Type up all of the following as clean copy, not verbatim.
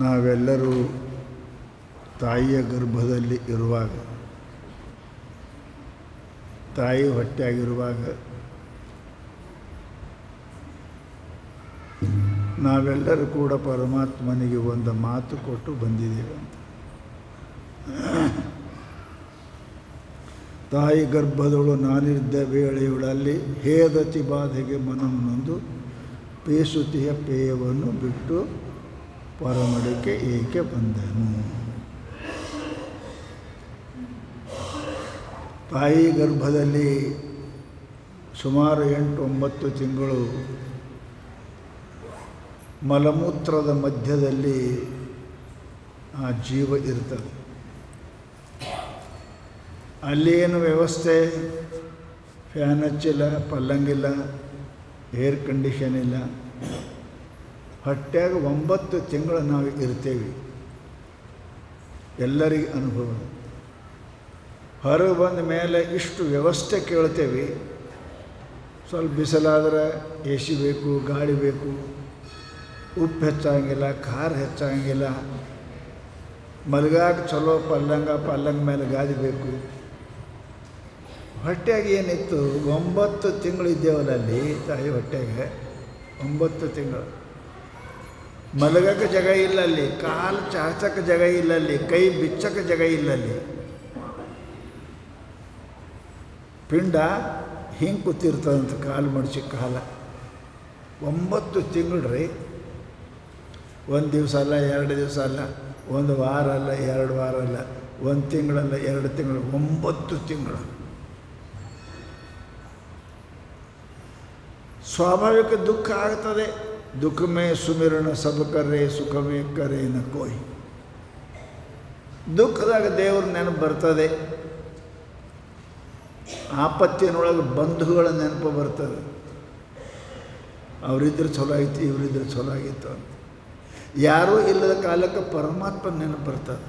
ನಾವೆಲ್ಲರೂ ತಾಯಿಯ ಗರ್ಭದಲ್ಲಿ ಇರುವಾಗ, ತಾಯಿ ಹೊಟ್ಟೆಯಾಗಿರುವಾಗ ನಾವೆಲ್ಲರೂ ಕೂಡ ಪರಮಾತ್ಮನಿಗೆ ಒಂದು ಮಾತು ಕೊಟ್ಟು ಬಂದಿದ್ದೇವೆ ಅಂತ. ತಾಯಿ ಗರ್ಭದೊಳು ನಾನಿದ್ದ ವೇಳೆಯುಳಲ್ಲಿ ಹೇದತಿ ಬಾಧೆಗೆ ಮನಂನೊಂದು ಪೇಸುತಿಯ ಪೇಯವನ್ನು ಬಿಟ್ಟು ಪರಮಡಿಕೆ ಏಕೆ ಬಂದನು. ತಾಯಿ ಗರ್ಭದಲ್ಲಿ ಸುಮಾರು 8-9 ತಿಂಗಳು ಮಲಮೂತ್ರದ ಮಧ್ಯದಲ್ಲಿ ಆ ಜೀವ ಇರ್ತದೆ. ಅಲ್ಲೇನು ವ್ಯವಸ್ಥೆ, ಫ್ಯಾನ್ ಹಚ್ಚಿಲ್ಲ, ಪಲ್ಲಂಗಿಲ್ಲ, ಏರ್ ಕಂಡೀಷನ್ ಇಲ್ಲ. ಹೊಟ್ಟೆಯಾಗ 9 ತಿಂಗಳು ನಾವು ಇರ್ತೇವೆ. ಎಲ್ಲರಿಗೆ ಅನುಭವ. ಹೊರಗೆ ಬಂದ ಮೇಲೆ ಇಷ್ಟು ವ್ಯವಸ್ಥೆ ಕೇಳ್ತೇವೆ. ಸ್ವಲ್ಪ ಬಿಸಿಲಾದ್ರೆ ಎ ಸಿ ಬೇಕು, ಗಾಳಿ ಬೇಕು, ಉಪ್ಪು ಹೆಚ್ಚಾಗಿಲ್ಲ, ಖಾರ ಹೆಚ್ಚಾಗಿಲ್ಲ, ಮಲಗಾಕ ಚಲೋ ಪಲ್ಲಂಗ ಮೇಲೆ ಗಾದಿ ಬೇಕು. ಹೊಟ್ಟೆಯಾಗ ಏನಿತ್ತು, 9 ತಿಂಗಳು ಇದ್ದೇವಲ್ಲ ಅಲ್ಲಿ ತಾಯಿ ಹೊಟ್ಟೆಗೆ. 9 ತಿಂಗಳು ಮಲಗಕ್ಕೆ ಜಾಗ ಇಲ್ಲ ಅಲ್ಲಿ, ಕಾಲು ಚಾಚಕ್ಕೆ ಜಾಗ ಇಲ್ಲ ಅಲ್ಲಿ, ಕೈ ಬಿಚ್ಚಕ್ಕೆ ಜಾಗ ಇಲ್ಲ ಅಲ್ಲಿ. ಪಿಂಡ ಹಿಂಗೆ ಕೂತಿರ್ತದಂತ, ಕಾಲು ಮಡಚಿ ಕಾಲ. 9 ತಿಂಗಳು ರೀ. 1 ದಿವಸ ಅಲ್ಲ, 2 ದಿವಸ ಅಲ್ಲ, 1 ವಾರ ಅಲ್ಲ, 2 ವಾರ ಅಲ್ಲ, 1 ತಿಂಗಳಲ್ಲ, 2 ತಿಂಗಳು, 9 ತಿಂಗಳು. ಸ್ವಾಭಾವಿಕ ದುಃಖ ಆಗ್ತದೆ. ದುಃಖಮೇ ಸುಮಿರಣ ಸಬ್ ಕರೆ ಸುಖಮೇ ಕರೆ ನ ಕೋಯ್. ದುಃಖದಾಗ ದೇವ್ರ ನೆನಪು ಬರ್ತದೆ. ಆಪತ್ತಿನೊಳಗೆ ಬಂಧುಗಳ ನೆನಪು ಬರ್ತದೆ. ಅವರಿದ್ರೆ ಚಲೋ ಆಗಿತ್ತು, ಇವರಿದ್ರೆ ಚಲೋ ಆಗಿತ್ತು ಅಂತ. ಯಾರೂ ಇಲ್ಲದ ಕಾಲಕ್ಕೆ ಪರಮಾತ್ಮ ನೆನಪು ಬರ್ತದೆ.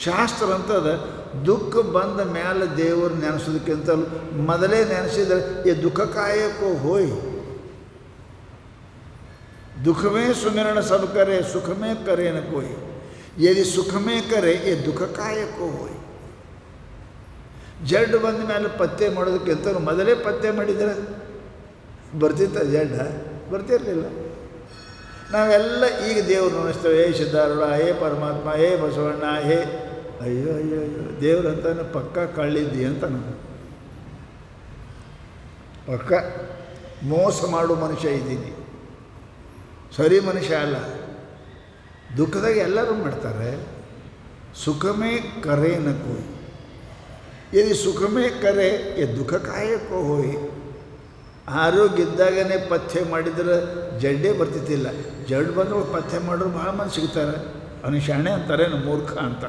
ಶಾಸ್ತ್ರ ಅಂತದ, ದುಃಖ ಬಂದ ಮೇಲೆ ದೇವರು ನೆನೆಸೋದಕ್ಕಿಂತ ಮೊದಲೇ ನೆನೆಸಿದರೆ ಈ ದುಃಖ ಕಾಯಕ್ಕೋ ಹೋಯ್. ದುಃಖಮೇ ಸುಮಿರಣ ಸಬ್ ಕರೆ ಸುಖಮೇ ಕರೆ ನ ಕೋಯ್. ಯದಿ ಸುಖಮೇ ಕರೆ ಈ ದುಃಖ ಕಾಯಕ್ಕೋ ಹೋಯ್. ಜಡ್ಡು ಬಂದ ಮೇಲೆ ಪತ್ತೆ ಮಾಡೋದಕ್ಕಿಂತ ಮೊದಲೇ ಪತ್ತೆ ಮಾಡಿದರೆ ಬರ್ತಿತ್ತ ಜಡ್ಡ? ಬರ್ತಿರಲಿಲ್ಲ. ನಾವೆಲ್ಲ ಈಗ ದೇವ್ರು ನೆನೆಸ್ತೇವೆ. ಹೇ ಸಿದ್ಧಾರೂಢ, ಹೇ ಪರಮಾತ್ಮ, ಹೇ ಬಸವಣ್ಣ, ಹೇ ಅಯ್ಯೋ ಅಯ್ಯೋ ಅಯ್ಯೋ ದೇವ್ರಂತಾನೆ ಪಕ್ಕ ಕಳ್ಳಿದ್ದಿ ಅಂತ ನಾವು ಪಕ್ಕ ಮೋಸ ಮಾಡೋ ಮನುಷ್ಯ ಇದ್ದೀನಿ, ಸರಿ ಮನುಷ್ಯ ಅಲ್ಲ. ದುಃಖದಾಗ ಎಲ್ಲರೂ ಮಾಡ್ತಾರೆ. ಸುಖಮೇ ಕರೆ ನ ಕೋಯ್. ಯದಿ ಸುಖಮೇ ಕರೆ ಎ ದುಃಖ ಕಾಯಕ್ಕೋ ಹೋಯ್. ಆರೋಗ್ಯ ಇದ್ದಾಗನೇ ಪಥ್ಯ ಮಾಡಿದ್ರೆ ಜಡ್ಡೇ ಬರ್ತಿದ್ದಿಲ್ಲ. ಜಡ್ಡು ಬಂದ್ರೆ ಪಥ್ಯ ಮಾಡೋರು ಭಾಳ ಮಂದಿ ಸಿಗ್ತಾರೆ. ಅವನು ಶಾಣೆ ಅಂತಾರೆ, ಮೂರ್ಖ ಅಂತ.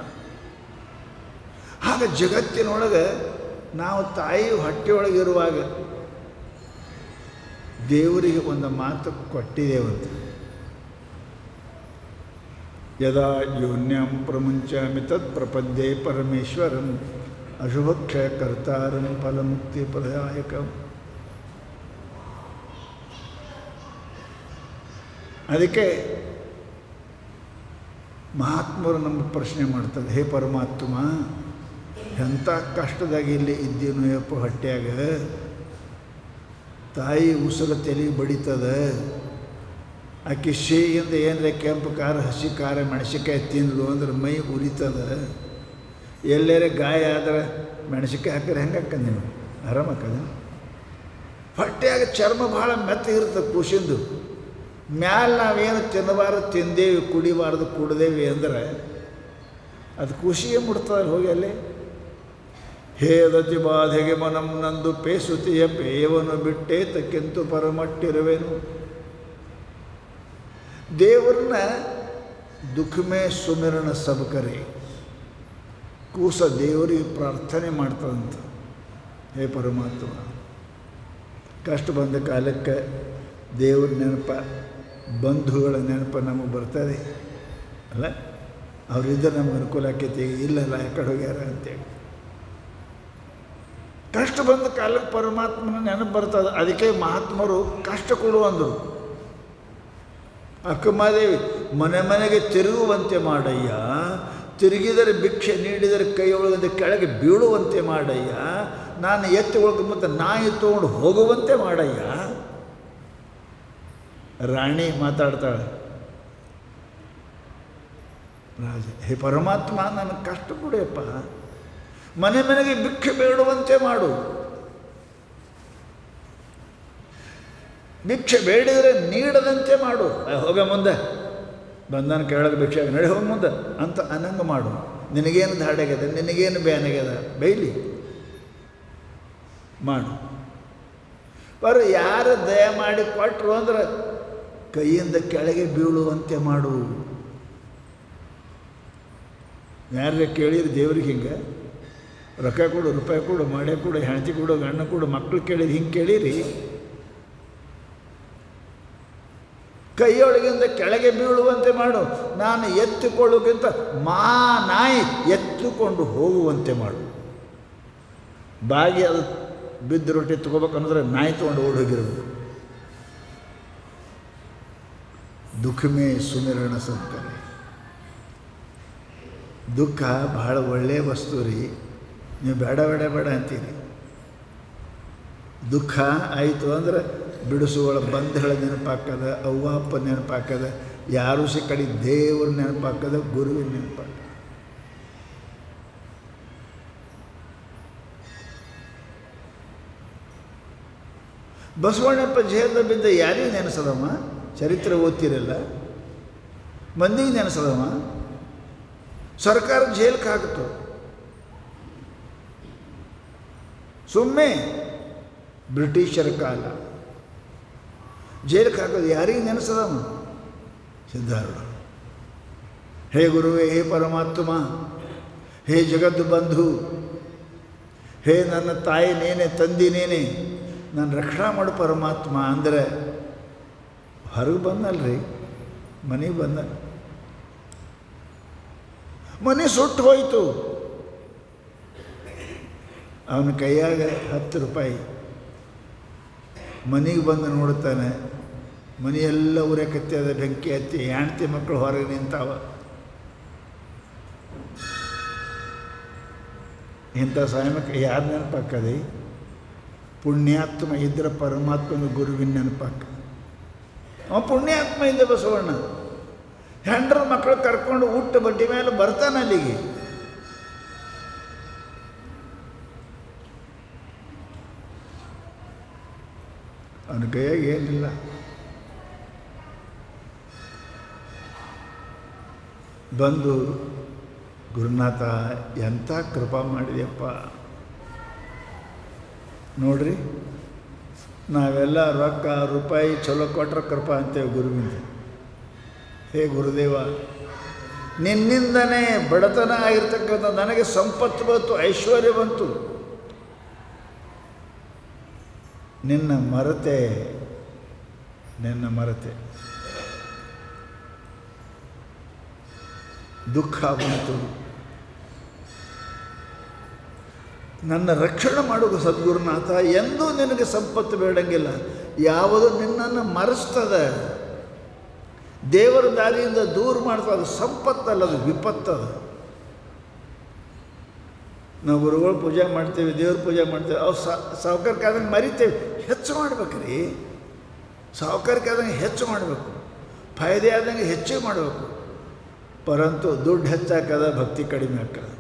ಆಗ ಜಗತ್ತಿನೊಳಗೆ ನಾವು ತಾಯಿ ಹೊಟ್ಟೆಯೊಳಗಿರುವಾಗ ದೇವರಿಗೆ ಒಂದು ಮಾತು ಕೊಟ್ಟಿದ್ದೇವಂತೆ. ಯದಾ ಯೋನ್ಯಂ ಪ್ರಮುಂಚಾಮಿ ತತ್ ಪ್ರಪದ್ಯೆ ಪರಮೇಶ್ವರಂ ಅಶುಭಕ್ಷಯ ಕರ್ತಾರಂ ಫಲಮುಕ್ತಿ ಪ್ರದಾಯಕಂ. ಅದಕ್ಕೆ ಮಹಾತ್ಮರು ನಮಗೆ ಪ್ರಶ್ನೆ ಮಾಡ್ತಾರೆ, ಹೇ ಪರಮಾತ್ಮ, ಎಂಥ ಕಷ್ಟದಾಗ ಇಲ್ಲಿ ಇದ್ದೀನೋ ಯಪ್ಪ, ಹೊಟ್ಟೆಯಾಗ ತಾಯಿ ಉಸಿರು ತಲೆಗೆ ಬಡಿತದೆ. ಆಕೆ ಶೇಯಿಂದ ಏನರ ಕೆಂಪು ಖಾರ, ಹಸಿ ಖಾರ, ಮೆಣಸಿನ್ಕಾಯಿ ತಿಂದಳು ಅಂದ್ರೆ ಮೈ ಉರಿತದೆ. ಎಲ್ಲರ ಗಾಯ ಆದ್ರೆ ಮೆಣಸಿನ್ಕಾಯಿ ಹಾಕಿದ್ರೆ ಹೆಂಗೆ ಹಾಕಂದು ನೀವು ಆರಾಮ ಹಾಕದ? ಹೊಟ್ಟೆಯಾಗ ಚರ್ಮ ಭಾಳ ಮೆತ್ತಗಿರ್ತದೆ ಕೂಸಿಂದು. ಮ್ಯಾಲೆ ನಾವೇನು ತಿನ್ನಬಾರ್ದು ತಿಂದೇವಿ, ಕುಡಿಬಾರ್ದು ಕುಡ್ದೇವಿ ಅಂದ್ರೆ ಅದು ಖುಷಿಯೇ ಮುಡ್ತದೆ ಹೋಗಿ ಅಲ್ಲಿ. ಹೇದತಿ ಬಾಧೆಗೆ ಮನಂ ನಂದು ಪೇಸುತಿಯ ಪೇಯವನ್ನು ಬಿಟ್ಟೇ ತಕ್ಕಿಂತು ಪರಮಟ್ಟಿರುವೆನು. ದೇವ್ರನ್ನ ದುಃಖಮೇ ಸುಮಿರಣ ಸಬ್ ಕರೆ. ಕೂಸ ದೇವರಿಗೆ ಪ್ರಾರ್ಥನೆ ಮಾಡ್ತದಂತ, ಹೇ ಪರಮಾತ್ಮ, ಕಷ್ಟ ಬಂದ ಕಾಲಕ್ಕೆ ದೇವ್ರ ನೆನಪ, ಬಂಧುಗಳ ನೆನಪ ನಮಗೆ ಬರ್ತದೆ ಅಲ್ಲ. ಅವರಿದ್ದರೆ ನಮ್ಗೆ ಅನುಕೂಲ ಆಕೈತಿ, ಇಲ್ಲಲ್ಲ ಯಾಕಡೆ ಹೋಗ್ಯಾರ ಅಂತೇಳಿ. ಕಷ್ಟ ಬಂದ ಕಾಲಕ್ಕೆ ಪರಮಾತ್ಮನ ನೆನಪು ಬರ್ತದೆ. ಅದಕ್ಕೆ ಮಹಾತ್ಮರು ಕಷ್ಟ ಕೊಡು ಅಂದರು. ಅಕ್ಕಮಹಾದೇವಿ ಮನೆ ಮನೆಗೆ ತಿರುಗುವಂತೆ ಮಾಡಯ್ಯ, ತಿರುಗಿದರೆ ಭಿಕ್ಷೆ ನೀಡಿದರೆ ಕೈಯೊಳಗದೆ ಕೆಳಗೆ ಬೀಳುವಂತೆ ಮಾಡಯ್ಯ, ನಾನು ಎತ್ತುಗಳಿಗೆ ಮತ್ತು ನಾಯಿ ತೊಗೊಂಡು ಹೋಗುವಂತೆ ಮಾಡಯ್ಯ. ರಾಣಿ ಮಾತಾಡ್ತಾಳೆ, ರಾಜ, ಹೇ ಪರಮಾತ್ಮ ನನಗೆ ಕಷ್ಟ ಕೊಡಿಯಪ್ಪ, ಮನೆ ಮನೆಗೆ ಭಿಕ್ಷೆ ಬೇಡುವಂತೆ ಮಾಡು, ಭಿಕ್ಷೆ ಬೇಡಿದರೆ ನೀಡದಂತೆ ಮಾಡು. ಹೋಗ ಮುಂದೆ ಬಂದನ ಕೆಳಗೆ ಭಿಕ್ಷೆ ನಡೆ ಹೋಗಿ ಮುಂದೆ ಅಂತ ಅನ್ನಂಗೆ ಮಾಡು. ನಿನಗೇನು ದಾಡ್ಯಾಗ್ಯದ, ನಿನಗೇನು ಬ್ಯಾನಾಗ್ಯದ, ಬೈಲಿ ಮಾಡು. ಬರೋ ಯಾರು ದಯ ಮಾಡಿ ಕೊಟ್ಟರು ಅಂದ್ರೆ ಕೈಯಿಂದ ಕೆಳಗೆ ಬೀಳುವಂತೆ ಮಾಡು. ಯಾರೇ ಕೇಳಿರಿ ದೇವ್ರಿಗೆ ಹಿಂಗೆ ರೊಕ್ಕ ಕೊಡು, ರೂಪಾಯಿ ಕೊಡು, ಮಾಡೇ ಕೊಡು, ಹೆಂಡತಿ ಕೊಡು, ಗಂಡ ಕೊಡು, ಮಕ್ಕಳು ಕೇಳಿರಿ, ಹಿಂಗೆ ಕೇಳಿರಿ. ಕೈಯೊಳಗಿಂದ ಕೆಳಗೆ ಬೀಳುವಂತೆ ಮಾಡು. ನಾನು ಎತ್ತುಕೊಳ್ಳೋಕ್ಕಿಂತ ನಾಯಿ ಎತ್ತುಕೊಂಡು ಹೋಗುವಂತೆ ಮಾಡು. ಬಾಗಿ ಅದು ಬಿದ್ದು ರೊಟ್ಟಿ ತೊಗೋಬೇಕಂದ್ರೆ ನಾಯಿ ತೊಗೊಂಡು ಓಡಿ ಹೋಗಿರ್ಬೇಕು. ದುಃಖಮೇ ಸುಮಿರಣ ಸಂಕರೆ. ದುಃಖ ಬಹಳ ಒಳ್ಳೆಯ ವಸ್ತು ರೀ. ನೀವು ಬೇಡ ಬೇಡ ಬೇಡ ಅಂತೀರಿ. ದುಃಖ ಆಯಿತು ಅಂದ್ರೆ ಬಿಡಿಸುಗಳ ಬಂಧುಗಳ ನೆನಪಾಕದ, ಅವ್ವ ಅಪ್ಪ ನೆನಪಾಕದ, ಯಾರೂ ಕಡೆ ದೇವ್ರ ನೆನಪಾಕದ, ಗುರುವಿನ ನೆನಪಾಕದ. ಬಸವಣ್ಣಪ್ಪ ಜೈಲದ ಬಿದ್ದ ಯಾರಿಗೆ ನೆನೆಸದಮ್ಮ? ಚರಿತ್ರೆ ಓದ್ತಿರಲ್ಲ, ಮಂದಿಗೆ ನೆನೆಸದಮ್ಮ. ಸರ್ಕಾರ ಜೈಲ್ಗೆ ಹಾಕಿತು, ಸುಮ್ಮನೆ ಬ್ರಿಟಿಷರ ಕಾಲ ಜೈಲಿಗೆ ಹಾಕೋದು ಯಾರಿಗೆ ನೆನೆಸದಮ್ಮ? ಸಿದ್ಧಾರೂಢ. ಹೇ ಗುರುವೇ, ಹೇ ಪರಮಾತ್ಮ, ಹೇ ಜಗದ್ದು ಬಂಧು, ಹೇ ನನ್ನ ತಾಯಿ ನೇನೆ, ತಂದಿ ನೇನೆ, ನನ್ನ ರಕ್ಷಣಾ ಮಾಡು ಪರಮಾತ್ಮ ಅಂದರೆ ಹೊರಗೆ ಬಂದಲ್ರಿ, ಮನೆಗೆ ಬಂದ. ಮನೆ ಸುಟ್ಟು ಹೋಯಿತು. ಅವನ ಕೈಯಾಗ 10 ರೂಪಾಯಿ. ಮನೆಗೆ ಬಂದು ನೋಡ್ತಾನೆ, ಮನೆಯೆಲ್ಲ ಉರಿಯಕತ್ತಿ, ಅದ ಬೆಂಕಿ ಹತ್ತಿ, ಹೆಂಡತಿ ಮಕ್ಕಳು ಹೊರಗೆ ನಿಂತಾವ. ಇಂಥ ಸಮಯಕ್ಕೆ ಯಾರು ನೆನಪಾಕದಿ? ಪುಣ್ಯಾತ್ಮ ಇದ್ದರೆ ಪರಮಾತ್ಮನ ಗುರುವಿನ ನೆನಪಾಕ. ಅವ ಪುಣ್ಯಾತ್ಮ ಇದ್ದ ಬಸವಣ್ಣ. ಹೆಂಡ್ರ ಮಕ್ಕಳು ಕರ್ಕೊಂಡು ಊಟ ಬಡ್ಡಿ ಮೇಲೆ ಬರ್ತಾನೆ ಅಲ್ಲಿಗೆ. ಅವನ ಕೈಯಾಗ ಏನಿಲ್ಲ. ಬಂದು, ಗುರುನಾಥ ಎಂಥ ಕೃಪಾ ಮಾಡಿದೆಯಪ್ಪ ನೋಡ್ರಿ, ನಾವೆಲ್ಲ ರೊಕ್ಕ ರೂಪಾಯಿ ಚಲೋ ಕೊಟ್ರೆ ಕೃಪಾ ಅಂತೇವೆ ಗುರುವಿಂದ. ಹೇ ಗುರುದೇವ, ನಿನ್ನಿಂದನೇ ಬಡತನ ಆಗಿರ್ತಕ್ಕಂಥ ನನಗೆ ಸಂಪತ್ತು ಬಂತು, ಐಶ್ವರ್ಯ ಬಂತು. ನಿನ್ನ ಮರೆತೆ ದುಃಖ ಬಂತು. ನನ್ನ ರಕ್ಷಣೆ ಮಾಡುವ ಸದ್ಗುರುನಾಥ, ಎಂದೂ ನಿನಗೆ ಸಂಪತ್ತು ಬೇಡಂಗಿಲ್ಲ. ಯಾವುದು ನಿನ್ನನ್ನು ಮರೆಸ್ತದೆ, ದೇವರ ದಾರಿಯಿಂದ ದೂರ ಮಾಡ್ತದೆ, ಅದು ಸಂಪತ್ತಲ್ಲ, ಅದು ವಿಪತ್ತದ. ನಾವು ಗುರುಗಳು ಪೂಜೆ ಮಾಡ್ತೇವೆ, ದೇವ್ರ ಪೂಜೆ ಮಾಡ್ತೇವೆ, ಅವು ಸಾವುಕಾರಕ್ಕೆ ಆದಂಗೆ ಮರಿತೇವೆ. ಹೆಚ್ಚು ಮಾಡ್ಬೇಕ್ರಿ, ಸಾವುಕಾರಕ್ಕೆ ಆದಂಗೆ ಹೆಚ್ಚು ಮಾಡಬೇಕು, ಫಾಯ್ದೆ ಆದಂಗೆ ಹೆಚ್ಚು ಮಾಡಬೇಕು. ಪರಂತು ದುಡ್ಡು ಹೆಚ್ಚಾಕದ, ಭಕ್ತಿ ಕಡಿಮೆ ಆಗ್ತದೆ.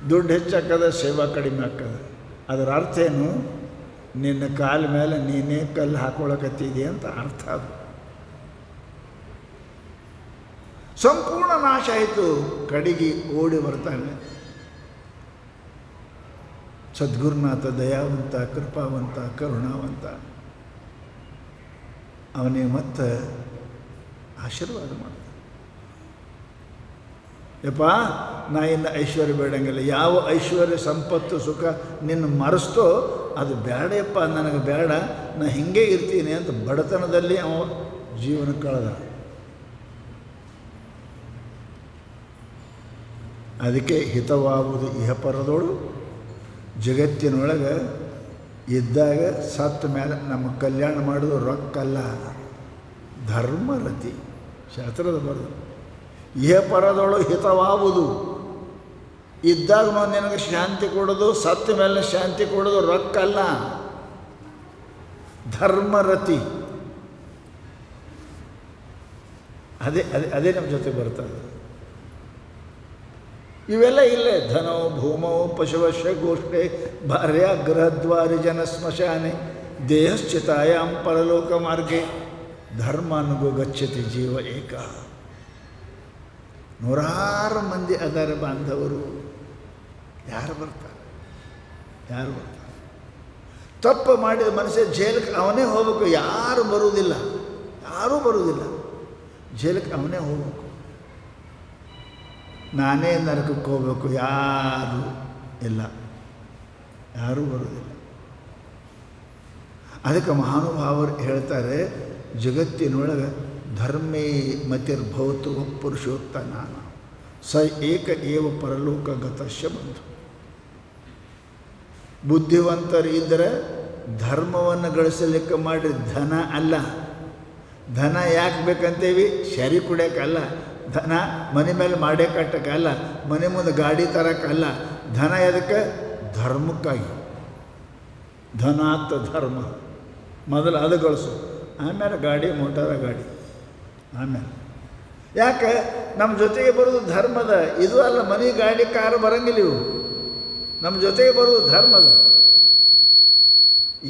ದುಡ್ಡು ಹೆಚ್ಚಾಕದ, ಸೇವಾ ಕಡಿಮೆ ಆಗ್ತದೆ. ಅದರ ಅರ್ಥ ಏನು? ನಿನ್ನ ಕಾಲ ಮೇಲೆ ನೀನೇ ಕಲ್ಲು ಹಾಕೊಳಕತ್ತಿದೆ ಅಂತ ಅರ್ಥ. ಅದು ಸಂಪೂರ್ಣ ನಾಶ ಆಯಿತು. ಕಡೆಗೆ ಓಡಿ ಬರ್ತಾನೆ ಸದ್ಗುರುನಾಥ, ದಯಾವಂತ, ಕೃಪಾವಂತ, ಕರುಣಾವಂತ. ಅವನಿಗೆ ಮತ್ತೆ ಆಶೀರ್ವಾದ ಮಾಡ್ತಾನೆ. ಯಪ್ಪ, ನಾ ಇನ್ನು ಐಶ್ವರ್ಯ ಬೇಡಂಗಿಲ್ಲ. ಯಾವ ಐಶ್ವರ್ಯ, ಸಂಪತ್ತು, ಸುಖ ನಿನ್ನ ಮರೆಸ್ತೋ ಅದು ಬೇಡಪ್ಪ, ನನಗೆ ಬೇಡ, ನಾ ಹಿಂಗೆ ಇರ್ತೀನಿ ಅಂತ ಬಡತನದಲ್ಲಿ ಅವ ಜೀವನ ಕಳೆದ. ಅದಕ್ಕೆ ಹಿತವಾಗುವುದು ಇಹಪರದೋಳು, ಜಗತ್ತಿನೊಳಗೆ ಇದ್ದಾಗ ಸತ್ತ ಮೇಲೆ ನಮ್ಮ ಕಲ್ಯಾಣ ಮಾಡೋದು ರೊಕ್ಕಲ್ಲ, ಧರ್ಮರತಿ ಶಾಸ್ತ್ರದ ಬರೆದು ಇಹ ಪರದೊಳು ಹಿತವಾಗುವುದು ಇದ್ದಾಗ ನಿನಗೆ ಶಾಂತಿ ಕೊಡೋದು, ಸತ್ತ ಮೇಲೆ ಶಾಂತಿ ಕೊಡೋದು ರೊಕ್ಕಲ್ಲ, ಧರ್ಮರತಿ. ಅದೇ ಅದೇ ಅದೇ ನಮ್ಮ ಜೊತೆ ಬರ್ತದೆ. ಇವೆಲ್ಲ ಇಲ್ಲೇ ಧನೋ ಭೂಮೋ ಪಶುವಶ ಗೋಷ್ಠೆ ಭಾರ್ಯ ಗೃಹದ್ವಾರಿ ಜನ ಸ್ಮಶಾನೆ ದೇಹಶ್ಚಿತಾಯಾಂ ಪರಲೋಕ ಮಾರ್ಗೆ ಧರ್ಮಾನುಗೋ ಗಚ್ಚತಿ ಜೀವ ಏಕ. ನೂರಾರು ಮಂದಿ ಅದರ ಬಾಂಧವರು ಯಾರು ಬರ್ತಾರೆ? ತಪ್ಪು ಮಾಡಿದ ಮನುಷ್ಯ ಜೈಲಿಗೆ ಅವನೇ ಹೋಗಬೇಕು, ಯಾರೂ ಬರುವುದಿಲ್ಲ. ಜೈಲಿಗೆ ಅವನೇ ಹೋಗಬೇಕು. ನಾನೇ ನರಕಕ್ಕೆ ಹೋಗಬೇಕು ಯಾರೂ ಇಲ್ಲ, ಯಾರೂ ಬರುವುದಿಲ್ಲ. ಅದಕ್ಕೆ ಮಹಾನುಭಾವರು ಹೇಳ್ತಾರೆ, ಜಗತ್ತಿನೊಳಗೆ ಧರ್ಮೇ ಮತಿರ್ಭವತು ಪುರುಷೋತ್ತ ನಾನ ಸ ಏಕ ಏವ ಪರಲೋಕ ಗತಶ್ಯ ಬಂಧು. ಬುದ್ಧಿವಂತರು ಇದ್ದರೆ ಧರ್ಮವನ್ನು ಗಳಿಸಲಿಕ್ಕೆ ಮಾಡಿ ಧನ ಅಲ್ಲ. ಧನ ಯಾಕೆ ಬೇಕಂತೇವಿ? ಶರಿ ಕುಡಿಯೋಕ್ಕಲ್ಲ, ಧನ ಮನೆ ಮೇಲೆ ಮಾಡೇ ಕಟ್ಟಕ್ಕಲ್ಲ, ಮನೆ ಮುಂದೆ ಗಾಡಿ ತರೋಕ್ಕಲ್ಲ. ಧನ ಎದಕ್ಕೆ? ಧರ್ಮಕ್ಕಾಗಿ. ಧನಾತ್ ಧರ್ಮ ಮೊದಲು ಅದು ಗಳಿಸು, ಆಮೇಲೆ ಗಾಡಿ ಮೋಟಾರ ಗಾಡಿ ಆಮೇಲೆ. ಯಾಕೆ? ನಮ್ಮ ಜೊತೆಗೆ ಬರೋದು ಧರ್ಮದ. ಇದು ಅಲ್ಲ ಮನೆ ಗಾಡಿ ಕಾರು ಬರಂಗಿಲ್ಲ. ಇವು ನಮ್ಮ ಜೊತೆಗೆ ಬರೋದು ಧರ್ಮದ.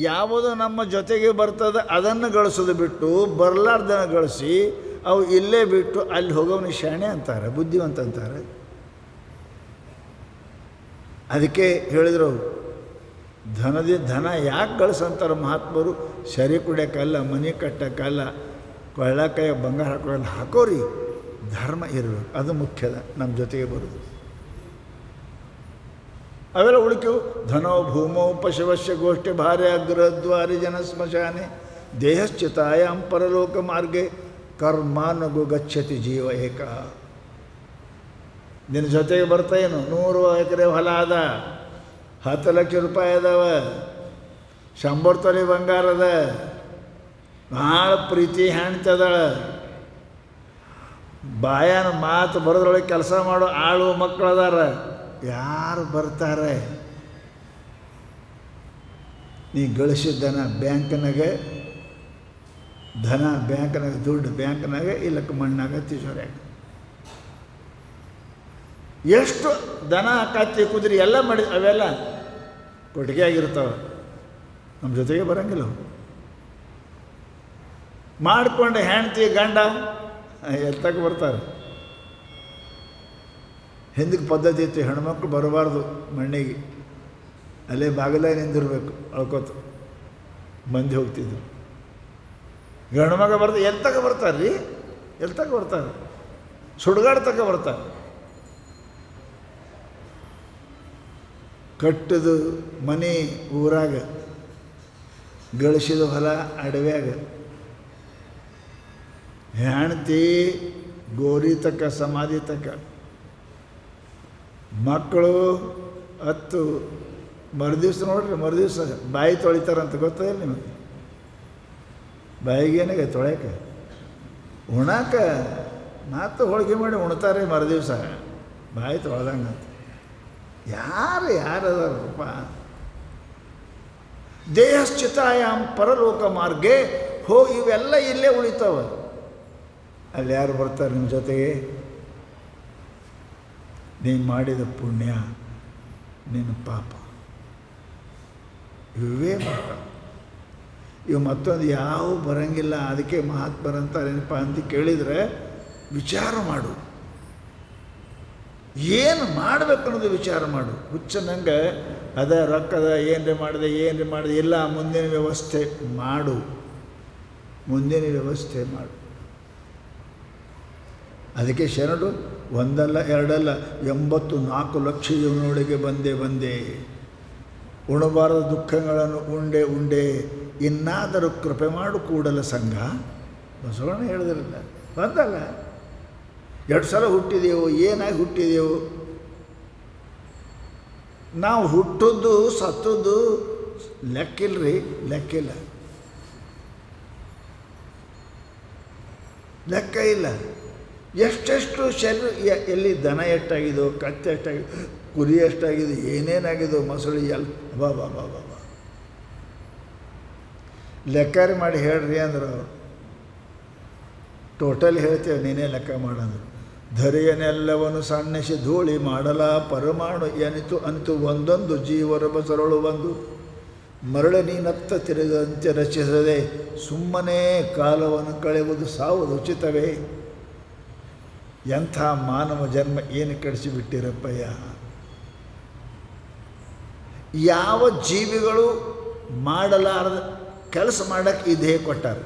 ಯಾವುದು ನಮ್ಮ ಜೊತೆಗೆ ಬರ್ತದೆ ಅದನ್ನು ಗಳಿಸೋದು ಬಿಟ್ಟು ಬರಲಾರ್ದನ್ನು ಗಳಿಸಿ ಅವು ಇಲ್ಲೇ ಬಿಟ್ಟು ಅಲ್ಲಿ ಹೋಗೋವನಿಗೆ ಶಾಣೆ ಅಂತಾರೆ, ಬುದ್ಧಿವಂತ ಅಂತಾರೆ. ಅದಕ್ಕೆ ಹೇಳಿದ್ರು ಧನ ಯಾಕೆ ಗಳಿಸಂತಾರೆ ಮಹಾತ್ಮರು? ಸರಿ ಕುಡಿಯೋಕ್ಕಲ್ಲ, ಮನೆ ಕಟ್ಟೋಕ್ಕಲ್ಲ, ಕೊಳ್ಳಕಾಯ ಬಂಗಾರ ಹಾಕೋಲ್ಲ. ಹಾಕೋರಿ, ಧರ್ಮ ಇರಬೇಕು, ಅದು ಮುಖ್ಯದ ನಮ್ಮ ಜೊತೆಗೆ ಬರೋದು. ಅವೆಲ್ಲ ಉಳಿಕೆವು ಧನೋ ಭೂಮೋ ಪಶುವಶ್ಯ ಗೋಷ್ಠಿ ಭಾರ್ಯ ಗೃಹದ್ವಾರಿ ಜನ ಸ್ಮಶಾನೆ ದೇಹಶ್ಚಿತಾಯಾಂ ಪರಲೋಕ ಮಾರ್ಗೆ ಕರ್ಮಾನುಗು ಗಚ್ಚತಿ ಜೀವ ಏಕ. ನಿನ್ನ ಜೊತೆಗೆ ಬರ್ತಾಯೇನು? 100 ಎಕರೆ ಹೊಲ ಅದ, 10 ಲಕ್ಷ ರೂಪಾಯಿ ಅದಾವ, 100 ತೊಲೆ ಬಂಗಾರ ಅದ, ಭಾಳ ಪ್ರೀತಿ ಹೆಣ್ತದ, ಬಾಯನ ಮಾತು ಬರೋದ್ರೊಳಗೆ ಕೆಲಸ ಮಾಡೋ ಆಳು ಮಕ್ಕಳು ಅದಾರ. ಯಾರು ಬರ್ತಾರೆ? ನೀ ಗಳಿಸಿದ್ದನ ಬ್ಯಾಂಕ್ನಾಗೆ, ಧನ ಬ್ಯಾಂಕ್ನಾಗ, ದುಡ್ಡು ಬ್ಯಾಂಕ್ನಾಗೆ, ಇಲ್ಲಕ್ಕೆ ಮಣ್ಣಾಗ, ತಿಜೋರ್ಯಾಗ. ಎಷ್ಟು ದನ ಕತ್ತಿ ಕುದುರೆ ಎಲ್ಲ ಮಾಡಿ ಅವೆಲ್ಲ ಕೊಟ್ಟಿಗೆ ಆಗಿರ್ತಾವೆ, ನಮ್ಮ ಜೊತೆಗೆ ಬರೋಂಗಿಲ್ಲ. ಮಾಡಿಕೊಂಡು ಹೆಂಡ್ತಿ ಗಂಡ ಎತ್ತಕ್ಕೆ ಬರ್ತಾರೆ. ಹಿಂದಕ್ಕೆ ಪದ್ಧತಿ ಇತ್ತು, ಹೆಣ್ಮಕ್ಳು ಬರಬಾರ್ದು ಮಣ್ಣಿಗೆ, ಅಲ್ಲೇ ಬಾಗಿಲಾಗ ನಿಂದಿರ್ಬೇಕು ಅಳ್ಕೋತ ಮಂದಿ ಹೋಗ್ತಿದ್ರು. ಹೆಣ್ಮಗ ಬರ್ತಾರೆ, ಎತ್ತಕ್ಕೆ ಬರ್ತಾರೆ ರೀ, ಎಲ್ತಕ್ಕೆ ಬರ್ತಾರೆ, ಸುಡ್ಗಾಡ್ತಕ್ಕೆ ಬರ್ತಾರೆ. ಕಟ್ಟದು ಮನೆ ಊರಾಗ, ಗಳಿಸಿದ ಹೊಲ ಅಡವ್ಯಾಗ, ಹೆಣ್ತಿ ಗೋರಿ ತಕ್ಕ ಸಮಾಧಿ ತಕ್ಕ, ಮಕ್ಕಳು 10 ಮರುದಿವ್ಸ ನೋಡ್ರಿ, ಮರುದಿವ್ಸ ಬಾಯಿ ತೊಳಿತಾರಂತ ಗೊತ್ತಿಲ್ಲ ನಿಮಗೆ? ಬಾಯಿಗೇನಾಗ ತೊಳ್ಯಾಕೆ ಉಣಾಕ ಮತ್ತು ಹೋಳಿಗೆ ಮಾಡಿ ಉಣ್ತಾರೆ ಮರುದಿವ್ಸ, ಬಾಯಿ ತೊಳ್ದಂಗೆ ಅಂತ. ಯಾರದಾರಪ್ಪ? ದೇಹಶ್ಚಿತಾಯಾಮ್ ಪರಲೋಕ ಮಾರ್ಗೆ ಹೋಗಿ ಇವೆಲ್ಲ ಇಲ್ಲೇ ಉಳಿತಾವ. ಅಲ್ಲಿ ಯಾರು ಬರ್ತಾರೆ ನಿಮ್ಮ ಜೊತೆಗೆ? ನೀನು ಮಾಡಿದ ಪುಣ್ಯ, ನಿನ್ನ ಪಾಪ, ಇವೇ ಬರ್ತಾವೆ. ಇವು ಮತ್ತೊಂದು ಯಾವ ಬರಂಗಿಲ್ಲ. ಅದಕ್ಕೆ ಮಹಾತ್ಮರಂತಾರೇನಪ್ಪ ಅಂತ ಕೇಳಿದರೆ ವಿಚಾರ ಮಾಡು, ಏನು ಮಾಡಬೇಕು ಅನ್ನೋದು ವಿಚಾರ ಮಾಡು. ಹುಚ್ಚನಂಗೆ ಅದ ರೊಕ್ಕದ ಏನ್ರಿ ಮಾಡಿದೆ ಇಲ್ಲ, ಮುಂದಿನ ವ್ಯವಸ್ಥೆ ಮಾಡು. ಅದಕ್ಕೆ ಶರಣರು ಒಂದಲ್ಲ ಎರಡಲ್ಲ 84 ಲಕ್ಷ ಜೀವನೊಳಗೆ ಬಂದೆ ಉಣಬಾರದ ದುಃಖಗಳನ್ನು ಉಂಡೆ ಇನ್ನಾದರೂ ಕೃಪೆ ಮಾಡು ಕೂಡಲ ಸಂಘ. ಬಸವಣ್ಣ ಹೇಳಿದ್ರಲ್ಲ, ಬಂದಲ್ಲ 2 ಸಲ ಹುಟ್ಟಿದೆವು, ಏನಾಗಿ ಹುಟ್ಟಿದೆವು? ನಾವು ಹುಟ್ಟದ್ದು ಸತ್ತದ್ದು ಲೆಕ್ಕಿಲ್ಲ. ಲೆಕ್ಕ ಇಲ್ಲ. ಎಷ್ಟೆಷ್ಟು ಎಲ್ಲಿ ದನ ಎಷ್ಟಾಗಿದೋ, ಕತ್ತೆ ಎಷ್ಟಾಗಿದೋ, ಕುರಿ ಎಷ್ಟಾಗಿದೋ, ಏನೇನಾಗಿದೋ, ಮೊಸಳಿ ಬಾ ಬಾ ಬಾ ಬಾ ಬಾ ಲೆಕ್ಕಾರಿ ಮಾಡಿ ಹೇಳ್ರಿ ಅಂದ್ರೆ ಅವರು ಟೋಟಲ್ ಹೇಳ್ತೇವೆ, ನೀನೇ ಲೆಕ್ಕ ಮಾಡಂದ್ರು. ಧರೆಯನೆಲ್ಲವನ್ನು ಸಣ್ಣಿಸಿ ಧೂಳಿ ಮಾಡಲ ಪರಮಾಣು ಎನಿತು ಅನಿತು ಒಂದೊಂದು ಜೀವರ ಬಸರಳು ಒಂದು ಮರಳು ನೀನತ್ತ ತಿರುಗಂತೆ ರಚಿಸದೆ ಸುಮ್ಮನೆ ಕಾಲವನ್ನು ಕಳೆಯುವುದು ಸಾವುದು ಉಚಿತವೇ. ಎಂಥ ಮಾನವ ಜನ್ಮ ಏನು ಕೆಡಿಸಿಬಿಟ್ಟಿರಪ್ಪಯ್ಯ. ಯಾವ ಜೀವಿಗಳು ಮಾಡಲಾರದ ಕೆಲಸ ಮಾಡೋಕ್ಕೆ ಈ ದೇಹ ಕೊಟ್ಟಾರೆ.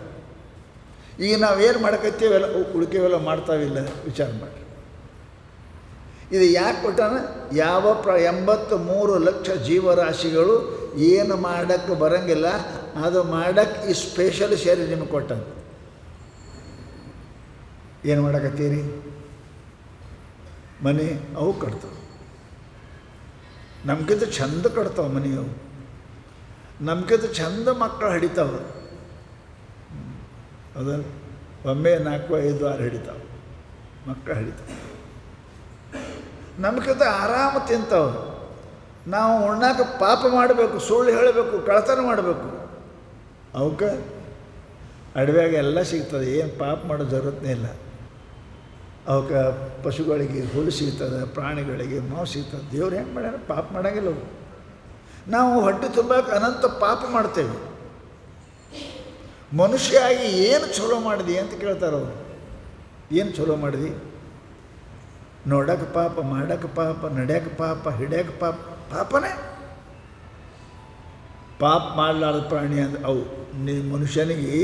ಈಗ ನಾವೇನು ಮಾಡಕತ್ತೀವೆಲ್ಲ ಉಳಿಕೆವೆಲ್ಲ ಮಾಡ್ತಾವಿಲ್ಲ, ವಿಚಾರ ಮಾಡಿ. ಇದು ಯಾಕೆ ಕೊಟ್ಟಾನ? ಯಾವ 83 ಲಕ್ಷ ಜೀವರಾಶಿಗಳು ಏನು ಮಾಡೋಕ್ಕೆ ಬರೋಂಗಿಲ್ಲ, ಅದು ಮಾಡೋಕ್ಕೆ ಈ ಸ್ಪೆಷಲ್ ಶರೀರ ನಿಮಗೆ ಕೊಟ್ಟಾನ. ಏನು ಮಾಡಕತ್ತೀರಿ? ಮನೆ ಅವು ಕಟ್ತಾವೆ, ನಮ್ಗಿಂತ ಚಂದ ಕಟ್ತಾವೆ ಮನೆ ಅವು, ನಮ್ಗಿಂತ ಚಂದ ಮಕ್ಕಳು ಹಿಡಿತಾವೆ. ಹೌದಲ್ಲ? ಒಮ್ಮೆ 4, 5, 6 ಹಿಡಿತಾವೆ ಮಕ್ಕಳು ಹಿಡಿತಾವೆ. ನಮ್ಗಿಂತ ಆರಾಮ ತಿಂತಾವೆ. ನಾವು ಉಣ್ಣಾಕ ಪಾಪ ಮಾಡಬೇಕು, ಸುಳ್ಳು ಹೇಳಬೇಕು, ಕಳ್ತನ ಮಾಡಬೇಕು. ಅವಕ್ಕೆ ಅಡವ್ಯಾಗ ಎಲ್ಲ ಸಿಗ್ತದೆ, ಏನು ಪಾಪ ಮಾಡೋ ಜरूरतನೇ ಇಲ್ಲ. ಅವಕ್ಕೆ ಪಶುಗಳಿಗೆ ಹುಲ್ಲು ಸಿಗ್ತದೆ, ಪ್ರಾಣಿಗಳಿಗೆ ಮಾವು ಸಿಗ್ತದೆ. ದೇವ್ರು ಹೆಂಗೆ ಮಾಡ್ಯಾರ? ಪಾಪ ಮಾಡೋಂಗಿಲ್ಲ ಅವು. ನಾವು ಹೊಟ್ಟೆ ತುಂಬಕ್ಕೆ ಅನಂತ ಪಾಪ ಮಾಡ್ತೇವೆ. ಮನುಷ್ಯ ಆಗಿ ಏನು ಚಲೋ ಮಾಡಿದಿ ಅಂತ ಕೇಳ್ತಾರೆ ಅವರು. ಏನು ಚಲೋ ಮಾಡಿದಿ? ನೋಡೋಕೆ ಪಾಪ, ಮಾಡೋಕೆ ಪಾಪ, ನಡೆಯೋಕೆ ಪಾಪ, ಹಿಡಿಯೋಕೆ ಪಾಪ, ಪಾಪನೇ. ಪಾಪ ಮಾಡಲಾರ್ದ ಪ್ರಾಣಿ ಅಂದ್ರೆ ಅವು. ಮನುಷ್ಯನಿಗೆ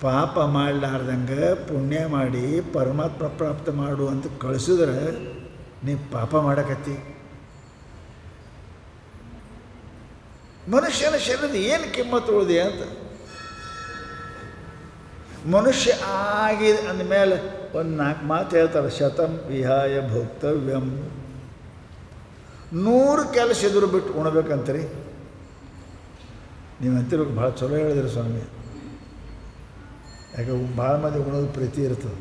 ಪಾಪ ಮಾಡಲಾರ್ದಂಗೆ ಪುಣ್ಯ ಮಾಡಿ ಪರಮಾತ್ಮ ಪ್ರಾಪ್ತ ಮಾಡು ಅಂತ ಕಳಿಸಿದ್ರೆ ನೀ ಪಾಪ ಮಾಡಕತ್ತಿ. ಮನುಷ್ಯನ ಶರೀರದ ಏನು ಕಿಮ್ಮತ್ತು ಉಳಿದೆ ಅಂತ. ಮನುಷ್ಯ ಆಗಿದೆ ಅಂದಮೇಲೆ ಒಂದು 4 ಮಾತು ಹೇಳ್ತಾರೆ. ಶತಂ ವಿಹಾಯ ಭೋಕ್ತವ್ಯಂ. 100 ಕೆಲಸ ಎದುರು ಬಿಟ್ಟು ಉಣಬೇಕಂತೀರಿ. ನೀವು ಅಂತಿರ್ಬೇಕು, ಭಾಳ ಚಲೋ ಹೇಳಿದ್ರಿ ಸ್ವಾಮಿ. ಯಾಕೆ ಭಾಳ ಮಂದಿ ಉಣೋದು ಪ್ರೀತಿ ಇರ್ತದೆ.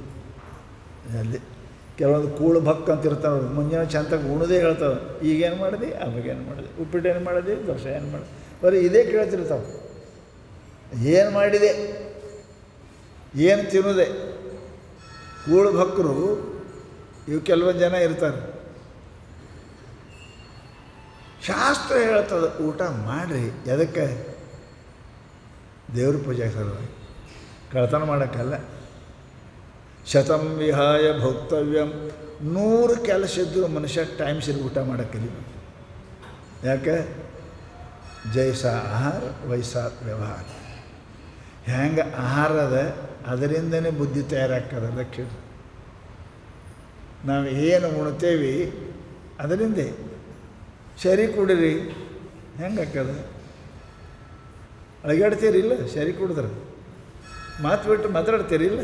ಅಲ್ಲಿ ಕೆಲವೊಂದು ಕೂಳು ಭಕ್ ಅಂತ ಇರ್ತಾವೆ, ಮುಂಜಾನೆ ಚಂತಾಗಿ ಉಣದೇ ಹೇಳ್ತಾವೆ. ಈಗೇನು ಮಾಡಿದೆ, ಅವಾಗೇನು ಮಾಡಿದೆ, ಉಪ್ಪಿಟ್ಟು ಏನು ಮಾಡಿದೆ, ದೋಸೆ ಏನು ಮಾಡಿದೆ, ಬರೀ ಇದೇ ಕೇಳ್ತಿರ್ತಾವೆ. ಏನು ಮಾಡಿದೆ, ಏನು ತಿನ್ನೋದೆ. ಕೂಳು ಭಕ್ತರು ಇವು ಕೆಲವೊಂದು ಜನ ಇರ್ತಾರೆ. ಶಾಸ್ತ್ರ ಹೇಳ್ತದೆ ಊಟ ಮಾಡಿರಿ. ಎದಕ್ಕೆ? ದೇವ್ರ ಪೂಜೆ ಸಲುವಾಗಿ, ಕಳ್ತನ ಮಾಡೋಕ್ಕಲ್ಲ. ಶತಂ ವಿಹಾಯ ಭೋಕ್ತವ್ಯಂ. 100 ಕೆಲಸ ಇದ್ದರೂ ಮನುಷ್ಯ ಟೈಮ್ ಸರಿ ಊಟ ಮಾಡೋಕ್ಕಿಲ್ಲ. ಯಾಕೆ? ಜೈಸ ಆಹಾರ ವೈಸ ವ್ಯವಹಾರ. ಹೆಂಗೆ ಆಹಾರ ಅದ ಅದರಿಂದನೇ ಬುದ್ಧಿ ತಯಾರಾಗ್ತದೆ. ಲಕ್ಷ್ಯ ನಾವು ಏನು ಉಣ್ತೇವೆ ಅದರಿಂದೇ. ಸರಿ ಕುಡಿರಿ, ಹೆಂಗೆ ಹಾಕದ? ಅಳಗಾಡ್ತೀರಿಲ್ಲ ಸರಿ ಕುಡಿದ್ರೆ? ಮಾತು ಬಿಟ್ಟು ಮಾತಾಡ್ತೀರಿಲ್ಲ?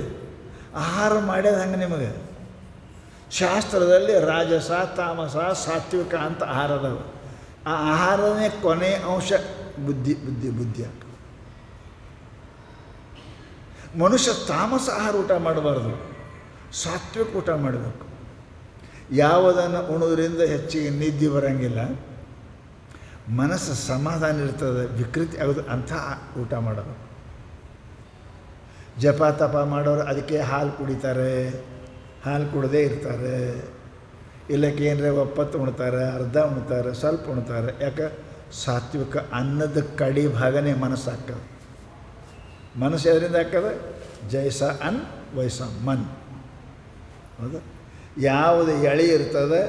ಆಹಾರ ಮಾಡ್ಯದ ಹಂಗೆ ನಿಮಗೆ. ಶಾಸ್ತ್ರದಲ್ಲಿ ರಾಜಸ, ತಾಮಸ, ಸಾತ್ವಿಕ ಅಂತ ಆಹಾರ ಅದಾವೆ. ಆ ಆಹಾರನೇ ಕೊನೆ ಅಂಶ ಬುದ್ಧಿ ಬುದ್ಧಿ ಬುದ್ಧಿ ಹಾಕ. ಮನುಷ್ಯ ತಾಮಸ ಆಹಾರ ಊಟ ಮಾಡಬಾರ್ದು, ಸಾತ್ವಿಕ ಊಟ ಮಾಡಬೇಕು. ಯಾವುದನ್ನು ಉಣೋದ್ರಿಂದ ಹೆಚ್ಚಿಗೆ ನಿದ್ದೆ ಬರೋಂಗಿಲ್ಲ, ಮನಸ್ಸು ಸಮಾಧಾನ ಇರ್ತದೆ, ವಿಕೃತಿ ಆಗೋದು ಅಂಥ ಊಟ ಮಾಡಬೇಕು. ಜಪ ತಪ ಮಾಡೋರು ಅದಕ್ಕೆ ಹಾಲು ಕುಡಿತಾರೆ, ಹಾಲು ಕುಡದೇ ಇರ್ತಾರೆ. ಇಲ್ಲಕ್ಕೆ ಏನರೇ ಒಪ್ಪತ್ತು ಉಣ್ತಾರೆ, ಅರ್ಧ ಉಣ್ತಾರೆ, ಸ್ವಲ್ಪ ಉಣ್ತಾರೆ. ಯಾಕೆ? ಸಾತ್ವಿಕ ಅನ್ನದ ಕಡಿ ಭಾಗನೇ ಮನಸ್ಸು ಹಾಕದು. ಮನಸ್ಸು ಎದರಿಂದ ಹಾಕದ? ಜೈಸ ಅನ್ ವೈಸ ಮನ್. ಹೌದಾ? ಯಾವುದು ಎಳೆ ಇರ್ತದೆ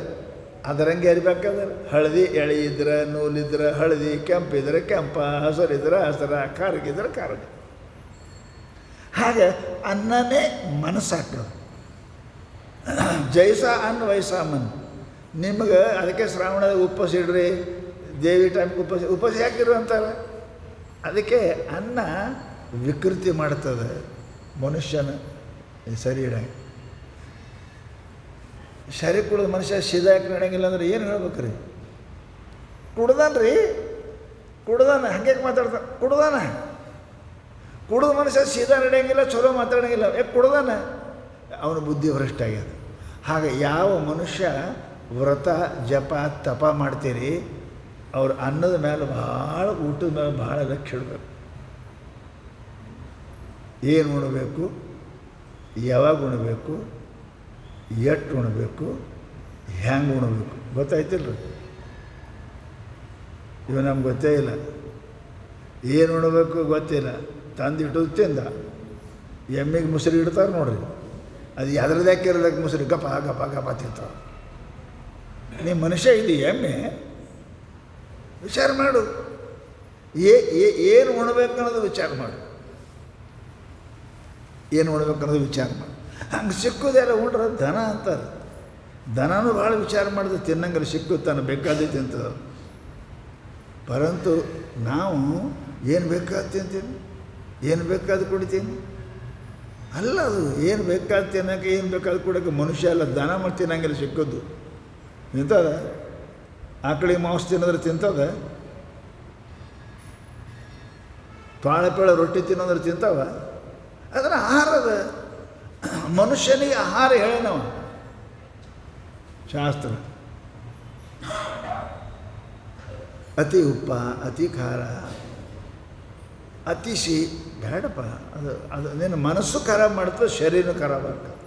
ಅದರಂಗೆ ಇರಬೇಕಾದ್ರೆ. ಹಳದಿ ಎಳೆ ಇದ್ರೆ ನೂಲಿದ್ರೆ ಹಳದಿ, ಕೆಂಪಿದ್ರೆ ಕೆಂಪ, ಹಸರಿದ್ರೆ ಹಸರ, ಖಾರಗಿದ್ರೆ ಖಾರಗ. ಹಾಗೆ ಅನ್ನನೇ ಮನಸ್ಸು ಹಾಕೋದು. ಜೈಸ ಅನ್ ವೈಸ ಮನ್. ನಿಮಗೆ ಅದಕ್ಕೆ ಶ್ರಾವಣದಾಗ ಉಪವಾಸ ಇಡ್ರಿ, ದೇವಿ ಟೈಮ್ಗೆ ಉಪವಾಸ ಯಾಕಿರು ಅಂತಾರೆ. ಅದಕ್ಕೆ ಅನ್ನ ವಿಕೃತಿ ಮಾಡ್ತದೆ ಮನುಷ್ಯನ ಸರಿ ಇಡಂಗೆ. ಸರಿ ಕುಡಿದ ಮನುಷ್ಯ ಸಿದಾಕಿ ನಡೆಯಂಗಿಲ್ಲ ಅಂದ್ರೆ ಏನು ಹೇಳ್ಬೇಕು ರೀ? ಕುಡ್ದಾನ ರೀ, ಕುಡ್ದಾನ, ಹಂಗೆ ಮಾತಾಡ್ತಾನೆ. ಕುಡಿದ ಮನುಷ್ಯ ಸೀದಾ ನಡೆಯಂಗಿಲ್ಲ, ಚಲೋ ಮಾತಾಡೋಂಗಿಲ್ಲ. ಯಾಕೆ ಕುಡ್ದಾನೆ? ಅವನ ಬುದ್ಧಿ ಭ್ರಷ್ಟ ಆಗ್ಯದ. ಹಾಗೆ ಯಾವ ಮನುಷ್ಯ ವ್ರತ ಜಪ ತಪ ಮಾಡ್ತೀರಿ ಅವ್ರ ಅನ್ನದ ಮೇಲೆ ಭಾಳ, ಊಟದ ಮೇಲೆ ಭಾಳ ಲಕ್ಷ್ಯ ಇಡಬೇಕು. ಏನು ಉಣಬೇಕು, ಯಾವಾಗ ಉಣಬೇಕು, ಎಷ್ಟು ಉಣಬೇಕು, ಹೆಂಗೆ ಉಣಬೇಕು ಗೊತ್ತಾಯ್ತಿಲ್ಲ ರೀ? ಇವು ನಮ್ಗೆ ಗೊತ್ತೇ ಇಲ್ಲ. ಏನು ಉಣಬೇಕು ಗೊತ್ತಿಲ್ಲ. ತಂದಿಟ್ಟು ತಿಂದ. ಎಮ್ಮೆಗೆ ಮುಸುರಿ ಇಡ್ತಾರೆ ನೋಡ್ರಿ, ಅದು ಯಾವ್ದ್ರದ್ದು ಹಾಕಿರೋದಕ್ಕೆ ಮುಸುರಿ ಗಪ ಗಪ ಗಪ ತಿಂತಾವೆ. ನೀ ಮನುಷ್ಯ ಇದು ಎಮ್ಮೆ? ವಿಚಾರ ಮಾಡು. ಏನು ಉಣ್ಬೇಕು ಅನ್ನೋದು ವಿಚಾರ ಮಾಡು. ಏನು ಉಣ್ಬೇಕು ಅನ್ನೋದು ವಿಚಾರ ಮಾಡು. ಹಂಗೆ ಸಿಕ್ಕುದೆಲ್ಲ ಉಂಡ್ರೆ ದನ ಅಂತಾರೆ. ದನನೂ ಭಾಳ ವಿಚಾರ ಮಾಡಿದ್ರೆ ತಿನ್ನಂಗಲ್ಲಿ ಸಿಕ್ಕುತ್ತಾನೆ, ಬೇಕಾದೇ ತಿಂತದ. ಪರಂತು ನಾವು ಏನು ಬೇಕಾದ ತಿಂತೀನಿ, ಏನು ಬೇಕಾದ ಕುಡಿತೀನಿ. ಅಲ್ಲ, ಅದು ಏನು ಬೇಕಾದ ತಿನ್ನೋಕೆ, ಏನು ಬೇಕಾದ ಕುಡೋಕ್ಕೆ ಮನುಷ್ಯ ಅಲ್ಲ, ದನ ಮಾಡಿ ತಿನ್ನಂಗಿಲ್ಲ ಸಿಕ್ಕೋದು. ತಿಂತದ? ಆಕಳಿ ಮಾಂಸ ತಿನ್ನೋದ್ರೆ ತಿಂತದ? ಪಾಳೆ ರೊಟ್ಟಿ ತಿನ್ನೋದ್ರೆ ತಿಂತಾವ? ಅದನ್ನು ಆಹಾರದ ಮನುಷ್ಯನಿಗೆ ಆಹಾರ ಹೇಳೇನವ ಶಾಸ್ತ್ರ. ಅತಿ ಉಪ್ಪ, ಅತಿ ಖಾರ, ಅತಿ ಸಿಹಿ ಬೇಡಪ್ಪ. ಅದು ನಿನ್ನ ಮನಸ್ಸು ಖರಾಬ್ ಮಾಡ್ತದೆ, ಶರೀರನೂ ಖರಾಬ್ ಆಗ್ತದೆ.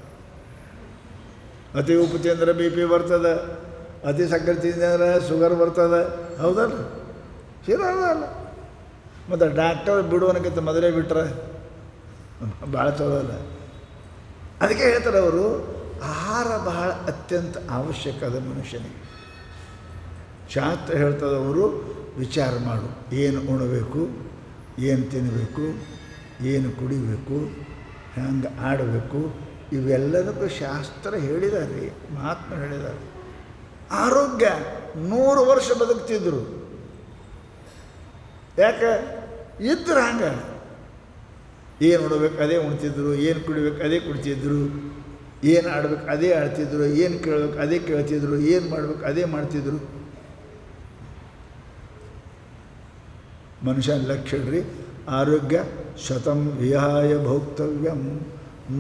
ಅತಿ ಉಪ್ಪು ತಿಂದರೆ ಬಿ ಪಿ ಬರ್ತದೆ, ಅತಿ ಸಕ್ಕರೆ ತಿಂದರೆ ಶುಗರ್ ಬರ್ತದೆ. ಹೌದಲ್ಲ? ಇರೋದಲ್ಲ. ಮತ್ತು ಡಾಕ್ಟರ್ ಬಿಡುವನಕ್ಕಿಂತ ಮೊದಲೇ ಬಿಟ್ಟರೆ ಭಾಳ ಚಲೋ ಅಲ್ಲ. ಅದಕ್ಕೆ ಹೇಳ್ತಾರೆ ಅವರು, ಆಹಾರ ಬಹಳ ಅತ್ಯಂತ ಅವಶ್ಯಕ ಅದ ಮನುಷ್ಯನಿಗೆ. ಶಾಸ್ತ್ರ ಹೇಳ್ತದವರು, ವಿಚಾರ ಮಾಡು. ಏನು ಉಣಬೇಕು, ಏನು ತಿನ್ನಬೇಕು, ಏನು ಕುಡಿಬೇಕು, ಹೆಂಗೆ ಆಡಬೇಕು, ಇವೆಲ್ಲದಕ್ಕೂ ಶಾಸ್ತ್ರ ಹೇಳಿದ್ದಾರೆ, ಮಹಾತ್ಮ ಹೇಳಿದ್ದಾರೆ. ಆರೋಗ್ಯ 100 ವರ್ಷ ಬದುಕ್ತಿದ್ರು. ಯಾಕೆ? ಇದ್ರು ಹಂಗೆ. ಏನು ಉಣ್ಬೇಕು ಅದೇ ಉಣ್ತಿದ್ರು, ಏನು ಕುಡಿಬೇಕು ಅದೇ ಕುಡಿತಿದ್ರು, ಏನು ಆಡ್ಬೇಕು ಅದೇ ಆಡ್ತಿದ್ರು, ಏನು ಕೇಳಬೇಕು ಅದೇ ಕೇಳ್ತಿದ್ರು, ಏನು ಮಾಡಬೇಕು ಅದೇ ಮಾಡ್ತಿದ್ರು. ಮನುಷ್ಯನ ಲಕ್ಷ್ಯ ಇಡ್ರಿ, ಆರೋಗ್ಯ ಶತಂ ವಿಹಾಯ ಭೋಕ್ತವ್ಯಂ.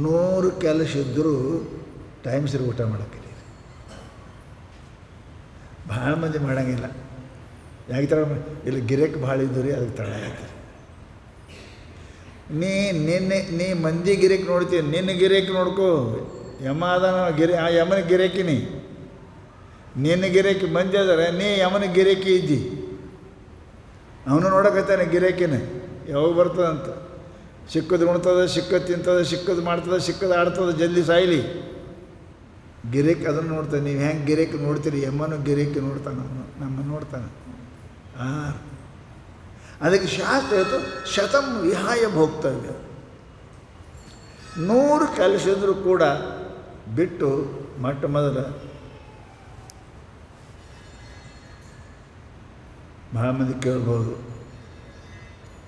100 ಕೆಲಸ ಇದ್ದರೂ ಟೈಮ್ ಸರಿ ಊಟ ಮಾಡೋಕ್ಕಿಲ್ಲ. ಭಾಳ ಮಂದಿ ಮಾಡೋಂಗಿಲ್ಲ. ಯಾಕೆ ಥರ ಇಲ್ಲಿ ಗಿರೇಕ್ ಭಾಳ ಇದ್ದು ರೀ, ಅದಕ್ಕೆ ತಡ ಆಗ್ತದೆ. ನೀ ಮಂದಿ ಗಿರೇಕ್ ನೋಡ್ತೀನಿ, ನಿನ್ನ ಗಿರೇಕ್ ನೋಡ್ಕೋ. ಯಮ ಅದಾನ ಆ ಯಮನ ಗಿರೇಕಿನಿ. ನಿನ್ನ ಗಿರೇಕಿ ಮಂದಿ ಅದಾರೆ, ನೀ ಯಮನ ಗಿರೇಕಿ ಇದ್ದಿ. ಅವನು ನೋಡಕತ್ತಾನೆ ಗಿರೇಕಿನ ಯಾವಾಗ ಬರ್ತದಂತ. ಸಿಕ್ಕದು ಉಣ್ತದೆ, ಸಿಕ್ಕದು ತಿಂತದೆ, ಸಿಕ್ಕದು ಮಾಡ್ತದೆ, ಸಿಕ್ಕದು ಆಡ್ತದೆ, ಜಲ್ದಿ ಸಾಯ್ಲಿ. ಗಿರೇಕ್ ಅದನ್ನು ನೋಡ್ತಾನೆ. ನೀವು ಹೆಂಗೆ ಗಿರೇಕ್ ನೋಡ್ತೀರಿ, ಯಮನು ಗಿರೇಕಿ ನೋಡ್ತಾನೆ, ಅವನು ನಮ್ಮನ್ನು ನೋಡ್ತಾನೆ. ಅದಕ್ಕೆ ಶಾಸ್ತ್ರ ಹೇಳ್ತು, ಶತಂ ವಿಹಾಯ ಭೋಕ್ತವ್ಯ. 100 ಕೆಲಸ ಇದ್ದರೂ ಕೂಡ ಬಿಟ್ಟು ಮೊದಲ ಭಾಳ ಮಂದಿ ಕೇಳ್ಬೋದು,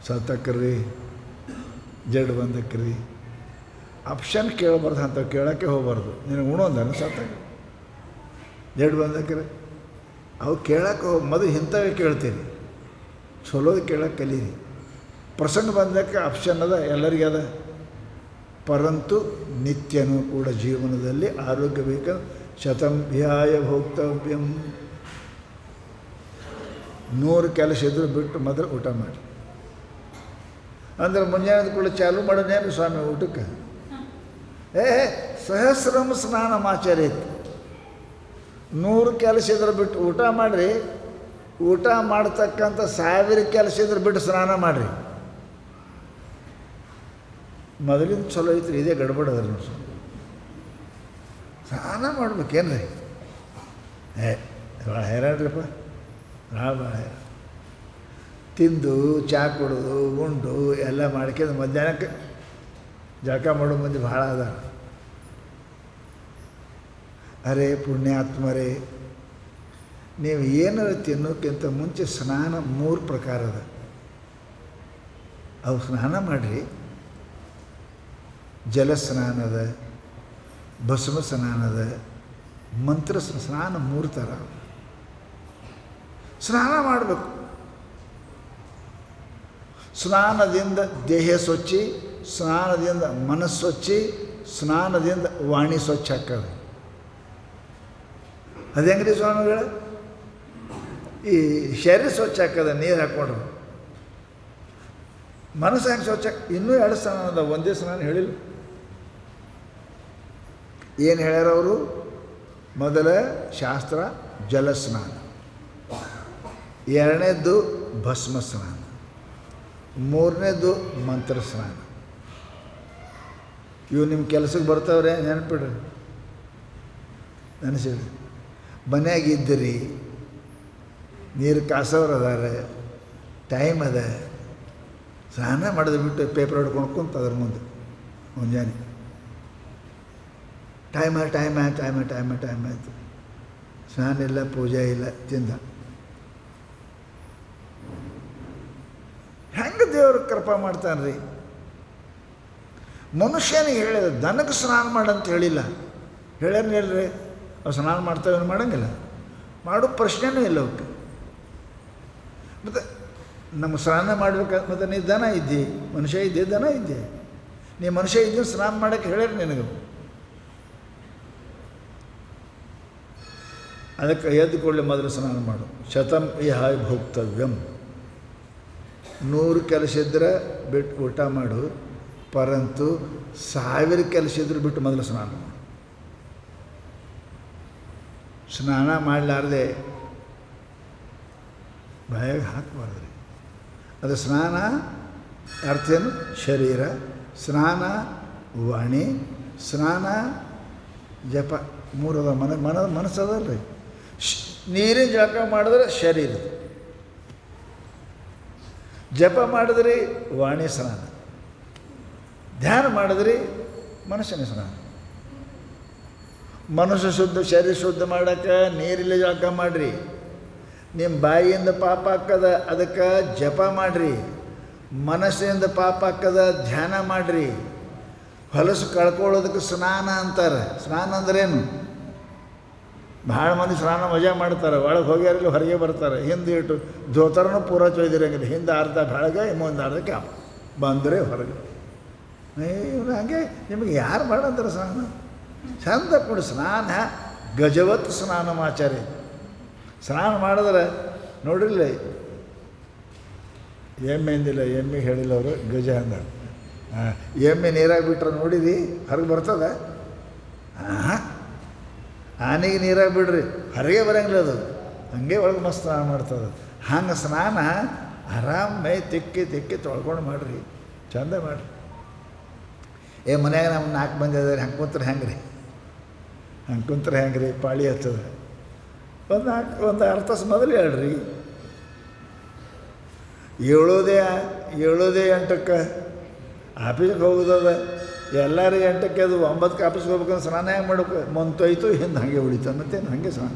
ಸತ್ತಕ್ರಿ ಜಡ್ ಬಂದಕ್ರಿ ಆಪ್ಷನ್ ಕೇಳಬಾರ್ದು, ಅಂಥವು ಕೇಳೋಕ್ಕೆ ಹೋಗ್ಬಾರ್ದು. ನಿನಗೆ ಉಣೋದನ್ನು ಸತ್ತಕ್ಕೆ ಜಡ್ ಬಂದಕ್ರಿ ಅವು ಕೇಳೋಕ್ಕೆ ಮೊದಲು ಇಂಥವೇ ಕೇಳ್ತೀರಿ. ಚಲೋದು ಕೇಳೋಕ್ಕೆ ಕಲೀರಿ. ಪ್ರಸಂಗ ಬಂದಕ್ಕೆ ಆಪ್ಷನ್ ಅದ, ಎಲ್ಲರಿಗೆ ಅದ. ಪರಂತು ನಿತ್ಯನೂ ಕೂಡ ಜೀವನದಲ್ಲಿ ಆರೋಗ್ಯ ಬೇಕು. ಶತಂ ವಿಹಾಯ ಭೋಕ್ತವ್ಯಂ. 100 ಕೆಲಸ ಇದ್ದರೂ ಬಿಟ್ಟು ಮೊದಲು ಊಟ ಮಾಡಿ. ಅಂದ್ರೆ ಮುಂಜಾನೆ ಕೂಡ ಚಾಲು ಮಾಡೋದೇನು ಸ್ವಾಮಿ ಊಟಕ್ಕೆ? ಸಹಸ್ರಮ ಸ್ನಾನ ಆಚರಿತು. 100 ಕೆಲಸ ಇದ್ರೆ ಬಿಟ್ಟು ಊಟ ಮಾಡಿರಿ. ಊಟ ಮಾಡ್ತಕ್ಕಂಥ 1000 ಕೆಲಸ ಇದ್ರೆ ಬಿಟ್ಟು ಸ್ನಾನ ಮಾಡಿರಿ. ಮೊದಲಿನ ಚಲೋ ಐತ್ರಿ, ಇದೇ ಗಡ್ಬಡದ್ರಿ ನೋಡಿ. ಸ್ನಾನ ಮಾಡ್ಬೇಕೇನ್ರಿ? ಭಾಳ ಹೈರಾಣ್ರಿಪ್ಪ, ಭಾಳ ತಿಂದು ಚಾ ಕುಡಿದು ಉಂಡು ಎಲ್ಲ ಮಾಡ್ಕೊಂಡು ಮಧ್ಯಾಹ್ನಕ್ಕೆ ಜಳಕ ಮಾಡೋ ಮಂದಿ ಭಾಳ ಅದ. ಅರೆ ಪುಣ್ಯಾತ್ಮರೇ, ನೀವು ಏನಾರು ತಿನ್ನೋಕ್ಕಿಂತ ಮುಂಚೆ ಸ್ನಾನ 3 ಪ್ರಕಾರ ಅದ. ಅವು ಸ್ನಾನ ಮಾಡಿರಿ. ಜಲ ಸ್ನಾನದ, ಭಸ್ಮ ಸ್ನಾನದ, ಮಂತ್ರ ಸ್ನಾನ 3 ಥರ ಸ್ನಾನ ಮಾಡಬೇಕು. ಸ್ನಾನದಿಂದ ದೇಹ ಸ್ವಚ್ಛಿ, ಸ್ನಾನದಿಂದ ಮನಸ್ಸು ಸ್ವಚ್ಛಿ, ಸ್ನಾನದಿಂದ ವಾಣಿ ಸ್ವಚ್ಛ ಹಾಕೋದು. ಅದು ಹೆಂಗ್ರಿ ಸ್ವಾಮಿಗಳ? ಈ ಶರೀರ ಸ್ವಚ್ಛ ಹಾಕೋದ ನೀರು ಹಾಕ್ಕೊಂಡ್ರು. ಮನಸ್ಸು ಹೆಂಗೆ ಸ್ವಚ್ಛ? ಇನ್ನೂ 2 ಸ್ನಾನ ಅದ, ಒಂದೇ ಸ್ನಾನ ಹೇಳಿಲ್ಲ. ಏನು ಹೇಳ್ಯಾರ ಅವರು? ಮೊದಲ ಶಾಸ್ತ್ರ ಜಲ ಸ್ನಾನ, 2ನೇದ್ದು ಭಸ್ಮ ಸ್ನಾನ, 3ನೇದ್ದು ಮಂತ್ರ ಸ್ನಾನ. ಇವು ನಿಮ್ಮ ಕೆಲಸಕ್ಕೆ ಬರ್ತಾವ್ರೆ, ನೆನಪಿಡ್ರಿ, ನೆನೆಸಿಡ್ರಿ. ಮನೆಯಾಗಿದ್ದೀರಿ, ನೀರು ಕಾಸೋರು ಅದಾರೆ, ಟೈಮ್ ಅದ, ಸ್ನಾನ ಮಾಡೋದು ಬಿಟ್ಟು ಪೇಪರ್ ಹೊಡ್ಕೊಂಡು ಕುಂತ ಅದ್ರ ಮುಂದೆ ಮುಂಜಾನೆ ಟೈಮ್ ಆಯಿತು. ಸ್ನಾನ ಇಲ್ಲ, ಪೂಜೆ ಇಲ್ಲ, ತಿಂದ. ಹೆಂಗೆ ದೇವ್ರ ಕೃಪಾ ಮಾಡ್ತಾನೆ ರೀ? ಮನುಷ್ಯನಿಗೆ ಹೇಳಿದ, ದನಕ್ಕೆ ಸ್ನಾನ ಮಾಡಂತ ಹೇಳಿಲ್ಲ. ಹೇಳ್ಯಾರ ಹೇಳ್ರಿ, ಅವು ಸ್ನಾನ ಮಾಡ್ತಾವೇನು? ಮಾಡೋಂಗಿಲ್ಲ, ಮಾಡೋ ಪ್ರಶ್ನೆನೂ ಇಲ್ಲ ಅವಕ್ಕೆ. ಮತ್ತು ನಮ್ಮ ಸ್ನಾನ ಮಾಡ್ಬೇಕು. ಮತ್ತು ನೀ ದನ ಇದ್ದಿ, ಮನುಷ್ಯ ಇದ್ದೆ, ದನ ಇದ್ದೆ. ನೀ ಮನುಷ್ಯ ಇದ್ದು ಸ್ನಾನ ಮಾಡೋಕ್ಕೆ ಹೇಳ್ಯಾರ ನಿನಗೆ. ಅದಕ್ಕೆ ಎದ್ದು ಕೂಡಲೇ ಮೊದಲು ಸ್ನಾನ ಮಾಡು. ಶತಂ ಇಹಾಯ್ ಭೋಕ್ತವ್ಯಂ. 100 ಕೆಲಸ ಇದ್ದರೆ ಬಿಟ್ಟು ಊಟ ಮಾಡು, ಪರಂತು 1000 ಕೆಲಸ ಇದ್ರೂ ಬಿಟ್ಟು ಮೊದಲು ಸ್ನಾನ ಮಾಡು. ಸ್ನಾನ ಮಾಡಲಾರ್ದೆ ಬಾಯಾಗ ಹಾಕಬಾರ್ದು ರೀ. ಅದು ಸ್ನಾನ ಅರ್ಥ ಏನು? ಶರೀರ ಸ್ನಾನ, ವಾಣಿ ಸ್ನಾನ, ಜಪ 3 ಅದ. ಮನಸ್ಸು ಅದಲ್ಲ ರೀ. ನೀರಿನ ಜಳಕ ಮಾಡಿದ್ರೆ ಶರೀರ, ಜಪ ಮಾಡಿದ್ರಿ ವಾಣಿ ಸ್ನಾನ, ಧ್ಯಾನ ಮಾಡಿದ್ರಿ ಮನುಷ್ಯನ ಸ್ನಾನ. ಮನಸ್ಸು ಶುದ್ಧ, ಶರೀರ ಶುದ್ಧ ಮಾಡೋಕ್ಕೆ ನೀರಿಲ್ಲ ಜಳಕ ಮಾಡಿರಿ. ನಿಮ್ಮ ಬಾಯಿಯಿಂದ ಪಾಪ ಹಾಕದ, ಅದಕ್ಕೆ ಜಪ ಮಾಡಿರಿ. ಮನಸ್ಸಿಂದ ಪಾಪ ಹಾಕದ, ಧ್ಯಾನ ಮಾಡಿರಿ. ಹೊಲಸು ಕಳ್ಕೊಳ್ಳೋದಕ್ಕೆ ಸ್ನಾನ ಅಂತಾರೆ. ಸ್ನಾನ ಅಂದ್ರೇನು? ಭಾಳ ಮಂದಿ ಸ್ನಾನ ಮಜಾ ಮಾಡ್ತಾರೆ, ಒಳಗೆ ಹೋಗ್ಯಾರಿಲ್ಲ ಹೊರಗೆ ಬರ್ತಾರೆ. ಹಿಂದೆ ಇಟ್ಟು ಧೋತರನೂ ಪೂರ ಚೊಯ್ದಿರಂಗಿಲ್ಲ, ಹಿಂದೆ ಅರ್ಧ ಬೆಳಗ್ಗೆ ಇನ್ನೊಂದು ಅರ್ಧ ಕ್ಯಾಪ್ ಬಂದರೆ ಹೊರಗೆ. ಇವ್ರು ಹಾಗೆ ನಿಮಗೆ ಯಾರು ಮಾಡಂತಾರೆ ಸ್ನಾನ? ಚಂದ ಕೊಡು ಸ್ನಾನ. ಗಜವತ್ ಸ್ನಾನ ಆಚಾರ್ಯ ಸ್ನಾನ ಮಾಡಿದ್ರೆ ನೋಡಿಲ್ಲ, ಎಮ್ಮೆ ಅಂದಿಲ್ಲ, ಎಮ್ಮೆ ಹೇಳಿಲ್ಲ ಅವರು, ಗಜ ಅಂದ. ಎಮ್ಮೆ ನೀರಾಗಿ ಬಿಟ್ರೆ ನೋಡಿರಿ ಹೊರಗೆ ಬರ್ತದೆ. ಆನೆಗೆ ನೀರಾಗಿ ಬಿಡ್ರಿ ಹೊರಗೆ ಬರೋಂಗಿಲ್ಲ, ಅದು ಹಂಗೆ ಒಳಗೆ ಮಸ್ತ್ ಸ್ನಾನ ಮಾಡ್ತದೆ. ಹಂಗೆ ಸ್ನಾನ ಆರಾಮ ಮೈ ತಿಕ್ಕಿ ತೊಳ್ಕೊಂಡು ಮಾಡಿರಿ, ಚಂದ ಮಾಡಿರಿ. ಮನ್ಯಾಗ ನಮ್ಮ 4 ಮಂದಿ ಅದಾರೆ, ಹಂಗೆ ಕುಂತ್ರೆ ಹೆಂಗೆ ರೀ ಪಾಳಿ ಹತ್ತದ. ಒಂದು ಅರ್ಧ ತಾಸು ಮೊದಲು ಹೇಳ್ರಿ. ಏಳೋದೇ 8ಕ್ಕೆ ಆಫೀಸ್ಗೆ ಹೋಗೋದದ. ಎಲ್ಲರೂ 8ಕ್ಕೆ ಅದು 9ಕ್ಕೆ ಆಫೀಸ್ಗೆ ಹೋಗ್ಬೇಕಂದ್ರೆ ಸ್ನಾನ ಹೆಂಗೆ ಮಾಡ್ಬೇಕು? ಮುಂದೆ ತೊಯ್ತು, ಹಿಂದೆ ಹಾಗೆ ಉಳಿತು ಮತ್ತೇನು ಹಾಗೆ ಸ್ನಾನ.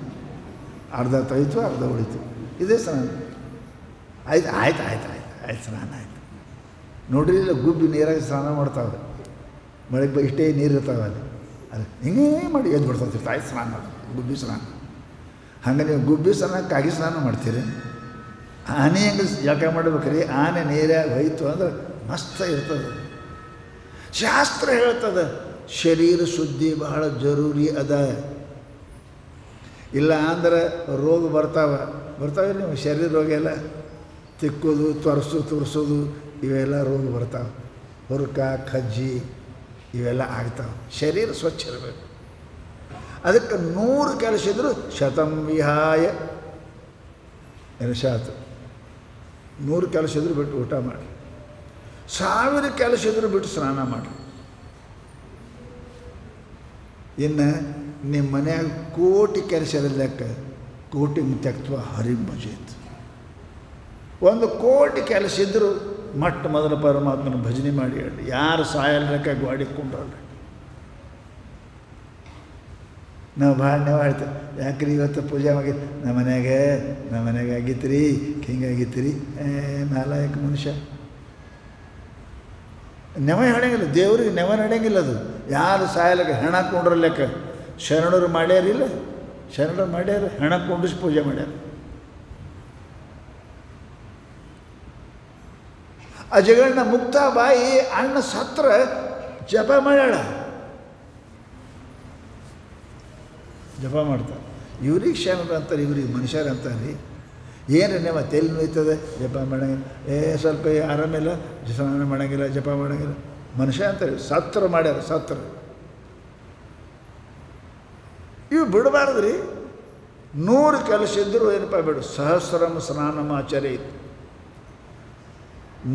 ಅರ್ಧ ತೊಯ್ತು, ಅರ್ಧ ಉಳಿತು, ಇದೇ ಸ್ನಾನ. ಆಯ್ತು ಸ್ನಾನ ಆಯ್ತು. ನೋಡ್ರಿ, ಇಲ್ಲ ಗುಬ್ಬಿ ನೀರಾಗಿ ಸ್ನಾನ ಮಾಡ್ತಾವೆ, ಮಳೆಗೆ ಇಷ್ಟೇ ನೀರು ಇರ್ತಾವೆ ಅಲ್ಲಿ. ಅದು ಹಿಂಗೆ ಮಾಡಿ ಎದ್ದು ಬಿಡ್ತಾವೆ. ಆಯ್ತು ಸ್ನಾನ, ಗುಬ್ಬಿ ಸ್ನಾನ. ಹಂಗೆ ನೀವು ಗುಬ್ಬಿ ಸ್ನಾನ, ಕಾಗಿ ಸ್ನಾನ ಮಾಡ್ತೀರಿ. ಆನೆ ಹೆಂಗೆ ಯಾಕೆ ಮಾಡ್ಬೇಕ್ರಿ? ಆನೆ ನೀರಾಗ ಹೋಯ್ತು ಅಂದ್ರೆ ಮಸ್ತ ಇರ್ತದೆ. ಶಾಸ್ತ್ರ ಹೇಳ್ತದೆ ಶರೀರ ಶುದ್ಧಿ ಬಹಳ ಜರೂರಿ ಅದ. ಇಲ್ಲ ಅಂದ್ರೆ ರೋಗ ಬರ್ತಾವೆ. ನೀವು ಶರೀರ ರೋಗ ಎಲ್ಲ ತಿಕ್ಕೋದು, ತುರ್ಸೋದು ಇವೆಲ್ಲ ರೋಗ ಬರ್ತಾವೆ. ಹುರ್ಕ, ಕಜ್ಜಿ ಇವೆಲ್ಲ ಆಗ್ತಾವೆ. ಶರೀರ ಸ್ವಚ್ಛ ಇರಬೇಕು. ಅದಕ್ಕೆ 100 ಕೆಲಸ ಇದ್ದರೂ ಶತಂ ವಿಹಾಯ ಶಾತ 100 ಕೆಲಸ ಇದ್ರೂ ಬಿಟ್ಟು ಊಟ ಮಾಡಿ, 1000 ಕೆಲಸ ಇದ್ರೂ ಬಿಟ್ಟು ಸ್ನಾನ ಮಾಡಿ. ಇನ್ನು ನಿಮ್ಮ ಮನ್ಯಾಗ ಕೋಟಿ ಕೆಲಸ ಇರಲಿಕ್ಕ ಕೋಟಿ ತ್ಯಕ್ತ್ವ ಹರಿಂ ಭಜೇತ್. 1 ಕೋಟಿ ಕೆಲಸ ಇದ್ದರೂ ಮೊದಲು ಪರಮಾತ್ಮನ ಭಜನೆ ಮಾಡಿ ಹೇಳಿ. ಯಾರು ಸಾಯಲ್ರಕ್ಕ ಗಾಡಿಕೊಂಡ್ರಲ್ರಿ. ನಾವು ಹೇಳ್ತೇವೆ, ಯಾಕ್ರಿ ಇವತ್ತು ಪೂಜೆ ಆಗಿ ನಮ್ಮ ಮನೆಯಾಗ ಆಗಿತ್ತು ರೀ, ಹಿಂಗಾಗಿತ್ತು ರೀ. ನಾಲಾಯಕ ಮನುಷ್ಯ ನೆವ ಹೇಳಂಗಿಲ್ಲ, ದೇವ್ರಿಗೆ ನೆವ ನಡೆಯಂಗಿಲ್ಲ. ಅದು ಯಾರು ಸಾಯಲಕ್ಕೆ ಹೆಣ ಕೊಂಡ್ರಲ್ಲಕ್ಕ ಶರಣರು ಮಾಡ್ಯಾರಿಲ್ಲ, ಶರಣರು ಮಾಡ್ಯಾರ, ಹೆಣ ಕೊಂಡಿಸಿ ಪೂಜೆ ಮಾಡ್ಯಾರ. ಅಜಗಣ್ಣ ಮುಕ್ತಾಬಾಯಿ ಅಣ್ಣ ಸತ್ರ ಜಪ ಮಾಡ್ಯಾಳ, ಜಪ ಮಾಡ್ತಾರೆ. ಇವ್ರಿಗೆ ಶಾಣರು ಅಂತಾರೆ, ಇವ್ರಿಗೆ ಮನುಷ್ಯರು ಅಂತಾರೆ. ಏನು ನೀವು ತಲೆ ನೋಯ್ತದೆ ಜಪ ಮಾಡಂಗಿಲ್ಲ, ಸ್ವಲ್ಪ ಆರಾಮಿಲ್ಲ ಸ್ನಾನ ಮಾಡೋಂಗಿಲ್ಲ, ಜಪ ಮಾಡೋಂಗಿಲ್ಲ, ಮನುಷ್ಯ ಅಂತಾರೆ. ಸತ್ರ ಮಾಡ್ಯಾರ, ಸತ್ರ. ಇವು ಬಿಡಬಾರ್ದು ರೀ. 100 ಕೆಲಸ ಇದ್ದರೂ ಏನಪ್ಪ ಬಿಡು. ಸಹಸ್ರಂ ಸ್ನಾನಮಾಚರಿ.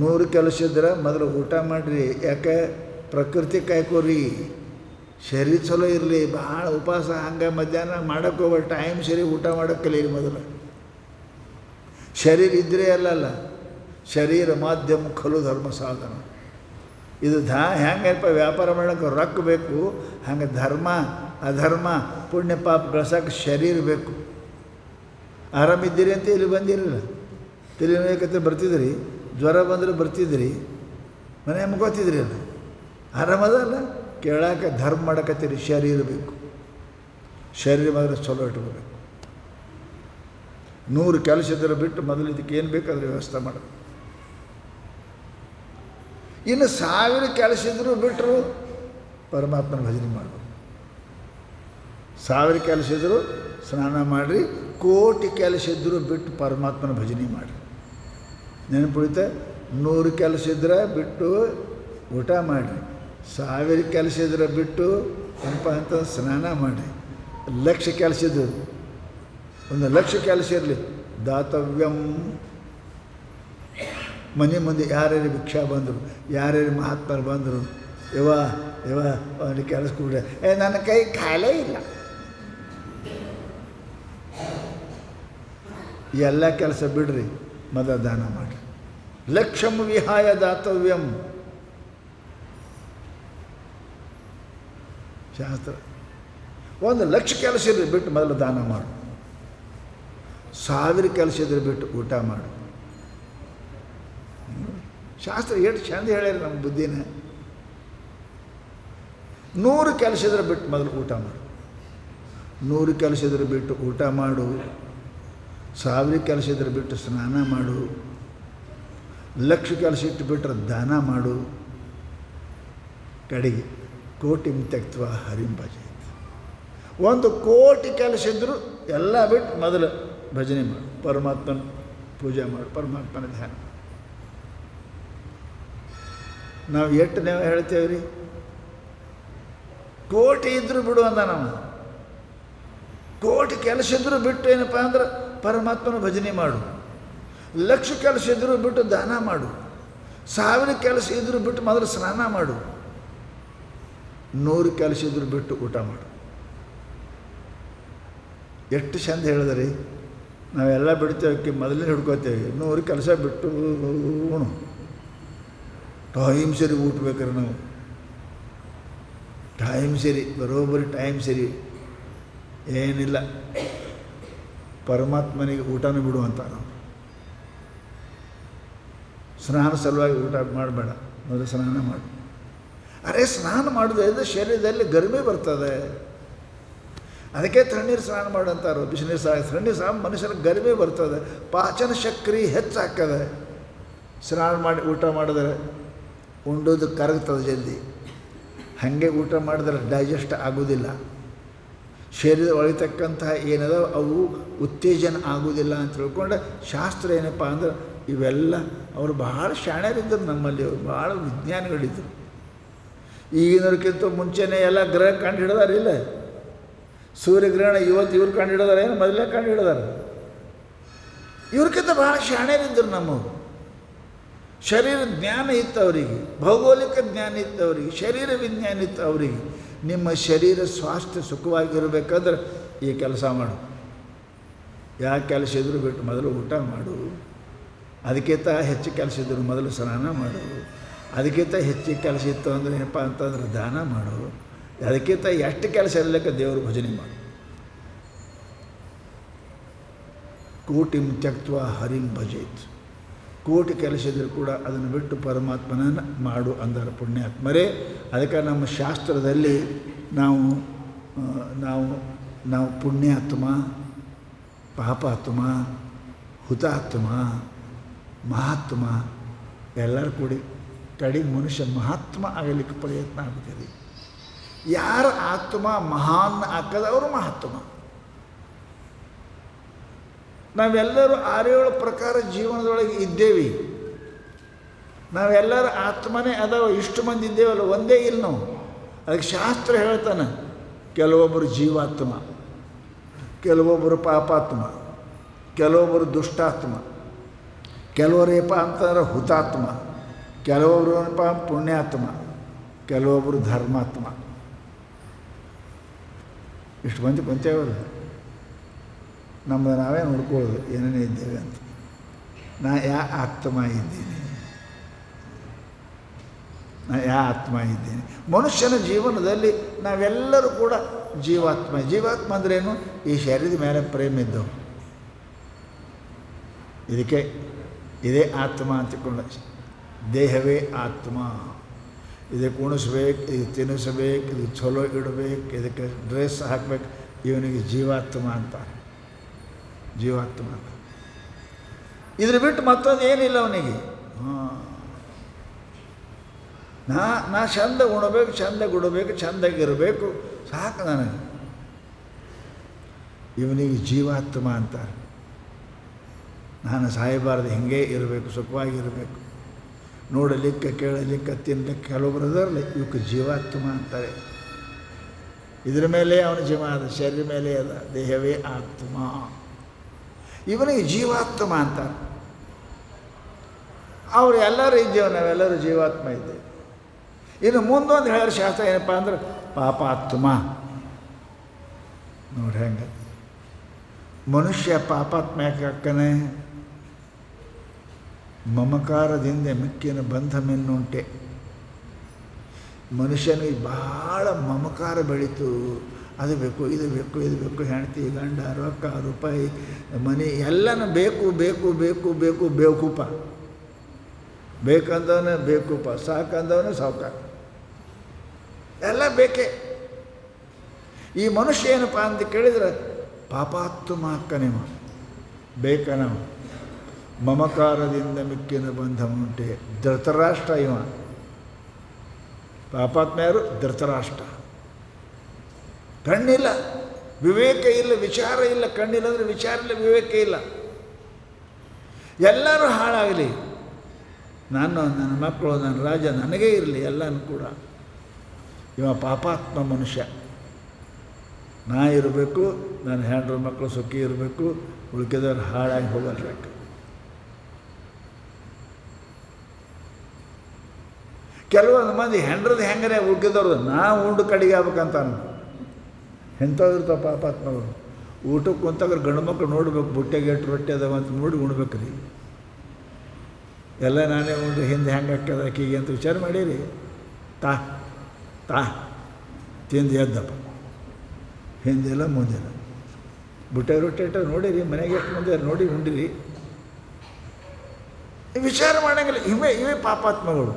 100 ಕೆಲಸ ಇದ್ರೆ ಮೊದಲು ಊಟ ಮಾಡಿರಿ. ಯಾಕೆ? ಪ್ರಕೃತಿ ಕಾಯ್ಕೋರಿ, ಶರೀರ ಚಲೋ ಇರಲಿ. ಭಾಳ ಉಪವಾಸ ಹಂಗೆ ಮಧ್ಯಾಹ್ನ ಮಾಡೋಕ್ಕೆ ಹೋಗೋ ಟೈಮ್ ಸರಿ ಊಟ ಮಾಡೋಕ್ಕೆ ಕಲೀರಿ ಮೊದಲು. ಶರೀರ ಇದ್ದರೆ ಅಲ್ಲಲ್ಲ, ಶರೀರ ಮಾಧ್ಯಮ ಖಲು ಧರ್ಮ ಸಾಧನ. ಇದು ಹೆಂಗಪ್ಪ ವ್ಯಾಪಾರ ಮಾಡೋಕ್ಕೆ ರೊಕ್ಕ ಬೇಕು, ಹಂಗೆ ಧರ್ಮ ಅಧರ್ಮ ಪುಣ್ಯ ಪಾಪ ಗಳಿಸೋಕೆ ಶರೀರ ಬೇಕು. ಆರಾಮಿದ್ದೀರಿ ಅಂತ ಇಲ್ಲಿ ಬಂದಿರಲಿಲ್ಲ, ತಲೆನೋಯಕತ್ತೆ ಬರ್ತಿದ್ರಿ, ಜ್ವರ ಬಂದರೆ ಬರ್ತಿದ್ರಿ, ಮನೆ ಮುಗೋತಿದ್ರಿ ಅಲ್ಲ, ಆರಾಮದಲ್ಲ. ಕೇಳಾಕ ಧರ್ಮ ಮಾಡಕತ್ತೀರಿ, ಶರೀರ ಬೇಕು. ಶರೀರ ಮಾತ್ರ ಚಲೋ ಇಟ್ಕೋಬೇಕು. 100 ಕೆಲಸ ಇದ್ರೆ ಬಿಟ್ಟು ಮೊದಲು ಇದಕ್ಕೆ ಏನು ಬೇಕಾದ್ರೆ ವ್ಯವಸ್ಥೆ ಮಾಡೋದು. ಇನ್ನು 1000 ಕೆಲಸ ಇದ್ದರೂ ಬಿಟ್ಟರು ಪರಮಾತ್ಮನ ಭಜನೆ ಮಾಡಬೇಕು. 1000 ಕೆಲಸ ಇದ್ದರೂ ಸ್ನಾನ ಮಾಡಿರಿ. 1,000,000 ಕೆಲಸ ಇದ್ದರೂ ಬಿಟ್ಟು ಪರಮಾತ್ಮನ ಭಜನೆ ಮಾಡಿರಿ. ನೆನಪುಳಿತೆ? 100 ಕೆಲಸ ಇದ್ರೆ ಬಿಟ್ಟು ಊಟ ಮಾಡಿರಿ. 1000 ಕೆಲಸ ಇದ್ರೆ ಬಿಟ್ಟು ಏನಪ್ಪ ಅಂತ ಸ್ನಾನ ಮಾಡಿರಿ. 1,00,000 ಕೆಲಸ ಇದ್ದು 1,00,000 ಕೆಲಸ ಇರಲಿ. ದಾತವ್ಯಂ. ಮನೆ ಮುಂದೆ ಯಾರ್ಯಾರು ಭಿಕ್ಷಾ ಬಂದರು, ಯಾರ್ಯಾರು ಮಹಾತ್ಮರು ಬಂದರು, ಯವ ಅವನಿಗೆ ಕೆಲಸ ಕೊಡ್ರೆ, ನನ್ನ ಕೈ ಖಾಲೇ ಇಲ್ಲ. ಎಲ್ಲ ಕೆಲಸ ಬಿಡ್ರಿ, ಮೊದಲು ದಾನ ಮಾಡಿರಿ. ಲಕ್ಷಂ ವಿಹಾಯ ದಾತವ್ಯಂ. ಶಾಸ್ತ್ರ. 1,00,000 ಕೆಲಸ ಇದ್ರೆ ಬಿಟ್ಟು ಮೊದಲು ದಾನ ಮಾಡು. 1000 ಕೆಲಸ ಇದ್ರೆ ಬಿಟ್ಟು ಊಟ ಮಾಡು. ಶಾಸ್ತ್ರ ಎಷ್ಟು ಚಂದ ಹೇಳ್ಯಾರ ನಮ್ಮ ಬುದ್ಧಿನ. 100 ಕೆಲಸ ಇದ್ರೆ ಬಿಟ್ಟು ಮೊದಲು ಊಟ ಮಾಡು. 100 ಕೆಲಸ ಇದ್ರೆ ಬಿಟ್ಟು ಊಟ ಮಾಡು. 1000 ಕೆಲಸ ಇದ್ರೆ ಬಿಟ್ಟು ಸ್ನಾನ ಮಾಡು. 1,00,000 ಕೆಲಸ ಇಟ್ಟು ಬಿಟ್ಟರೆ ದಾನ ಮಾಡು. ಕಡೆಗೆ 1,00,000 ತ್ಯಕ್ತ್ವ ಹರಿಂ ಭಜೆ. 1,00,000 ಕೆಲಸ ಇದ್ದರೂ ಎಲ್ಲ ಬಿಟ್ಟು ಮೊದಲು ಭಜನೆ ಮಾಡು, ಪರಮಾತ್ಮನ ಪೂಜೆ ಮಾಡು, ಪರಮಾತ್ಮನ ಧ್ಯಾನ. ನಾವು ಎಷ್ಟು ನಾವು ಹೇಳ್ತೇವೆ ರೀ, 1,00,000 ಇದ್ದರೂ ಬಿಡು ಅಂದ. ನಾವು 1,00,000 ಕೆಲಸ ಇದ್ದರೂ ಬಿಟ್ಟು ಏನಪ್ಪ ಅಂದ್ರೆ ಪರಮಾತ್ಮನ ಭಜನೆ ಮಾಡು. 1,00,000 ಕೆಲಸ ಇದ್ದರೂ ಬಿಟ್ಟು ದಾನ ಮಾಡು. 1000 ಕೆಲಸ ಇದ್ದರೂ ಬಿಟ್ಟು ಮೊದಲು ಸ್ನಾನ ಮಾಡು. 100 ಕೆಲಸ ಇದ್ದರೂ ಬಿಟ್ಟು ಊಟ ಮಾಡು. ಎಷ್ಟು ಚಂದ ಹೇಳಿದ್ರಿ. ನಾವೆಲ್ಲ ಬಿಡ್ತೇವೆ, ಮೊದಲೇ ಹಿಡ್ಕೋತೇವೆ. 100 ಕೆಲಸ ಬಿಟ್ಟು ಉಣು. ಟೈಮ್ ಸರಿ ಊಟ ಬೇಕಾರೆ ನಾವು ಟೈಮ್ ಸರಿ, ಬರೋಬ್ಬರಿ ಟೈಮ್ ಸರಿ, ಏನಿಲ್ಲ. ಪರಮಾತ್ಮನಿಗೆ ಊಟನೂ ಬಿಡು ಅಂತ ನಾವು. ಸ್ನಾನ ಸಲುವಾಗಿ ಊಟ ಮಾಡಬೇಡ, ಮೊದಲು ಸ್ನಾನ ಮಾಡು. ಅರೆ ಸ್ನಾನ ಮಾಡೋದ್ರಿಂದ ಶರೀರದಲ್ಲಿ ಗರ್ಮಿ ಬರ್ತದೆ. ಅದಕ್ಕೆ ತಣ್ಣೀರು ಸ್ನಾನ ಮಾಡಂತಾರೋ, ಬಿಸಿನೀರು ತಣ್ಣೀರು ಸ್ನಾನ ಮನುಷ್ಯನ ಗರ್ಮಿ ಬರ್ತದೆ, ಪಾಚನ ಶಕ್ತಿ ಹೆಚ್ಚಾಗ್ತದೆ. ಸ್ನಾನ ಮಾಡಿ ಊಟ ಮಾಡಿದ್ರೆ ಉಂಡೋದು ಕರಗ್ತದೆ ಜಲ್ದಿ. ಹಾಗೆ ಊಟ ಮಾಡಿದ್ರೆ ಡೈಜೆಸ್ಟ್ ಆಗೋದಿಲ್ಲ. ಶರೀರ ಒಳಿತಕ್ಕಂತಹ ಏನದ ಅವು ಉತ್ತೇಜನ ಆಗೋದಿಲ್ಲ ಅಂತ ತಿಳ್ಕೊಂಡು ಶಾಸ್ತ್ರ ಏನಪ್ಪ ಅಂದ್ರೆ ಇವೆಲ್ಲ ಅವರು ಭಾಳ ಶಾಣ್ಯರಿದ್ದರು. ನಮ್ಮಲ್ಲಿ ಅವರು ಭಾಳ ವಿಜ್ಞಾನಿಗಳಿದ್ದರು. ಈಗಿನವ್ರಿಗಿಂತ ಮುಂಚೆನೇ ಎಲ್ಲ ಗ್ರಹ ಕಂಡು ಹಿಡಿದಾರಿಲ್ಲ. ಸೂರ್ಯಗ್ರಹಣ ಇವತ್ತು ಇವ್ರು ಕಂಡು ಹಿಡಿದಾರೆ, ಏನು ಮೊದಲೇ ಕಂಡು ಹಿಡಿದಾರೆ. ಇವ್ರಿಗಿಂತ ಭಾಳ ಶಾಣ್ಯರಿದ್ದರು ನಮ್ಮವರು. ಶರೀರ ಜ್ಞಾನ ಇತ್ತು ಅವರಿಗೆ, ಭೌಗೋಳಿಕ ಜ್ಞಾನ ಇತ್ತು ಅವರಿಗೆ, ಶರೀರ ವಿಜ್ಞಾನ ಇತ್ತು ಅವರಿಗೆ. ನಿಮ್ಮ ಶರೀರ ಸ್ವಾಸ್ಥ್ಯ ಸುಖವಾಗಿರಬೇಕಾದ್ರೆ ಈ ಕೆಲಸ ಮಾಡು. ಯಾವ ಕೆಲಸ ಇದ್ದರೂ ಬಿಟ್ಟು ಮೊದಲು ಊಟ ಮಾಡು. ಅದಕ್ಕಿಂತ ಹೆಚ್ಚು ಕೆಲಸ ಇದ್ದರೂ ಮೊದಲು ಸ್ನಾನ ಮಾಡು. ಅದಕ್ಕಿಂತ ಹೆಚ್ಚಿಗೆ ಕೆಲಸ ಇತ್ತು ಅಂದರೆ ಏನಪ್ಪ ಅಂತಂದ್ರೆ ದಾನ ಮಾಡು. ಅದಕ್ಕಿಂತ ಎಷ್ಟು ಕೆಲಸ ಇರಲಿಕ್ಕೆ ದೇವರು ಭಜನೆ ಮಾಡು. 1,00,000 ತ್ಯಕ್ತ್ವ ಹರಿಂ ಭಜೇತ್. 1,00,000 ಕೆಲಸ ಇದ್ದರೂ ಕೂಡ ಅದನ್ನು ಬಿಟ್ಟು ಪರಮಾತ್ಮನನ್ನು ಮಾಡು ಅಂದಾರ ಪುಣ್ಯಾತ್ಮರೇ. ಅದಕ್ಕೆ ನಮ್ಮ ಶಾಸ್ತ್ರದಲ್ಲಿ ನಾವು ಪುಣ್ಯಾತ್ಮ, ಪಾಪಾತ್ಮ, ಹುತಾತ್ಮ, ಮಹಾತ್ಮ ಎಲ್ಲರೂ ಕೂಡಿ ಕಡೆಗೆ ಮನುಷ್ಯ ಮಹಾತ್ಮ ಆಗಲಿಕ್ಕೆ ಪ್ರಯತ್ನ ಆಗ್ತದೆ. ಯಾರ ಆತ್ಮ ಮಹಾನ್ ಹಾಕದ ಅವರು ಮಹಾತ್ಮ. ನಾವೆಲ್ಲರೂ 6-7 ಪ್ರಕಾರ ಜೀವನದೊಳಗೆ ಇದ್ದೇವೆ. ನಾವೆಲ್ಲರೂ ಆತ್ಮನೇ ಅದಾವ. ಇಷ್ಟು ಮಂದಿ ಇದ್ದೇವಲ್ಲ, ಒಂದೇ ಇಲ್ಲ ನಾವು. ಅದಕ್ಕೆ ಶಾಸ್ತ್ರ ಹೇಳ್ತಾನೆ, ಕೆಲವೊಬ್ಬರು ಜೀವಾತ್ಮ, ಕೆಲವೊಬ್ಬರು ಪಾಪಾತ್ಮ, ಕೆಲವೊಬ್ಬರು ದುಷ್ಟಾತ್ಮ, ಕೆಲವರೇಪ ಅಂತಂದ್ರೆ ಹುತಾತ್ಮ, ಕೆಲವೊಬ್ಬರು ಏನಪ್ಪ ಪುಣ್ಯಾತ್ಮ, ಕೆಲವೊಬ್ಬರು ಧರ್ಮಾತ್ಮ. ಇಷ್ಟು ಮಂದಿ ಕುಂತೇವಲ್ಲ, ನಮ್ಮದು ನಾವೇ ನೋಡ್ಕೊಳ್ಳೋದು ಏನೇನೇ ಇದ್ದೇವೆ ಅಂತ. ನಾ ಆತ್ಮ ಇದ್ದೀನಿ, ನಾ ಆತ್ಮ ಇದ್ದೀನಿ. ಮನುಷ್ಯನ ಜೀವನದಲ್ಲಿ ನಾವೆಲ್ಲರೂ ಕೂಡ ಜೀವಾತ್ಮ. ಜೀವಾತ್ಮ ಅಂದ್ರೇನು? ಈ ಶರೀರದ ಮೇಲೆ ಪ್ರೇಮ ಇದ್ದವು. ಇದಕ್ಕೆ ಇದೇ ಆತ್ಮ ಅಂತಿಕೊಂಡು, ದೇಹವೇ ಆತ್ಮ. ಇದಕ್ಕೆ ಉಣಿಸ್ಬೇಕು, ಇದು ತಿನ್ನಿಸ್ಬೇಕು, ಇದು ಚಲೋ ಇಡಬೇಕು, ಇದಕ್ಕೆ ಡ್ರೆಸ್ ಹಾಕಬೇಕು. ಇವನಿಗೆ ಜೀವಾತ್ಮ ಅಂತಾರೆ, ಜೀವಾತ್ಮ ಅಂತ. ಇದ್ರ ಬಿಟ್ಟು ಮತ್ತೊಂದು ಏನಿಲ್ಲ ಅವನಿಗೆ. ನಾ ಚಂದ ಉಣಬೇಕು, ಚಂದ ಗುಡಬೇಕು, ಚಂದಾಗಿರಬೇಕು, ಸಾಕು ನನಗೆ. ಇವನಿಗೆ ಜೀವಾತ್ಮ ಅಂತಾರೆ. ನಾನು ಸಾಯಬಾರ್ದು, ಹಿಂಗೆ ಇರಬೇಕು, ಸುಖವಾಗಿರಬೇಕು, ನೋಡಲಿಕ್ಕೆ, ಕೇಳಲಿಕ್ಕೆ, ತಿನ್ನಲಿಕ್ಕೆ. ಕೆಲವೊಬ್ಬರು ಅದರಲ್ಲ, ಇವಕ್ಕೆ ಜೀವಾತ್ಮ ಅಂತಾರೆ. ಇದ್ರ ಮೇಲೆ ಅವನ ಜೀವ ಅದ, ಶರೀರ ಮೇಲೆ ಅದ, ದೇಹವೇ ಆತ್ಮ. ಇವನಿಗೆ ಜೀವಾತ್ಮ ಅಂತಾರೆ. ಅವರು ಎಲ್ಲರೂ ಇದ್ದೇವೆ, ನಾವೆಲ್ಲರೂ ಜೀವಾತ್ಮ ಇದ್ದೇವೆ. ಇನ್ನು ಮುಂದೊಂದು ಹೇಳೋ ಶಾಸ್ತ್ರ ಏನಪ್ಪ ಅಂದ್ರೆ ಪಾಪಾತ್ಮ. ನೋಡಿ ಹೆಂಗೆ ಮನುಷ್ಯ ಪಾಪಾತ್ಮ ಯಾಕೆ ಅಕ್ಕನೆ? ಮಮಕಾರದಿಂದ ಮಿಕ್ಕಿನ ಬಂಧ ಮೆನ್ನುಂಟೆ. ಮನುಷ್ಯನಿಗೆ ಭಾಳ ಮಮಕಾರ ಬೆಳೀತು. ಅದು ಬೇಕು, ಇದು ಬೇಕು, ಇದು ಬೇಕು, ಹೆಂಡತಿ, ಗಂಡ, ರೊಕ್ಕ, ರೂಪಾಯಿ, ಮನೆ ಎಲ್ಲನೂ ಬೇಕು ಬೇಕು ಬೇಕು ಬೇಕು. ಬೇಕೂಪ ಬೇಕಂದವನೇ ಬೇಕೂಪ, ಸಾಕಂದವನೇ ಸಾವುಕಾರ, ಎಲ್ಲ ಬೇಕೇ. ಈ ಮನುಷ್ಯ ಏನಪ್ಪ ಅಂತ ಕೇಳಿದ್ರೆ ಪಾಪಾತ್ಮ ಅಕ್ಕನೇವ, ಬೇಕನವ. ಮಮಕಾರದಿಂದ ಮಿಕ್ಕಿನ ಬಂಧ ಉಂಟೆ. ಧೃತರಾಷ್ಟ್ರ ಇವ. ಪಾಪಾತ್ಮ ಯಾರು? ಧೃತರಾಷ್ಟ್ರ. ಕಣ್ಣಿಲ್ಲ, ವಿವೇಕ ಇಲ್ಲ, ವಿಚಾರ ಇಲ್ಲ. ಕಣ್ಣಿಲ್ಲ ಅಂದರೆ ವಿಚಾರ ಇಲ್ಲ, ವಿವೇಕ ಇಲ್ಲ. ಎಲ್ಲರೂ ಹಾಳಾಗಲಿ, ನಾನು, ನನ್ನ ಮಕ್ಕಳು, ನನ್ನ ರಾಜ ನನಗೇ ಇರಲಿ ಎಲ್ಲನೂ ಕೂಡ. ಇವ ಪಾಪಾತ್ಮ ಮನುಷ್ಯ. ನಾ ಇರಬೇಕು, ನನ್ನ ಹೆಂಡ್ರ ಮಕ್ಕಳು ಸುಖಿ ಇರಬೇಕು, ಉಳ್ಕಿದವ್ರು ಹಾಳಾಗಿ ಹೋಗಲ್ಬೇಕು. ಕೆಲವೊಂದು ಮಂದಿ ಹೆಂಡ್ರದ್ದು ಹೆಂಗನೆ ಉಳ್ಕಿದವ್ರದ್ದು ನಾ ಉಂಡು ಕಡೆಗೆ ಆಗ್ಬೇಕಂತ ಎಂಥವ್ರು ಇರ್ತಾವೆ ಪಾಪಾತ್ಮಗಳು. ಊಟಕ್ಕೆ ಕುಂತಾಗ ಗಂಡು ಮಕ್ಕಳು ನೋಡ್ಬೇಕು, ಬುಟ್ಟೆಗೆ ಎಷ್ಟು ರೊಟ್ಟಿ ಅದಾವ ಅಂತ ನೋಡಿ ಉಣ್ಬೇಕು ರೀ. ಎಲ್ಲ ನಾನೇ ಉಂಡು ಹಿಂದೆ ಹೆಂಗೆ ಹಾಕ್ಯದ ಆಕಿಗೆ ಅಂತ ವಿಚಾರ ಮಾಡೀರಿ. ತಾ ತಿಂದು ಎದ್ದಪ್ಪ, ಹಿಂದೆಲ್ಲ ಮುಂದೆಲ್ಲ ಬುಟ್ಟೆ ರೊಟ್ಟಿ ಇಟ್ಟ ನೋಡಿರಿ, ಮನೆಗೆ ಎಷ್ಟು ಮುಂದೆ ನೋಡಿ ಉಂಡಿರಿ. ವಿಚಾರ ಮಾಡಂಗಿಲ್ಲ. ಇವೇ ಪಾಪಾತ್ಮಗಳು.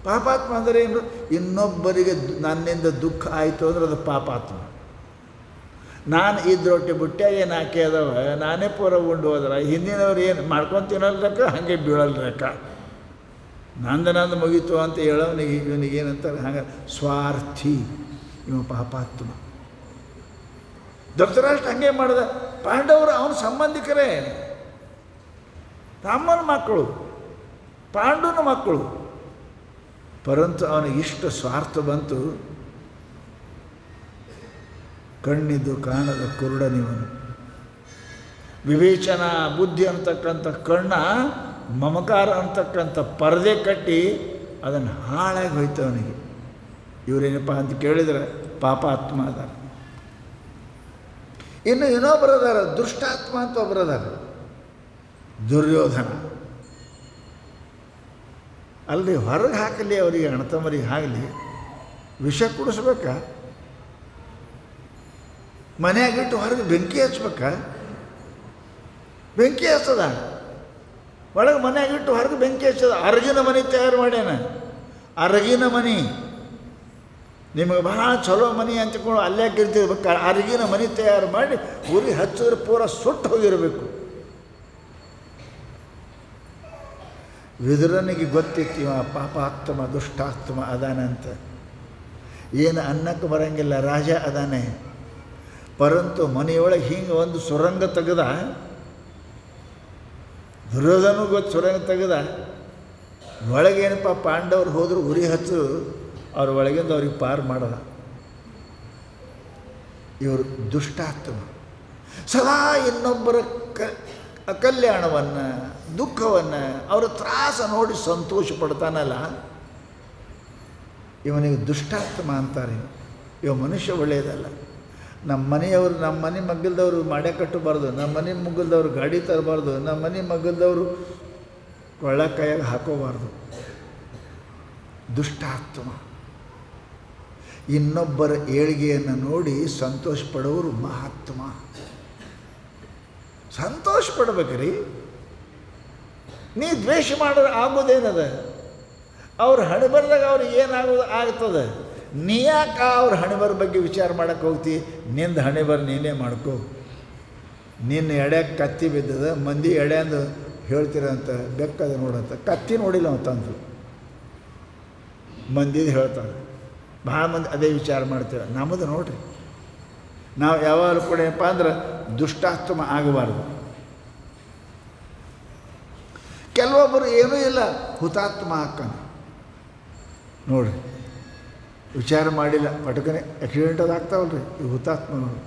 ಪಾಪಾತ್ಮ ಅಂದರೆ ಏನು? ಇನ್ನೊಬ್ಬರಿಗೆ ನನ್ನಿಂದ ದುಃಖ ಆಯಿತು ಅಂದ್ರೆ ಅದು ಪಾಪಾತ್ಮ. ನಾನು ಇದ್ದು ರೊಟ್ಟಿ ಬುಟ್ಟೆ ಏನು ಹಾಕಿ ಅದಾವ, ನಾನೇ ಪೂರ ಉಂಡು ಹೋದ್ರೆ ಹಿಂದಿನವ್ರು ಏನು ಮಾಡ್ಕೊಂಡು ತಿನ್ನಲ್ರಕ್ಕ, ಹಾಗೆ ಬೀಳಲ್ರಕ್ಕ. ನಂದು ಮುಗೀತು ಅಂತ ಹೇಳೋನಿಗೆ ಇವನಿಗೇನಂತಾರೆ ಹಾಗೆ ಸ್ವಾರ್ಥಿ. ಇವ ಪಾಪಾತ್ಮ. ಧೃತರಾಷ್ಟ್ರ ಹಂಗೆ ಮಾಡಿದ. ಪಾಂಡವರು ಅವನ ಸಂಬಂಧಿಕರೇ, ತಮ್ಮನ ಮಕ್ಕಳು, ಪಾಂಡುನ ಮಕ್ಕಳು. ಪರಂತು ಅವನಿಗೆ ಇಷ್ಟು ಸ್ವಾರ್ಥ ಬಂತು. ಕಣ್ಣಿದ್ದು ಕಾಣದ ಕುರುಡನಿವನು. ವಿವೇಚನ ಬುದ್ಧಿ ಅಂತಕ್ಕಂಥ ಕಣ್ಣ ಮಮಕಾರ ಅಂತಕ್ಕಂಥ ಪರದೆ ಕಟ್ಟಿ ಅದನ್ನು ಹಾಳಾಗಿ ಹೋಯ್ತು ಅವನಿಗೆ. ಇವರೇನಪ್ಪ ಅಂತ ಕೇಳಿದರೆ ಪಾಪಾತ್ಮ ಅದಾರ. ಇನ್ನು ಇನ್ನೊಬ್ಬರು ಅದಾರ, ದುಷ್ಟಾತ್ಮ ಅಂತ ಒಬ್ಬರು ಅದಾರ, ದುರ್ಯೋಧನ. ಅಲ್ಲಿ ಹೊರಗೆ ಹಾಕಲಿ, ಅವರಿಗೆ ಅಣ್ಣತಮ್ಮರಿಗೆ ಆಗಲಿ, ವಿಷ ಕುಡಿಸ್ಬೇಕಾ? ಮನೆಯಾಗಿಟ್ಟು ಹೊರಗೆ ಬೆಂಕಿ ಹಚ್ಬೇಕಾ? ಬೆಂಕಿ ಹಚ್ಚದ. ಒಳಗೆ ಮನೆಯಾಗಿಟ್ಟು ಹೊರಗೆ ಬೆಂಕಿ ಹಚ್ಚದ. ಅರಗಿನ ಮನೆ ತಯಾರು ಮಾಡ್ಯಾನ. ಅರಗಿನ ಮನೆ ನಿಮಗೆ ಭಾಳ ಚಲೋ ಮನೆ ಅಂತಕೊಂಡು ಅಲ್ಲೇ ಗಿರ್ತಿರ್ಬೇಕು. ಅರಗಿನ ಮನೆ ತಯಾರು ಮಾಡಿ ಉರಿ ಹಚ್ಚಿದ್ರೆ ಪೂರ ಸುಟ್ಟು ಹೋಗಿರಬೇಕು. ವಿದುರನಿಗೆ ಗೊತ್ತಿತ್ತು ಇವ ಪಾಪಾತ್ಮ ದುಷ್ಟಾತ್ಮ ಅದಾನಂತ. ಏನು ಅನ್ನಕ್ಕೆ ಬರಂಗಿಲ್ಲ, ರಾಜ ಅದಾನೆ. ಪರಂತು ಮನೆಯೊಳಗೆ ಹಿಂಗೆ ಒಂದು ಸುರಂಗ ತೆಗೆದ, ದುರ್ಯೋಧನೂ ಗೊತ್ತು ಸುರಂಗ ತೆಗೆದ. ಒಳಗೇನಪ್ಪ ಪಾಂಡವರು ಹೋದ್ರು ಉರಿ ಹಚ್ಚು ಅವ್ರ ಒಳಗಿಂದ ಅವ್ರಿಗೆ ಪಾರು ಮಾಡದ. ಇವರು ದುಷ್ಟಾತ್ಮ ಸದಾ ಇನ್ನೊಬ್ಬರ ಕಲ್ಯಾಣವನ್ನು ದುಃಖವನ್ನು ಅವರ ತ್ರಾಸ ನೋಡಿ ಸಂತೋಷ ಪಡ್ತಾನಲ್ಲ, ಇವನಿಗೆ ದುಷ್ಟಾತ್ಮ ಅಂತಾರೆ. ಇವ ಮನುಷ್ಯ ಒಳ್ಳೆಯದಲ್ಲ. ನಮ್ಮ ಮನೆ ಮಗ್ಗಲ್ದವರು ಮಾಡೆ ಕಟ್ಟಬಾರ್ದು, ನಮ್ಮ ಮನೆ ಮಗ್ಗಲ್ದವರು ಗಾಡಿ ತರಬಾರ್ದು, ನಮ್ಮ ಮನೆ ಮಗ್ಗಲ್ದವರು ಕೊಳ್ಳ ಕೈಯಾಗ ಹಾಕೋಬಾರ್ದು. ದುಷ್ಟಾತ್ಮ. ಇನ್ನೊಬ್ಬರ ಏಳಿಗೆಯನ್ನು ನೋಡಿ ಸಂತೋಷ ಪಡೋರು ಮಹಾತ್ಮ. ಸಂತೋಷ ಪಡ್ಬೇಕ್ರಿ. ನೀ ದ್ವೇಷ ಮಾಡೋರು ಆಗೋದೇನದ? ಅವ್ರ ಹಣೆ ಬರ್ದಾಗ ಅವ್ರಿಗೆ ಏನಾಗೋದು ಆಗ್ತದೆ. ನೀ ಯಾಕೆ ಅವ್ರ ಹಣೆ ಬರ ಬಗ್ಗೆ ವಿಚಾರ ಮಾಡೋಕ್ಕೆ ಹೋಗ್ತಿ? ನಿಂದು ಹಣೆ ಬರ ನೀನೇ ಮಾಡ್ಕೋ. ನಿನ್ನ ಎಡ್ಯಾಕೆ ಕತ್ತಿ ಬಿದ್ದದ, ಮಂದಿ ಎಡ್ಯಾಂದು ಹೇಳ್ತೀರಂತ, ಬೆಕ್ಕದ ನೋಡಂತ. ಕತ್ತಿ ನೋಡಿಲ್ಲ ಅಂತಂದು ಮಂದಿದು ಹೇಳ್ತಾರೆ. ಭಾಳ ಮಂದಿ ಅದೇ ವಿಚಾರ ಮಾಡ್ತೀರ. ನಮ್ಮದು ನೋಡ್ರಿ, ನಾವು ಯಾವಾಗಲೂ ಕೂಡ ಏನಪ್ಪ ಅಂದ್ರೆ ದುಷ್ಟಾತ್ಮ ಆಗಬಾರ್ದು. ಕೆಲವೊಬ್ಬರು ಏನೂ ಇಲ್ಲ, ಹುತಾತ್ಮ ಹಾಕ್ಕಾನೆ ನೋಡ್ರಿ. ವಿಚಾರ ಮಾಡಿಲ್ಲ, ಪಟಕನೆ ಆಕ್ಸಿಡೆಂಟ್ ಅದು ಆಗ್ತಾವಲ್ರಿ, ಈ ಹುತಾತ್ಮನವರು.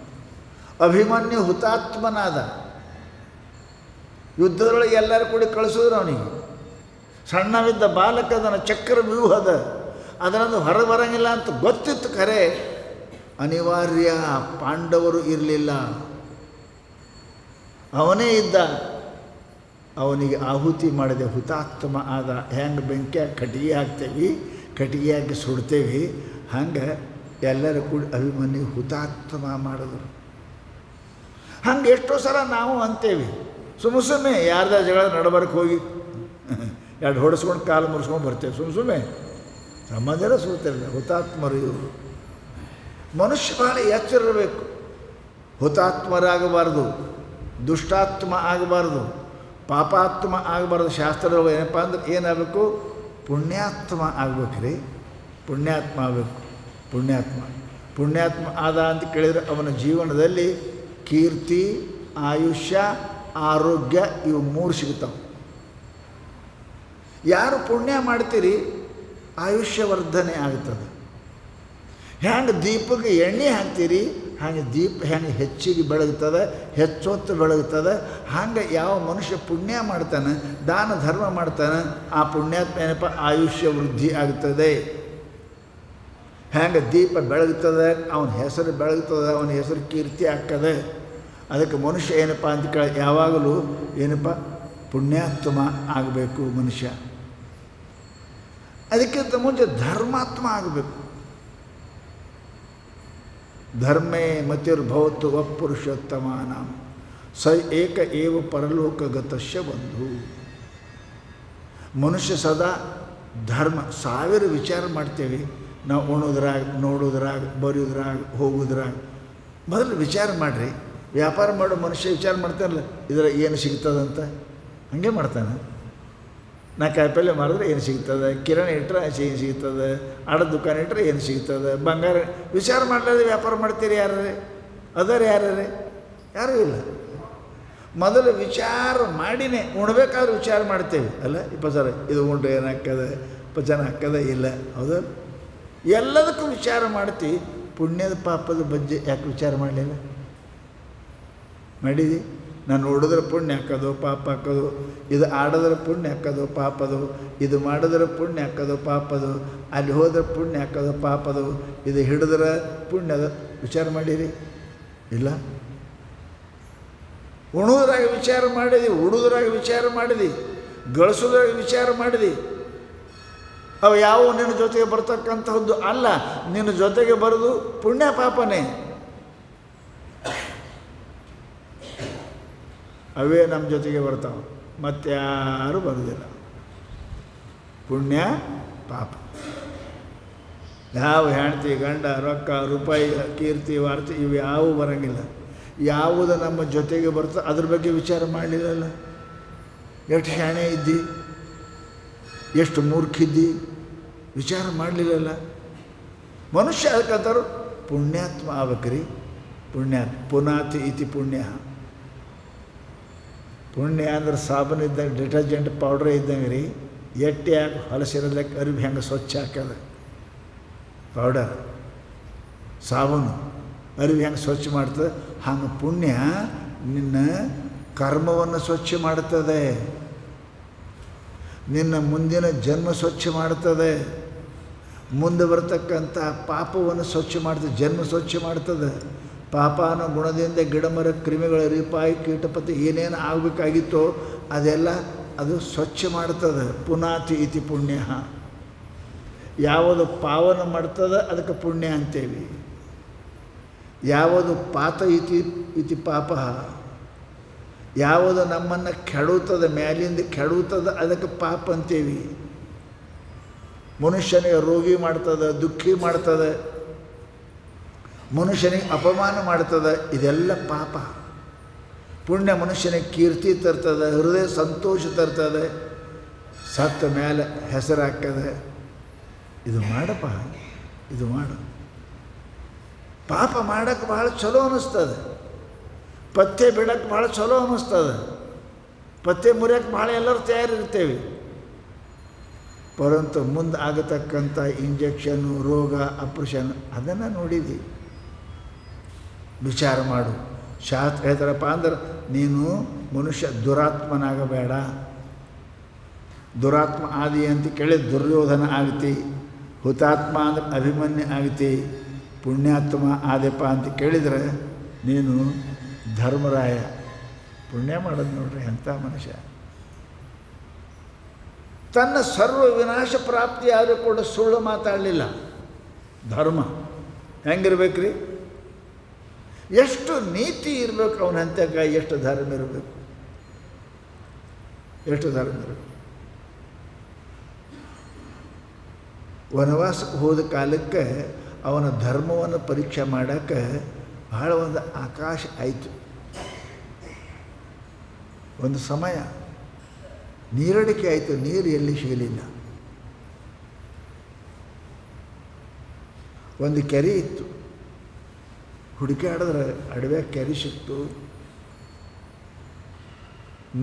ಅಭಿಮನ್ಯು ಹುತಾತ್ಮನಾದ. ಯುದ್ಧದೊಳಗೆ ಎಲ್ಲರೂ ಕೂಡ ಕಳಿಸಿದ್ರು ಅವನಿಗೆ. ಸಣ್ಣವಿದ್ದ ಬಾಲಕದನ ಚಕ್ರ ವ್ಯೂಹದ ಅದರಂದು ಹೊರಗೆ ಬರೋಂಗಿಲ್ಲ ಅಂತ ಗೊತ್ತಿತ್ತು. ಖರೆ ಅನಿವಾರ್ಯ, ಪಾಂಡವರು ಇರಲಿಲ್ಲ, ಅವನೇ ಇದ್ದ. ಅವನಿಗೆ ಆಹುತಿ ಮಾಡಿದೆ, ಹುತಾತ್ಮ ಆದ. ಹೆಂಗೆ ಬೆಂಕಿಯಾಗಿ ಕಟ್ಟಿಗೆ ಹಾಕ್ತೇವೆ, ಕಟ್ಟಿಗೆಯಾಗಿ ಸುಡ್ತೇವೆ, ಹಂಗೆ ಎಲ್ಲರೂ ಕೂಡ ಅಭಿಮನ್ಯು ಹುತಾತ್ಮ ಮಾಡಿದ್ರು. ಹಂಗೆ ಎಷ್ಟೋ ಸಲ ನಾವು ಅಂತೇವೆ, ಸುಮ್ಮನೆ ಯಾರ್ದ ಜಗಳ ನಡಬರಕ್ಕೆ ಹೋಗಿ ಎರಡು ಹೊಡೆಸ್ಕೊಂಡು ಕಾಲು ಮುರಿಸ್ಕೊಂಡು ಬರ್ತೇವೆ. ಸುಮ್ಮನೆ ಸಮಾಜರ ಸುಡ್ತಿರಲಿಲ್ಲ. ಹುತಾತ್ಮರು ಇವರು. ಮನುಷ್ಯ ಭಾಳ ಎಚ್ಚರ ಇರಬೇಕು. ಹುತಾತ್ಮರಾಗಬಾರ್ದು, ದುಷ್ಟಾತ್ಮ ಆಗಬಾರ್ದು, ಪಾಪಾತ್ಮ ಆಗಬಾರ್ದು. ಶಾಸ್ತ್ರದೊಳಗೆ ಏನಪ್ಪ ಅಂದ್ರೆ ಏನಾಗಬೇಕು? ಪುಣ್ಯಾತ್ಮ ಆಗ್ಬೇಕ್ರಿ. ಪುಣ್ಯಾತ್ಮ ಆಗಬೇಕು. ಪುಣ್ಯಾತ್ಮ ಆದ ಅಂತ ಕೇಳಿದರೆ ಅವನ ಜೀವನದಲ್ಲಿ ಕೀರ್ತಿ, ಆಯುಷ್ಯ, ಆರೋಗ್ಯ ಇವು ಮೂರು ಸಿಗ್ತಾವೆ. ಯಾರು ಪುಣ್ಯ ಮಾಡ್ತೀರಿ ಆಯುಷ್ಯ ವರ್ಧನೆ ಆಗ್ತದೆ. ಹೆಂಗೆ ದೀಪಕ್ಕೆ ಎಣ್ಣೆ ಹಾಕ್ತೀರಿ ಹಾಗೆ ದೀಪ ಹೆಂಗೆ ಹೆಚ್ಚಿಗೆ ಬೆಳಗ್ತದೆ, ಹೆಚ್ಚೊತ್ತು ಬೆಳಗ್ತದೆ. ಹಾಗೆ ಯಾವ ಮನುಷ್ಯ ಪುಣ್ಯ ಮಾಡ್ತಾನೆ, ದಾನ ಧರ್ಮ ಮಾಡ್ತಾನೆ, ಆ ಪುಣ್ಯಾತ್ಮ ಏನಪ್ಪ ಆಯುಷ್ಯ ವೃದ್ಧಿ ಆಗ್ತದೆ. ಹೆಂಗೆ ದೀಪ ಬೆಳಗ್ತದೆ, ಅವನ ಹೆಸರು ಬೆಳಗ್ತದೆ, ಅವನ ಹೆಸರು ಕೀರ್ತಿ ಆಗ್ತದೆ. ಅದಕ್ಕೆ ಮನುಷ್ಯ ಏನಪ್ಪ ಅಂತ ಕೇಳಿ ಯಾವಾಗಲೂ ಏನಪ್ಪ ಪುಣ್ಯಾತ್ಮ ಆಗಬೇಕು ಮನುಷ್ಯ. ಅದಕ್ಕಿಂತ ಮುಂಚೆ ಧರ್ಮಾತ್ಮ ಆಗಬೇಕು. ಧರ್ಮೇ ಮತಿರ್ಭವತ್ತು ವಪುರುಷೋತ್ತಮಾನಾಂ ಸ ಏಕ ಏವ ಪರಲೋಕಗತಶ್ಯ ಬಂಧು. ಮನುಷ್ಯ ಸದಾ ಧರ್ಮ, ಸಾವಿರ ವಿಚಾರ ಮಾಡ್ತೇವೆ ನಾವು. ಉಣೋದ್ರಾಗ, ನೋಡೋದ್ರಾಗ, ಬರೆಯೋದ್ರಾಗ, ಹೋಗೋದ್ರಾಗ. ಮೊದಲು ವಿಚಾರ ಮಾಡಿರಿ. ವ್ಯಾಪಾರ ಮಾಡೋ ಮನುಷ್ಯ ವಿಚಾರ ಮಾಡ್ತಾನಲ್ಲ, ಇದರ ಏನು ಸಿಗ್ತದಂತ, ಹಾಗೆ ಮಾಡ್ತಾನೆ. ನಾ ಕಾಯಿಪಲ್ಲೆ ಮಾರಿದ್ರೆ ಏನು ಸಿಗ್ತದೆ, ಕಿರಾಣಿ ಇಟ್ಟರೆ ಏನು ಸಿಗ್ತದೆ, ಆಡ ದುಕಾನ ಇಟ್ಟರೆ ಏನು ಸಿಗ್ತದೆ, ಬಂಗಾರ ವಿಚಾರ ಮಾಡಲಾರ್ದೆ ವ್ಯಾಪಾರ ಮಾಡ್ತೀರಿ ಯಾರೇ? ಅದರ ಯಾರೂ ಇಲ್ಲ. ಮೊದಲು ವಿಚಾರ ಮಾಡಿನೇ ಉಣ್ಬೇಕಾದ್ರೆ ವಿಚಾರ ಮಾಡ್ತೇವೆ ಅಲ್ಲ. ಸರ್ ಇದು ಉಂಡು ಏನು ಹಾಕದ, ಪಚನ ಹಾಕದ ಇಲ್ಲ, ಹೌದು. ಎಲ್ಲದಕ್ಕೂ ವಿಚಾರ ಮಾಡ್ತಿ. ಪುಣ್ಯದ ಪಾಪದ ಬಗ್ಗೆ ಯಾಕೆ ವಿಚಾರ ಮಾಡಲಿಲ್ಲ? ಮಾಡಿದಿ. ನಾನು ನೋಡಿದ್ರೆ ಪುಣ್ಯ ಹಾಕೋದು, ಪಾಪ ಹಾಕೋದು, ಇದು ಆಡಿದ್ರೆ ಪುಣ್ಯ ಹಾಕೋದು, ಪಾಪದು, ಇದು ಮಾಡಿದ್ರೆ ಪುಣ್ಯ ಹಾಕೋದು, ಪಾಪದು, ಅಲ್ಲಿ ಹೋದ್ರೆ ಪುಣ್ಯ ಹಾಕೋದು, ಪಾಪದು, ಇದು ಹಿಡಿದ್ರೆ ಪುಣ್ಯದ ವಿಚಾರ ಮಾಡಿರಿ? ಇಲ್ಲ. ಉಣೋದ್ರಾಗ ವಿಚಾರ ಮಾಡಿದಿ, ಉಡೋದ್ರಾಗ ವಿಚಾರ ಮಾಡಿದಿ, ಗಳಿಸೋದ್ರಾಗ ವಿಚಾರ ಮಾಡಿದಿ. ಅವು ಯಾವ ನಿನ್ನ ಜೊತೆಗೆ ಬರ್ತಕ್ಕಂಥದ್ದು ಅಲ್ಲ, ನಿನ್ನ ಜೊತೆಗೆ ಬರೋದು ಪುಣ್ಯ ಪಾಪನೇ. ಅವೇ ನಮ್ಮ ಜೊತೆಗೆ ಬರ್ತಾವೆ, ಮತ್ತಾರು ಬರೋದಿಲ್ಲ. ಪುಣ್ಯ ಪಾಪ ಯಾವ ಹೆಂಡತಿ, ಗಂಡ, ರೊಕ್ಕ, ರೂಪಾಯಿ, ಕೀರ್ತಿ, ವಾರ್ತೆ ಇವು ಯಾವುವು ಬರೋಂಗಿಲ್ಲ. ಯಾವುದು ನಮ್ಮ ಜೊತೆಗೆ ಬರ್ತದೆ ಅದ್ರ ಬಗ್ಗೆ ವಿಚಾರ ಮಾಡಲಿಲ್ಲಲ್ಲ. ಎಷ್ಟು ಶಾಣೆ ಇದ್ದಿ, ಎಷ್ಟು ಮೂರ್ಖಿದ್ದಿ, ವಿಚಾರ ಮಾಡಲಿಲ್ಲಲ್ಲ. ಮನುಷ್ಯ ಅದಕ್ಕಂತಾರು ಪುಣ್ಯಾತ್ಮ ಆಗ್ಬೇಕ್ರಿ. ಪುನಾತಿ ಇತಿ ಪುಣ್ಯ. ಪುಣ್ಯ ಅಂದ್ರೆ ಸಾಬೂನು ಇದ್ದಂಗೆ, ಡಿಟರ್ಜೆಂಟ್ ಪೌಡ್ರ್ ಇದ್ದಂಗೆ ರೀ. ಎಟ್ಟಿ ಹಾಕಿ ಹೊಲಸಿರೋದಕ್ಕೆ ಅರಿವಿ ಹೆಂಗೆ ಸ್ವಚ್ಛ ಹಾಕೋದು, ಪೌಡರ್ ಸಾಬೂನು ಅರಿವಿ ಹೆಂಗೆ ಸ್ವಚ್ಛ ಮಾಡ್ತದೆ, ಹಂಗೆ ಪುಣ್ಯ ನಿನ್ನ ಕರ್ಮವನ್ನು ಸ್ವಚ್ಛ ಮಾಡುತ್ತದೆ, ನಿನ್ನ ಮುಂದಿನ ಜನ್ಮ ಸ್ವಚ್ಛ ಮಾಡುತ್ತದೆ, ಮುಂದೆ ಬರ್ತಕ್ಕಂಥ ಪಾಪವನ್ನು ಸ್ವಚ್ಛ ಮಾಡ್ತದೆ, ಜನ್ಮ ಸ್ವಚ್ಛ ಮಾಡ್ತದೆ. ಪಾಪ ಅನ್ನೋ ಗುಣದಿಂದ ಗಿಡಮರ ಕ್ರಿಮಿಗಳ ರೀಪಾಯಿ ಕೀಟಪತಿ ಏನೇನು ಆಗಬೇಕಾಗಿತ್ತೋ ಅದೆಲ್ಲ ಅದು ಸ್ವಚ್ಛ ಮಾಡ್ತದೆ. ಪುನಾತಿ ಇತಿ ಪುಣ್ಯ. ಯಾವುದು ಪಾವನ ಮಾಡ್ತದೆ ಅದಕ್ಕೆ ಪುಣ್ಯ ಅಂತೇವಿ. ಯಾವುದು ಪಾತ ಇತಿ ಪಾಪ, ಯಾವುದು ನಮ್ಮನ್ನು ಕೆಡುತ್ತದೆ, ಮ್ಯಾಲಿಂದ ಕೆಡುತ್ತದೆ ಅದಕ್ಕೆ ಪಾಪ ಅಂತೇವಿ. ಮನುಷ್ಯನಿಗೆ ರೋಗಿ ಮಾಡ್ತದೆ, ದುಃಖಿ ಮಾಡ್ತದೆ, ಮನುಷ್ಯನಿಗೆ ಅಪಮಾನ ಮಾಡ್ತದೆ, ಇದೆಲ್ಲ ಪಾಪ. ಪುಣ್ಯ ಮನುಷ್ಯನಿಗೆ ಕೀರ್ತಿ ತರ್ತದೆ, ಹೃದಯ ಸಂತೋಷ ತರ್ತದೆ, ಸತ್ತ ಮೇಲೆ ಹೆಸರು ಹಾಕದೆ. ಇದು ಮಾಡಪ್ಪ, ಇದು ಮಾಡು. ಪಾಪ ಮಾಡೋಕ್ಕೆ ಭಾಳ ಚಲೋ ಅನ್ನಿಸ್ತದೆ, ಪಥ್ಯ ಬಿಡೋಕ್ಕೆ ಭಾಳ ಚಲೋ ಅನ್ನಿಸ್ತದೆ, ಪಥ್ಯ ಮುರಿಯೋಕ್ಕೆ ಭಾಳ ಎಲ್ಲರೂ ತಯಾರಿರ್ತೇವೆ. ಪರಂತು ಮುಂದೆ ಆಗತಕ್ಕಂಥ ಇಂಜೆಕ್ಷನ್ನು, ರೋಗ, ಆಪ್ರೇಷನ್ ಅದನ್ನು ನೋಡಿದ್ವಿ. ವಿಚಾರ ಮಾಡು. ಶಾಸ್ತ್ರ ಹೇಳ್ತಾರಪ್ಪ ಅಂದ್ರೆ ನೀನು ಮನುಷ್ಯ ದುರಾತ್ಮನಾಗಬೇಡ. ದುರಾತ್ಮ ಆದಿ ಅಂತ ಕೇಳಿ ದುರ್ಯೋಧನ ಆಗ್ತಿ, ಹುತಾತ್ಮ ಅಂದ್ರೆ ಅಭಿಮನ್ಯು ಆಗ್ತಿ, ಪುಣ್ಯಾತ್ಮ ಆದೆಪ್ಪ ಅಂತ ಕೇಳಿದರೆ ನೀನು ಧರ್ಮರಾಯ. ಪುಣ್ಯ ಮಾಡೋದು ನೋಡ್ರಿ ಅಂಥ ಮನುಷ್ಯ. ತನ್ನ ಸರ್ವ ವಿನಾಶ ಪ್ರಾಪ್ತಿ ಆದರೂ ಕೂಡ ಸುಳ್ಳು ಮಾತಾಡಲಿಲ್ಲ. ಧರ್ಮ ಹೆಂಗಿರ್ಬೇಕ್ರಿ? ಎಷ್ಟು ನೀತಿ ಇರಬೇಕು ಅವನಂತಕ, ಎಷ್ಟು ಧರ್ಮ ಇರಬೇಕು, ಎಷ್ಟು ಧರ್ಮ ಇರಬೇಕು. ವನವಾಸಕ್ಕೆ ಹೋದ ಕಾಲಕ್ಕೆ ಅವನ ಧರ್ಮವನ್ನು ಪರೀಕ್ಷೆ ಮಾಡೋಕ್ಕೆ ಬಹಳ ಒಂದು ಆಕಾಶ ಆಯಿತು. ಒಂದು ಸಮಯ ನೀರಡಿಕೆ ಆಯಿತು, ನೀರು ಎಲ್ಲಿ ಸಿಗಲಿಲ್ಲ. ಒಂದು ಕೆರೆ ಇತ್ತು, ಹುಡುಕಾಡಿದ್ರೆ ಅಡವ್ಯಾಗ ಕೆರೆ ಸಿಕ್ತು.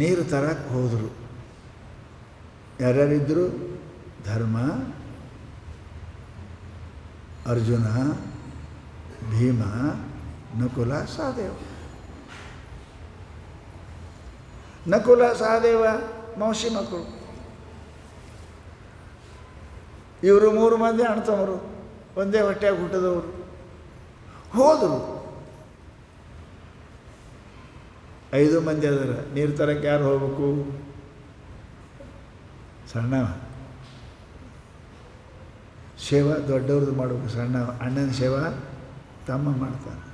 ನೀರು ತರಕ್ಕೆ ಹೋದರು. ಯಾರ್ಯಾರಿದ್ದರು? ಧರ್ಮ, ಅರ್ಜುನ, ಭೀಮ, ನಕುಲ, ಸಹದೇವ. ನಕುಲ ಸಹದೇವ ಮೌಸಿ ಮಕ್ಕಳು. ಇವರು 3 ಮಂದಿ ಅಣ್ತಮ್ಮರು, ಒಂದೇ ಹೊಟ್ಟೆಯಾಗಿ ಹುಟ್ಟಿದವರು. ಹೋದರು. 5 ಮಂದಿ ಅದರ. ನೀರು ತರಕ್ಕೆ ಯಾರು ಹೋಗ್ಬೇಕು? ಸಣ್ಣವ. ಸೇವಾ ದೊಡ್ಡವ್ರದ್ದು ಮಾಡಬೇಕು. ಸಣ್ಣವ ಅಣ್ಣನ ಸೇವಾ ತಮ್ಮ ಮಾಡ್ತಾನೆ,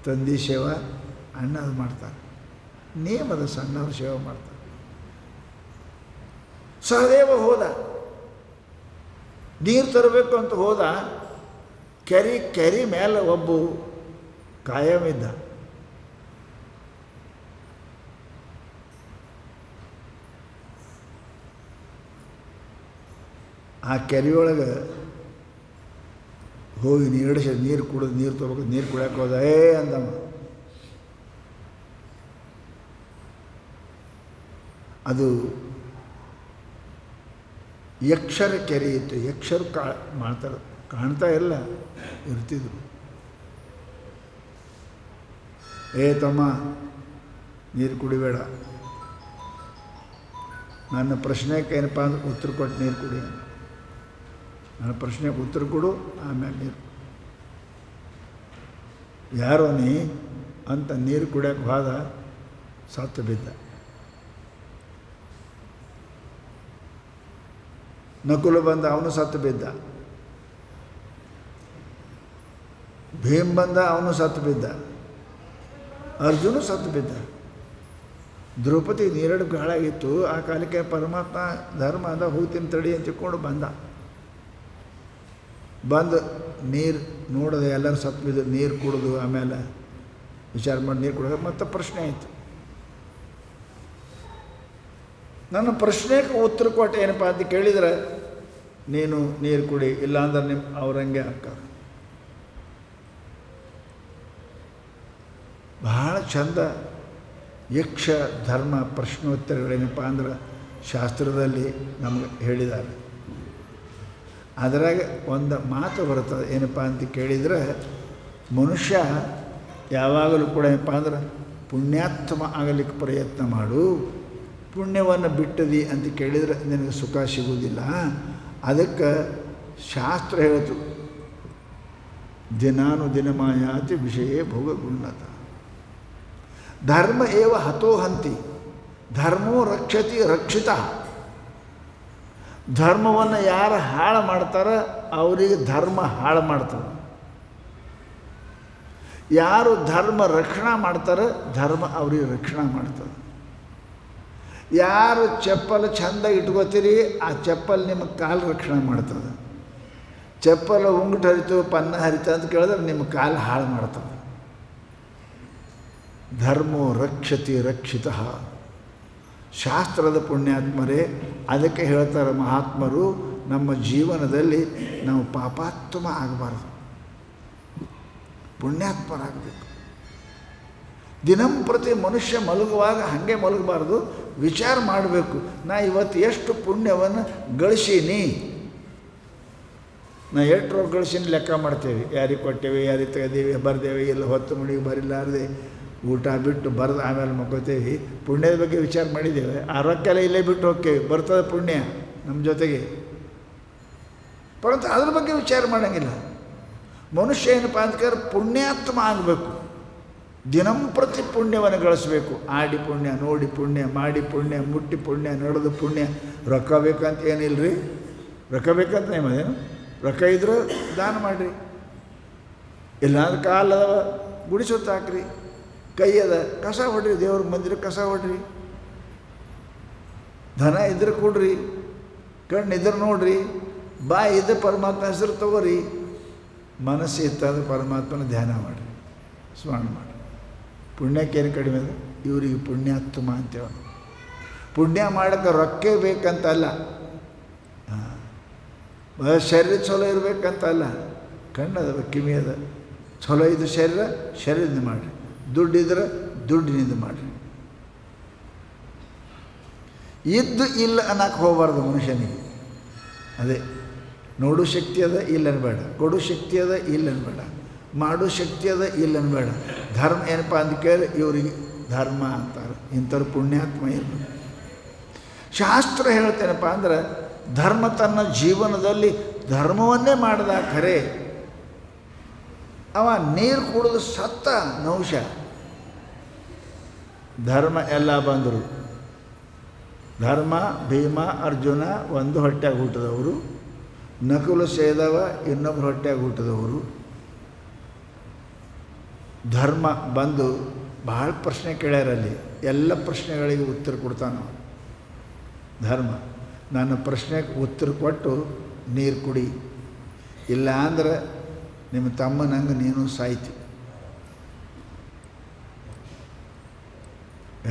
ತಂದೆ ಸೇವಾ ಅಣ್ಣದು ಮಾಡ್ತಾನೆ, ನೇಮದ ಸಣ್ಣವ್ರ ಸೇವೆ ಮಾಡ್ತಾನೆ. ಸಹದೇವ ಹೋದ, ನೀರು ತರಬೇಕು ಅಂತ ಹೋದ. ಕೆರೆ ಮೇಲೆ ಒಬ್ಬ ಕಾಯಂ ಇದ್ದ. ಆ ಕೆರೆಯೊಳಗೆ ಹೋಗಿ ನೀರು ಕುಡಿದು ನೀರು ತಗೋಬೇಕು. ನೀರು ಕುಡಿಯೋಕೆ ಹೋದ. ಅಂದಮ್ಮ. ಅದು ಯಕ್ಷರ ಕೆರೆ ಇತ್ತು. ಯಕ್ಷರು ಮಾಡ್ತಾರೆ, ಕಾಣ್ತಾ ಇಲ್ಲ, ಇರ್ತಿದ್ರು. ತಮ್ಮ ನೀರು ಕುಡಿಬೇಡ, ನನ್ನ ಪ್ರಶ್ನೆಗೆ ಏನಪ್ಪ ಅಂದ್ರೆ ಉತ್ತರ ಕೊಟ್ಟು ನೀರು ಕುಡಿ. ನನ್ನ ಪ್ರಶ್ನೆಗೆ ಉತ್ತರ ಕೊಡು, ಆಮೇಲೆ ನೀರು. ಯಾರೋ ನೀ ಅಂತ ನೀರು ಕುಡಿಯೋಕೆ ಹೋದ, ಸತ್ತು ಬಿದ್ದ. ನಕುಲ ಬಂದ, ಅವನು ಸತ್ತು ಬಿದ್ದ. ಭೀಮ್ ಬಂದ, ಅವನು ಸತ್ತು ಬಿದ್ದ. ಅರ್ಜುನ ಸತ್ತು ಬಿದ್ದ. ದ್ರೌಪದಿ ನೀರಡು ಹಾಳಾಗಿತ್ತು. ಆ ಕಾಲಕ್ಕೆ ಪರಮಾತ್ಮ ಧರ್ಮ ಅಂದ ಹೋಗ್ತೀನಿ ತಡಿ ಅಂತ ತಿಳ್ಕೊಂಡು ಬಂದು ನೀರು ನೋಡಿದೆ, ಎಲ್ಲರೂ ಸತ್ತು ಬಿದ್ದು. ನೀರು ಕುಡಿದು ಆಮೇಲೆ ವಿಚಾರ ಮಾಡಿ ನೀರು ಕುಡಿದ. ಮತ್ತೆ ಪ್ರಶ್ನೆ ಆಯಿತು, ನನ್ನ ಪ್ರಶ್ನೆಗೆ ಉತ್ತರ ಕೊಟ್ಟು ಏನಪ್ಪ ಅಂತ ಕೇಳಿದರೆ ನೀನು ನೀರು ಕುಡಿ, ಇಲ್ಲಾಂದ್ರೆ ಅವ್ರಂಗೆ ಹಾಕ್ತಾರೆ. ಬಹಳ ಚಂದ ಯಕ್ಷ ಧರ್ಮ ಪ್ರಶ್ನೋತ್ತರಗಳೇನಪ್ಪ ಅಂದ್ರೆ ಶಾಸ್ತ್ರದಲ್ಲಿ ನಮಗೆ ಹೇಳಿದ್ದಾರೆ. ಅದರಾಗ ಒಂದು ಮಾತು ಬರ್ತದೆ, ಏನಪ್ಪ ಅಂತ ಕೇಳಿದರೆ ಮನುಷ್ಯ ಯಾವಾಗಲೂ ಕೂಡ ಏನಪ್ಪ ಅಂದ್ರೆ ಪುಣ್ಯಾತ್ಮ ಆಗಲಿಕ್ಕೆ ಪ್ರಯತ್ನ ಮಾಡು. ಪುಣ್ಯವನ್ನು ಬಿಟ್ಟದಿ ಅಂತ ಕೇಳಿದರೆ ನಿನಗೆ ಸುಖ ಸಿಗುವುದಿಲ್ಲ. ಅದಕ್ಕೆ ಶಾಸ್ತ್ರ ಹೇಳಿತು, ದಿನಾನುದಿನಮಾಯಾತಿ ವಿಷಯೇ ಭೋಗಗುಣತ ಧರ್ಮ ಏವ ಹತೋಹಂತಿ ಧರ್ಮೋ ರಕ್ಷತಿ ರಕ್ಷಿತ. ಧರ್ಮವನ್ನು ಯಾರು ಹಾಳು ಮಾಡ್ತಾರೋ ಅವರಿಗೆ ಧರ್ಮ ಹಾಳು ಮಾಡ್ತಾರೆ. ಯಾರು ಧರ್ಮ ರಕ್ಷಣೆ ಮಾಡ್ತಾರೆ ಧರ್ಮ ಅವ್ರಿಗೆ ರಕ್ಷಣೆ ಮಾಡ್ತಾರೆ. ಯಾರು ಚಪ್ಪಲ್ ಚೆಂದ ಇಟ್ಕೋತೀರಿ ಆ ಚಪ್ಪಲ್ ನಿಮ್ಮ ಕಾಲು ರಕ್ಷಣೆ ಮಾಡ್ತದೆ. ಚಪ್ಪಲ್ ಉಂಗುಟು ಹರಿತು ಪನ್ನ ಹರಿತು ಅಂತ ಕೇಳಿದ್ರೆ ನಿಮ್ಮ ಕಾಲು ಹಾಳು ಮಾಡ್ತದೆ. ಧರ್ಮೋ ರಕ್ಷತಿ ರಕ್ಷಿತ. ಶಾಸ್ತ್ರದ ಪುಣ್ಯಾತ್ಮರೇ ಅದಕ್ಕೆ ಹೇಳ್ತಾರೆ ಮಹಾತ್ಮರು, ನಮ್ಮ ಜೀವನದಲ್ಲಿ ನಾವು ಪಾಪಾತ್ಮ ಆಗಬಾರ್ದು, ಪುಣ್ಯಾತ್ಮರಾಗಬೇಕು. ದಿನಂಪ್ರತಿ ಮನುಷ್ಯ ಮಲಗುವಾಗ ಹಾಗೆ ಮಲಗಬಾರ್ದು, ವಿಚಾರ ಮಾಡಬೇಕು. ನಾ ಇವತ್ತು ಎಷ್ಟು ಪುಣ್ಯವನ್ನು ಗಳಿಸೀನಿ, ನಾ ಎಷ್ಟು ಗಳಿಸೀನಿ ಲೆಕ್ಕ ಮಾಡ್ತೇವೆ. ಯಾರಿಗೆ ಕೊಟ್ಟೇವೆ, ಯಾರಿಗೆ ತೆಗೆದೇವಿ, ಬರ್ದೇವೆ, ಇಲ್ಲ ಹೊತ್ತು ಮುಡಿಗೆ ಬರಿಲಾರ್ದೆ ಊಟ ಬಿಟ್ಟು ಬರೆದು ಆಮೇಲೆ ಮಕ್ಕೋತೇವೆ. ಪುಣ್ಯದ ಬಗ್ಗೆ ವಿಚಾರ ಮಾಡಿದ್ದೇವೆ. ಆರೋಗ್ಯಕ್ಕೆಲ್ಲ ಇಲ್ಲೇ ಬಿಟ್ಟು ಹೋಗ್ತೇವೆ, ಬರ್ತದೆ ಪುಣ್ಯ ನಮ್ಮ ಜೊತೆಗೆ. ಪರಂತು ಅದ್ರ ಬಗ್ಗೆ ವಿಚಾರ ಮಾಡೋಂಗಿಲ್ಲ. ಮನುಷ್ಯ ಏನಪ್ಪ ಅಂತ ಕೇಳಿದ್ರೆ ಪುಣ್ಯಾತ್ಮ ಆಗಬೇಕು. ದಿನಂಪ್ರತಿ ಪುಣ್ಯವನ್ನು ಗಳಿಸ್ಬೇಕು. ಆಡಿ ಪುಣ್ಯ, ನೋಡಿ ಪುಣ್ಯ, ಮಾಡಿ ಪುಣ್ಯ, ಮುಟ್ಟಿ ಪುಣ್ಯ, ನಡೆದು ಪುಣ್ಯ. ರೊಕ್ಕ ಬೇಕಂತ ಏನಿಲ್ಲ ರೀ, ರೊಕ್ಕ ಬೇಕಂತ ನಿಮ್ಮದೇನು? ರೊಕ್ಕ ಇದ್ರೆ ದಾನ ಮಾಡಿರಿ, ಇಲ್ಲಾಂದ್ರೆ ಕಾಲದ ಗುಡಿ ಸುತ್ತ ಹಾಕ್ರಿ, ಕೈ ಅದ ಕಸ ಹೊಡ್ರಿ, ದೇವ್ರ ಮಂದಿರ ಕಸ ಹೊಡ್ರಿ, ಧನ ಇದ್ರೆ ಕೊಡ್ರಿ, ಕಣ್ಣು ಇದ್ರೆ ನೋಡ್ರಿ, ಬಾಯಿ ಇದ್ದರೆ ಪರಮಾತ್ಮ ಹೆಸರು ತಗೋರಿ, ಮನಸ್ಸು ಇತ್ತಂದ್ರೆ ಪರಮಾತ್ಮನ ಧ್ಯಾನ ಮಾಡಿರಿ, ಸ್ಮರಣ ಮಾಡಿ. ಪುಣ್ಯಕ್ಕೇನು ಕಡಿಮೆ ಅದು? ಇವರಿಗೆ ಪುಣ್ಯಾತ್ಮ ಅಂತೇಳಿ. ಪುಣ್ಯ ಮಾಡೋಕ್ಕೆ ರೊಕ್ಕ ಬೇಕಂತಲ್ಲ, ಶರೀರ ಚಲೋ ಇರಬೇಕಂತಲ್ಲ. ಕಣ್ಣದ ಕಿವಿ ಅದ, ಚಲೋ ಇದು ಶರೀರ ಶರೀರದಿಂದ ಮಾಡಿರಿ, ದುಡ್ಡಿದ್ರೆ ದುಡ್ಡಿನಿಂದ ಮಾಡಿರಿ. ಇದ್ದು ಇಲ್ಲ ಅನ್ನಕ್ಕೆ ಹೋಗಬಾರ್ದು ಮನುಷ್ಯನಿಗೆ. ಅದೇ ನೋಡು ಶಕ್ತಿ ಅದ ಇಲ್ಲ ಅನ್ಬೇಡ, ಕೊಡು ಶಕ್ತಿ ಅದ ಇಲ್ಲ ಅನ್ಬೇಡ, ಮಾಡೋ ಶಕ್ತಿ ಅದ ಇಲ್ಲ ಅನ್ಬೇಡ. ಧರ್ಮ ಏನಪ್ಪ ಅಂತ ಕೇಳಿ ಇವರಿಗೆ ಧರ್ಮ ಅಂತಾರೆ. ಇಂಥವ್ರು ಪುಣ್ಯಾತ್ಮ ಇರಬೇಕು. ಶಾಸ್ತ್ರ ಹೇಳ್ತೇನಪ್ಪ ಅಂದ್ರೆ ಧರ್ಮ ತನ್ನ ಜೀವನದಲ್ಲಿ ಧರ್ಮವನ್ನೇ ಮಾಡಿದ ಖರೆ ಅವ ನೀರು ಕುಡಿದು ಸತ್ತ ನೌಷ. ಧರ್ಮ ಎಲ್ಲ ಬಂದರು. ಧರ್ಮ, ಭೀಮ, ಅರ್ಜುನ ಒಂದು ಹೊಟ್ಟೆಯಾಗಿ ಹುಟ್ಟಿದವರು, ನಕುಲು ಸೇದವ ಇನ್ನೊಬ್ಬರು ಹೊಟ್ಟೆಯಾಗಿ ಹುಟ್ಟಿದವರು. ಧರ್ಮ ಬಂದು ಭಾಳ ಪ್ರಶ್ನೆ ಕೇಳ್ಯಾರಲ್ಲಿ, ಎಲ್ಲ ಪ್ರಶ್ನೆಗಳಿಗೆ ಉತ್ತರ ಕೊಡ್ತಾನೆ ಧರ್ಮ. ನನ್ನ ಪ್ರಶ್ನೆಗೆ ಉತ್ತರ ಕೊಟ್ಟು ನೀರು ಕುಡಿ, ಇಲ್ಲ ಅಂದ್ರೆ ನಿಮ್ಮ ತಮ್ಮನಂಗೆ ನೀನು ಸಾಯ್ತಿ.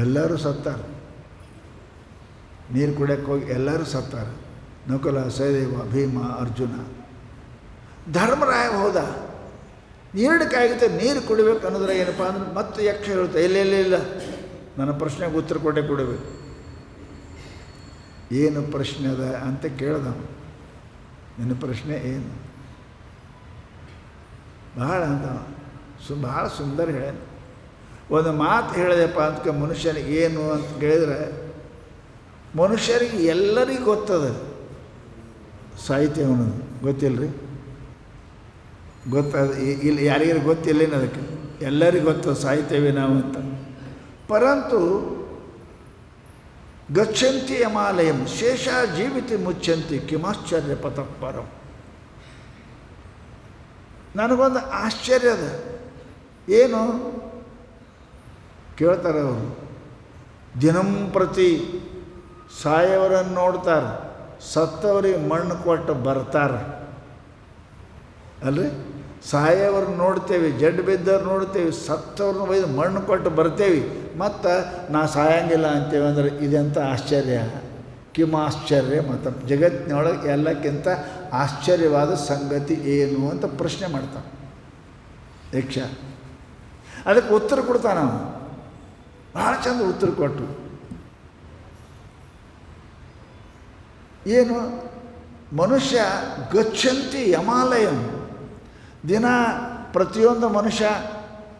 ಎಲ್ಲರೂ ಸತ್ತಾರೆ, ನೀರು ಕುಡಿಯೋಕ್ಕೆ ಹೋಗಿ ಎಲ್ಲರೂ ಸತ್ತಾರೆ. ನಕುಲ, ಸಹದೇವ, ಭೀಮ, ಅರ್ಜುನ. ಧರ್ಮರಾಯ ಹೋದ, ನೀರಡಕ್ಕಾಗುತ್ತೆ ನೀರು ಕುಡಿಬೇಕು ಅನ್ನೋದ್ರೆ ಏನಪ್ಪ ಅಂದ್ರೆ ಮತ್ತೆ ಯಕ್ಷ ಹೇಳುತ್ತೆ, ಇಲ್ಲ ನನ್ನ ಪ್ರಶ್ನೆಗೆ ಉತ್ತರ ಕೊಟ್ಟೆ ಕೊಡಬೇಕು. ಏನು ಪ್ರಶ್ನೆ ಅದ ಅಂತ ಕೇಳ್ದ. ನಿನ್ನ ಪ್ರಶ್ನೆ ಏನು? ಭಾಳ ಅಂತ ಭಾಳ ಸುಂದರ ಹೇಳ. ಒಂದು ಮಾತು ಹೇಳಿದೆಪ್ಪ ಅಂತ ಮನುಷ್ಯನಿಗೆ ಏನು ಅಂತ ಕೇಳಿದ್ರೆ, ಮನುಷ್ಯರಿಗೆ ಎಲ್ಲರಿಗೂ ಗೊತ್ತದ ಸಾಹಿತ್ಯ ಅನ್ನೋದು. ಗೊತ್ತಿಲ್ಲ ರೀ? ಗೊತ್ತದ ಇಲ್ಲಿ ಯಾರಿಗಾರು ಗೊತ್ತಿಲ್ಲೇನು? ಅದಕ್ಕೆ ಎಲ್ಲರಿಗೂ ಗೊತ್ತದ ಸಾಹಿತ್ಯವೇ ನಾವು ಅಂತ. ಪರಂತು ಗಚ್ಚಂತಿ ಯಮಾಲಯಂ ಶೇಷ ಜೀವಿತಿ ಮುಚ್ಚಂತಿ ಕಿಮಾಶ್ಚರ್ಯ ಪತಃಪರಂ. ನನಗೊಂದು ಆಶ್ಚರ್ಯ ಅದ. ಏನು ಕೇಳ್ತಾರೆ ಅವರು? ದಿನಂಪ್ರತಿ ಸಾಯವರನ್ನು ನೋಡ್ತಾರೆ, ಸತ್ತವರಿಗೆ ಮಣ್ಣು ಕೊಟ್ಟು ಬರ್ತಾರೆ ಅಲ್ರಿ. ಸಾಯವರನ್ನ ನೋಡ್ತೇವೆ, ಜಡ್ಡು ಬಿದ್ದವ್ರು ನೋಡ್ತೇವೆ, ಸತ್ತವ್ರನ್ನ ಒಯ್ದು ಮಣ್ಣು ಕೊಟ್ಟು ಬರ್ತೇವೆ, ಮತ್ತು ನಾ ಸಾಯಂಗಿಲ್ಲ ಅಂತೇವೆ. ಅಂದ್ರೆ ಇದೆಂಥ ಆಶ್ಚರ್ಯ. ಕಿಮಾಶ್ಚರ್ಯ ಮತ ಜಗತ್ತಿನೊಳಗೆ ಎಲ್ಲಕ್ಕಿಂತ ಆಶ್ಚರ್ಯವಾದ ಸಂಗತಿ ಏನು ಅಂತ ಪ್ರಶ್ನೆ ಮಾಡ್ತಾನೆ ಯಕ್ಷ. ಅದಕ್ಕೆ ಉತ್ತರ ಕೊಡ್ತಾನೆ ಅವನು, ಭಾಳ ಚಂದ ಉತ್ತರ ಕೊಟ್ಟು. ಏನು? ಮನುಷ್ಯ ಗಚ್ಚಂತಿ ಯಮಾಲಯಂ. ದಿನ ಪ್ರತಿಯೊಂದು ಮನುಷ್ಯ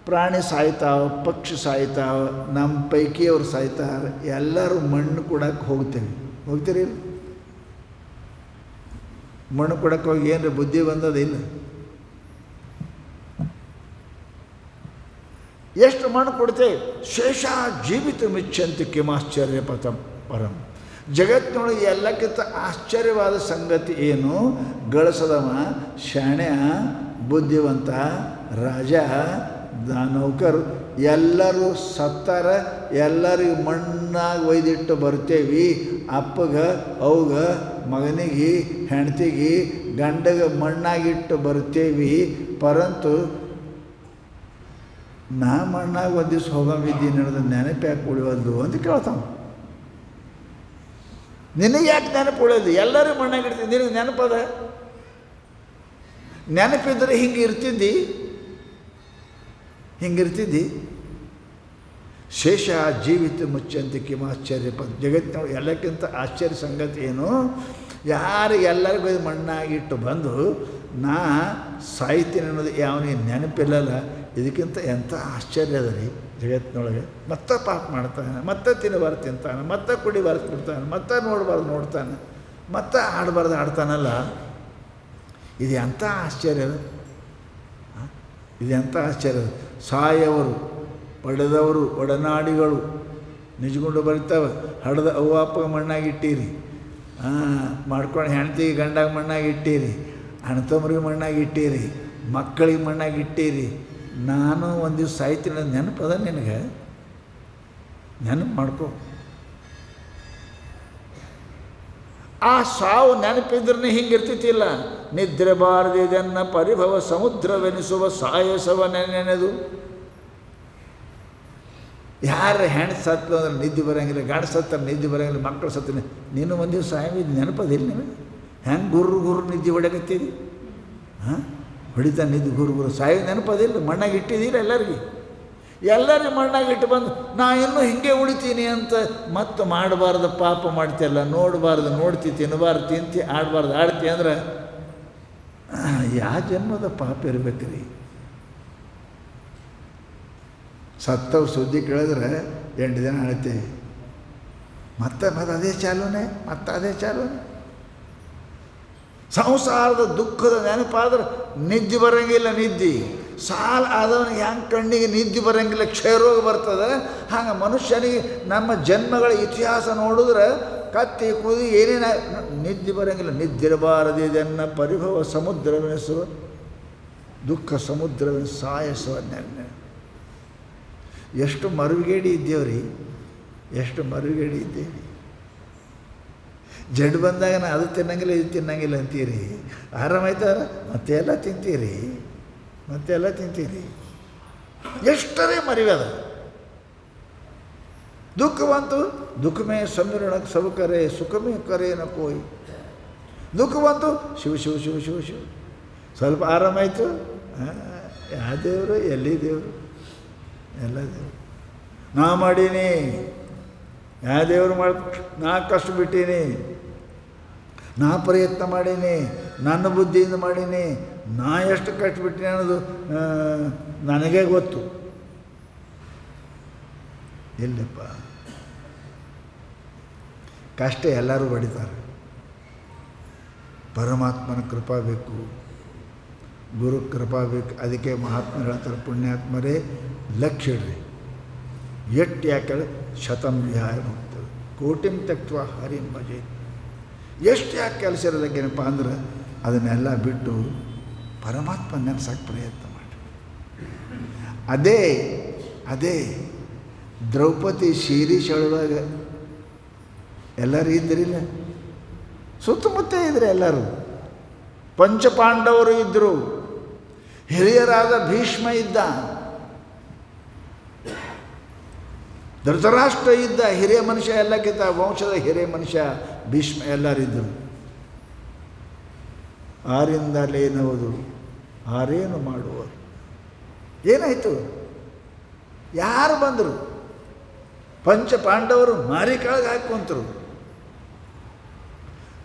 ಪ್ರಾಣಿ ಸಾಯ್ತಾವೆ, ಪಕ್ಷಿ ಸಾಯ್ತಾವೆ, ನಮ್ಮ ಪೈಕಿಯವ್ರು ಸಾಯ್ತಾರೆ. ಎಲ್ಲರೂ ಮಣ್ಣು ಕೊಡಕ್ಕೆ ಹೋಗ್ತೀರಿ? ಮಣ್ಣು ಕೊಡಕ್ಕೆ ಹೋಗಿ ಏನ್ರಿ ಬುದ್ಧಿ ಬಂದದಿಲ್ಲ? ಎಷ್ಟು ಮಣ್ಣು ಕೊಡ್ತೇವೆ? ಶೇಷ ಜೀವಿತ ಮಿಚ್ಚಂತಿ ಕಿಮಾಶ್ಚರ್ಯ ಪರಂ. ಜಗತ್ತಿನೊಳಗೆ ಎಲ್ಲಕ್ಕಿಂತ ಆಶ್ಚರ್ಯವಾದ ಸಂಗತಿ ಏನು? ಗಳಿಸದವ, ಶಾಣ್ಯ, ಬುದ್ಧಿವಂತ, ರಾಜ, ನೌಕರು ಎಲ್ಲರೂ ಸತ್ತಾರ. ಎಲ್ಲರಿಗೂ ಮಣ್ಣಾಗಿ ಒಯ್ದಿಟ್ಟು ಬರ್ತೇವಿ. ಅಪ್ಪಗೆ, ಅವ್ಗ, ಮಗನಿಗೆ, ಹೆಂಡ್ತಿಗೆ, ಗಂಡಗೆ ಮಣ್ಣಾಗಿಟ್ಟು ಬರ್ತೇವಿ. ಪರಂತು ನಾ ಮಣ್ಣಾಗಿ ಒಂದು ದಿವ್ಸ ಹೋಗವಿದ್ದೀನಿ ಅನ್ನೋದು ನೆನಪು ಯಾಕೆ ಉಳಿಯೋದು ಅಂತ ಕೇಳ್ತಾವ. ನಿನಗೆ ಯಾಕೆ ನೆನಪು ಉಳಿಯೋದು? ಎಲ್ಲರೂ ಮಣ್ಣಾಗಿಡ್ತೀನಿ, ನಿನಗೆ ನೆನಪದ? ನೆನಪಿದ್ರೆ ಹಿಂಗಿರ್ತಿದ್ದಿ. ಶೇಷ ಜೀವಿತ ಮುಚ್ಚಂತಿ ಕಿಮಾಶ್ಚರ್ಯ ಜಗತ್ತಿನ ಎಲ್ಲಕ್ಕಿಂತ ಆಶ್ಚರ್ಯ ಸಂಗತಿ ಏನು? ಯಾರು ಎಲ್ಲರಿಗೂ ಮಣ್ಣಾಗಿಟ್ಟು ಬಂದು ನಾ ಸಾಯ್ತೀನಿ ಅನ್ನೋದು ಯಾವನಿಗೆ ನೆನಪಿಲ್ಲಲ್ಲ. ಇದಕ್ಕಿಂತ ಎಂಥ ಆಶ್ಚರ್ಯ ಅದ ರೀ ಜಗತ್ತಿನೊಳಗೆ. ಮತ್ತೆ ಪಾಪ ಮಾಡ್ತಾನೆ, ಮತ್ತೆ ತಿನ್ನಬಾರ್ದು ತಿಂತಾನೆ, ಮತ್ತೆ ಕುಡಿಬಾರ್ದು ಕುಡ್ತಾನೆ, ಮತ್ತೆ ನೋಡಬಾರ್ದು ನೋಡ್ತಾನೆ, ಮತ್ತೆ ಆಡಬಾರ್ದು ಆಡ್ತಾನಲ್ಲ. ಇದು ಎಂಥ ಆಶ್ಚರ್ಯ ಅದ! ಇದು ಎಂಥ ಆಶ್ಚರ್ಯ ಅದ! ಸಾಯವರು, ಪಡೆದವರು, ಒಡನಾಡಿಗಳು ನಿಜಗೊಂಡು ಬರ್ತಾವೆ. ಹಡ್ದ ಅವ್ವ ಅಪ್ಪಗೆ ಮಣ್ಣಾಗಿಟ್ಟೀರಿ, ಮಾಡ್ಕೊಂಡು ಹೆಂಡ್ತಿಗೆ ಗಂಡಾಗ ಮಣ್ಣಾಗಿಟ್ಟೀರಿ, ಅಣ್ಣತಮ್ಮರಿಗೆ ಮಣ್ಣಾಗಿಟ್ಟೀರಿ, ಮಕ್ಕಳಿಗೆ ಮಣ್ಣಾಗಿಟ್ಟೀರಿ. ನಾನು ಒಂದು ದಿವ್ಸ ಸಾಯ್ತೀನಿ ನೆನಪದ ನಿನಗೆ? ನೆನಪು ಮಾಡ್ಕೊ. ಆ ಸಾವು ನೆನಪಿದ್ರೆ ಹಿಂಗಿರ್ತಿತ್ತಿಲ್ಲ. ನಿದ್ರೆ ಬಾರದಿದನ್ನ ಪರಿಭವ ಸಮುದ್ರವೆನಿಸುವ ಸಾಯಸವ ನೆನೆದು. ಯಾರು ಹೆಣ್ಣು ಸತ್ತು ಅಂದ್ರೆ ನಿದ್ದೆ ಬರೋಂಗಿಲ್ಲ, ಗಂಡ ಸತ್ತ ನಿದ್ದೆ ಬರೋಂಗಿಲ್ಲ, ಮಕ್ಕಳು ಸತ್ತ. ನೀನು ಒಂದು ದಿವಸ ಸಾಯಿದ್ದು ನೆನಪದಿಲ್ಲ ನಿಮಗೆ? ಹೆಂಗೆ ಗುರು ನಿದ್ದೆ ಹೊಡೆಕತ್ತೀರಿ? ಹೊಡಿತಾ ನಿದ್ದೆ ಗುರು ಸಾಯೋ ನೆನಪದಿಲ್ಲ? ಮಣ್ಣಾಗಿ ಇಟ್ಟಿದ್ದೀರ ಎಲ್ಲರಿಗೂ ಮಣ್ಣಾಗಿಟ್ಟು ಬಂದು ನಾ ಇನ್ನೂ ಹಿಂಗೆ ಉಳಿತೀನಿ ಅಂತ ಮತ್ತೆ ಮಾಡಬಾರ್ದು ಪಾಪ ಮಾಡ್ತಿಯಲ್ಲ. ನೋಡಬಾರ್ದು ನೋಡ್ತಿ, ತಿನ್ನಬಾರ್ದು ತಿಂತಿ, ಆಡಬಾರ್ದು ಆಡ್ತಿ ಅಂದ್ರೆ ಯಾವ ಜನ್ಮದ ಪಾಪ ಇರ್ಬೇಕ್ರಿ? ಸತ್ತವು ಸುದ್ದಿ ಕೇಳಿದ್ರೆ 8 ದಿನ ಅಳ್ತೇವೆ, ಮತ್ತೆ ಅದೇ ಚಾಲೂನೆ, ಅದೇ ಚಾಲೂನೆ. ಸಂಸಾರದ ದುಃಖದ ನೆನಪಾದ್ರೆ ನಿದ್ದೆ ಬರೋಂಗಿಲ್ಲ. ನಿದ್ದೆ ಸಾಲ ಆದವನಿಗೆ ಹೆಂಗೆ ಕಣ್ಣಿಗೆ ನಿದ್ದೆ ಬರೋಂಗಿಲ್ಲ, ಕ್ಷಯರೋಗ ಬರ್ತದೆ. ಹಾಗೆ ಮನುಷ್ಯನಿಗೆ ನಮ್ಮ ಜನ್ಮಗಳ ಇತಿಹಾಸ ನೋಡಿದ್ರೆ ಕತ್ತಿ ಕುದಿ ಏನೇನ ನಿದ್ದೆ ಬರೋಂಗಿಲ್ಲ. ನಿದ್ದಿರಬಾರದಿದೆನ್ನ ಪರಿಭವ ಸಮುದ್ರವೆನಿಸುವ ದುಃಖ ಸಮುದ್ರವೆನಿಸುವ ಸಾಯಸುವ ನೆನ್ನೆ. ಎಷ್ಟು ಮರುಗೇಡಿ ಇದ್ದೇವ್ರಿ, ಎಷ್ಟು ಮರುಗೇಡಿ ಇದ್ದೇವೆ. ಜಡ್ ಬಂದಾಗ ನಾ ಅದು ತಿನ್ನಂಗಿಲ್ಲ ಇದು ತಿನ್ನಂಗಿಲ್ಲ ಅಂತೀರಿ. ಆರಾಮಾಯ್ತಾರ ಮತ್ತೆಲ್ಲ ತಿಂತೀರಿ. ಎಷ್ಟರೇ ಮರಿವದ. ದುಃಖ ಬಂತು, ದುಃಖಮೇ ಸಮೀರಣಕ್ಕೆ ಸಬ್ ಕರೆ, ಸುಖಮೇ ಕರೆ ನ ಕೋಯ್. ದುಃಖ ಬಂತು, ಶಿವ ಶಿವ ಶಿವ ಶಿವ ಶಿವ. ಸ್ವಲ್ಪ ಆರಾಮಾಯಿತು, ಯಾವ ದೇವರು, ಎಲ್ಲಿ ದೇವರು? ಎಲ್ಲ ದೇವರು. ನಾ ಮಾಡೀನಿ, ಯಾವ ದೇವರು ನಾ ಕಷ್ಟ ಬಿಟ್ಟೀನಿ, ನಾ ಪ್ರಯತ್ನ ಮಾಡೀನಿ, ನನ್ನ ಬುದ್ಧಿಯಿಂದ ಮಾಡೀನಿ, ನಾ ಎಷ್ಟು ಕಷ್ಟಬಿಟ್ಟಿನಿ ಅನ್ನೋದು ನನಗೇ ಗೊತ್ತು. ಇಲ್ಲಪ್ಪ, ಕಷ್ಟ ಎಲ್ಲರೂ ಬಡಿತಾರೆ. ಪರಮಾತ್ಮನ ಕೃಪಾ ಬೇಕು, ಗುರು ಕೃಪಾ ಬೇಕು. ಅದಕ್ಕೆ ಮಹಾತ್ಮ ಹೇಳ್ತಾರೆ, ಪುಣ್ಯಾತ್ಮರೇ ಲಕ್ಷ್ಯ ಇಡ್ರಿ. ಎಟ್ಟು ಯಾಕೆ ಶತಂ ವಿಹಾಯ ಹೋಗ್ತದೆ, ಕೋಟಿಂ ತಕ್ವ ಹರಿಂ ಭಜೆ. ಎಷ್ಟು ಯಾಕೆ ಕೆಲಸ ಇರೋದಕ್ಕೇನಪ್ಪ ಅಂದ್ರೆ ಅದನ್ನೆಲ್ಲ ಬಿಟ್ಟು ಪರಮಾತ್ಮ ನೆನೆಸಕ್ಕೆ ಪ್ರಯತ್ನ ಮಾಡಿ. ಅದೇ ದ್ರೌಪದಿ ಶೀರೀಶ್ ಹೇಳಿದಾಗ ಎಲ್ಲರೂ ಇದ್ದರಿಲ್ಲ, ಸುತ್ತಮುತ್ತ ಇದ್ದರು ಎಲ್ಲರೂ. ಪಂಚಪಾಂಡವರು ಇದ್ದರು, ಹಿರಿಯರಾದ ಭೀಷ್ಮ ಇದ್ದ, ಧೃತರಾಷ್ಟ್ರ ಇದ್ದ, ಹಿರಿಯ ಮನುಷ್ಯ. ಎಲ್ಲಕ್ಕಿಂತ ವಂಶದ ಹಿರಿಯ ಮನುಷ್ಯ ಭೀಷ್ಮ ಎಲ್ಲರಿದ್ದರು. ಆರಿಂದಲೇನವುದು ಆರೇನು ಮಾಡುವರು. ಏನಾಯಿತು? ಯಾರು ಬಂದರು? ಪಂಚ ಪಾಂಡವರು ಮಾರಿ ಕೆಳಗೆ ಹಾಕೊಂತರು.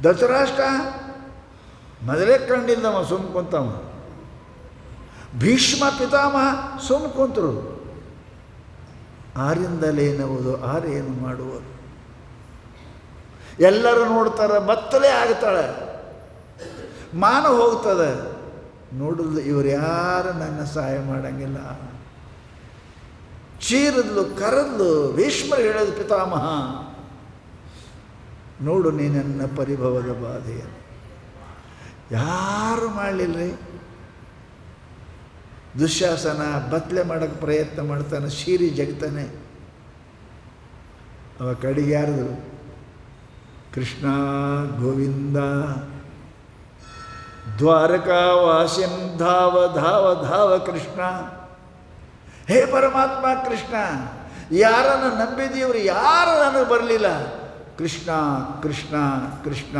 ಧೃತರಾಷ್ಟ್ರ ಮೊದಲೇ ಕಂಡಿದ್ದವ ಸುಮ್ಮ ಕುಂತವ. ಭೀಷ್ಮ ಪಿತಾಮಹ ಸುಮ್ಮ ಕುಂತರು. ಆರಿಂದಲೇನವುದು ಆರೇನು ಮಾಡುವರು. ಎಲ್ಲರೂ ನೋಡ್ತಾರೆ, ಬತ್ತಲೇ ಆಗ್ತಾಳೆ, ಮಾನ ಹೋಗ್ತದೆ. ನೋಡಿದ್ಲು ಇವ್ರು ಯಾರು ನನ್ನ ಸಹಾಯ ಮಾಡಂಗಿಲ್ಲ. ಚೀರಿದ್ಲು, ಕರೆದ್ಲು. ಭೀಷ್ಮರು ಹೇಳೋದು, ಪಿತಾಮಹ ನೋಡು ನೀ ನನ್ನ ಪರಿಭವದ ಬಾಧೆಯನ್ನು. ಯಾರು ಮಾಡಲಿಲ್ಲರಿ. ದುಶ್ಯಾಸನ ಬತ್ತಲೆ ಮಾಡೋಕ್ಕೆ ಪ್ರಯತ್ನ ಮಾಡ್ತಾನೆ, ಶೀರಿ ಜಗ್ತಾನೆ. ಅವ ಕಡೆಗೆ ಯಾರ್ದು? ಕೃಷ್ಣ ಗೋವಿಂದ ದ್ವಾರಕಾವಾಸಿನ್ ಧಾವ ಧಾವ ಧಾವ ಕೃಷ್ಣ. ಹೇ ಪರಮಾತ್ಮ ಕೃಷ್ಣ, ಯಾರನ್ನು ನಂಬಿದೀವ್ರು ಯಾರು ನನಗೆ ಬರಲಿಲ್ಲ. ಕೃಷ್ಣ ಕೃಷ್ಣ ಕೃಷ್ಣ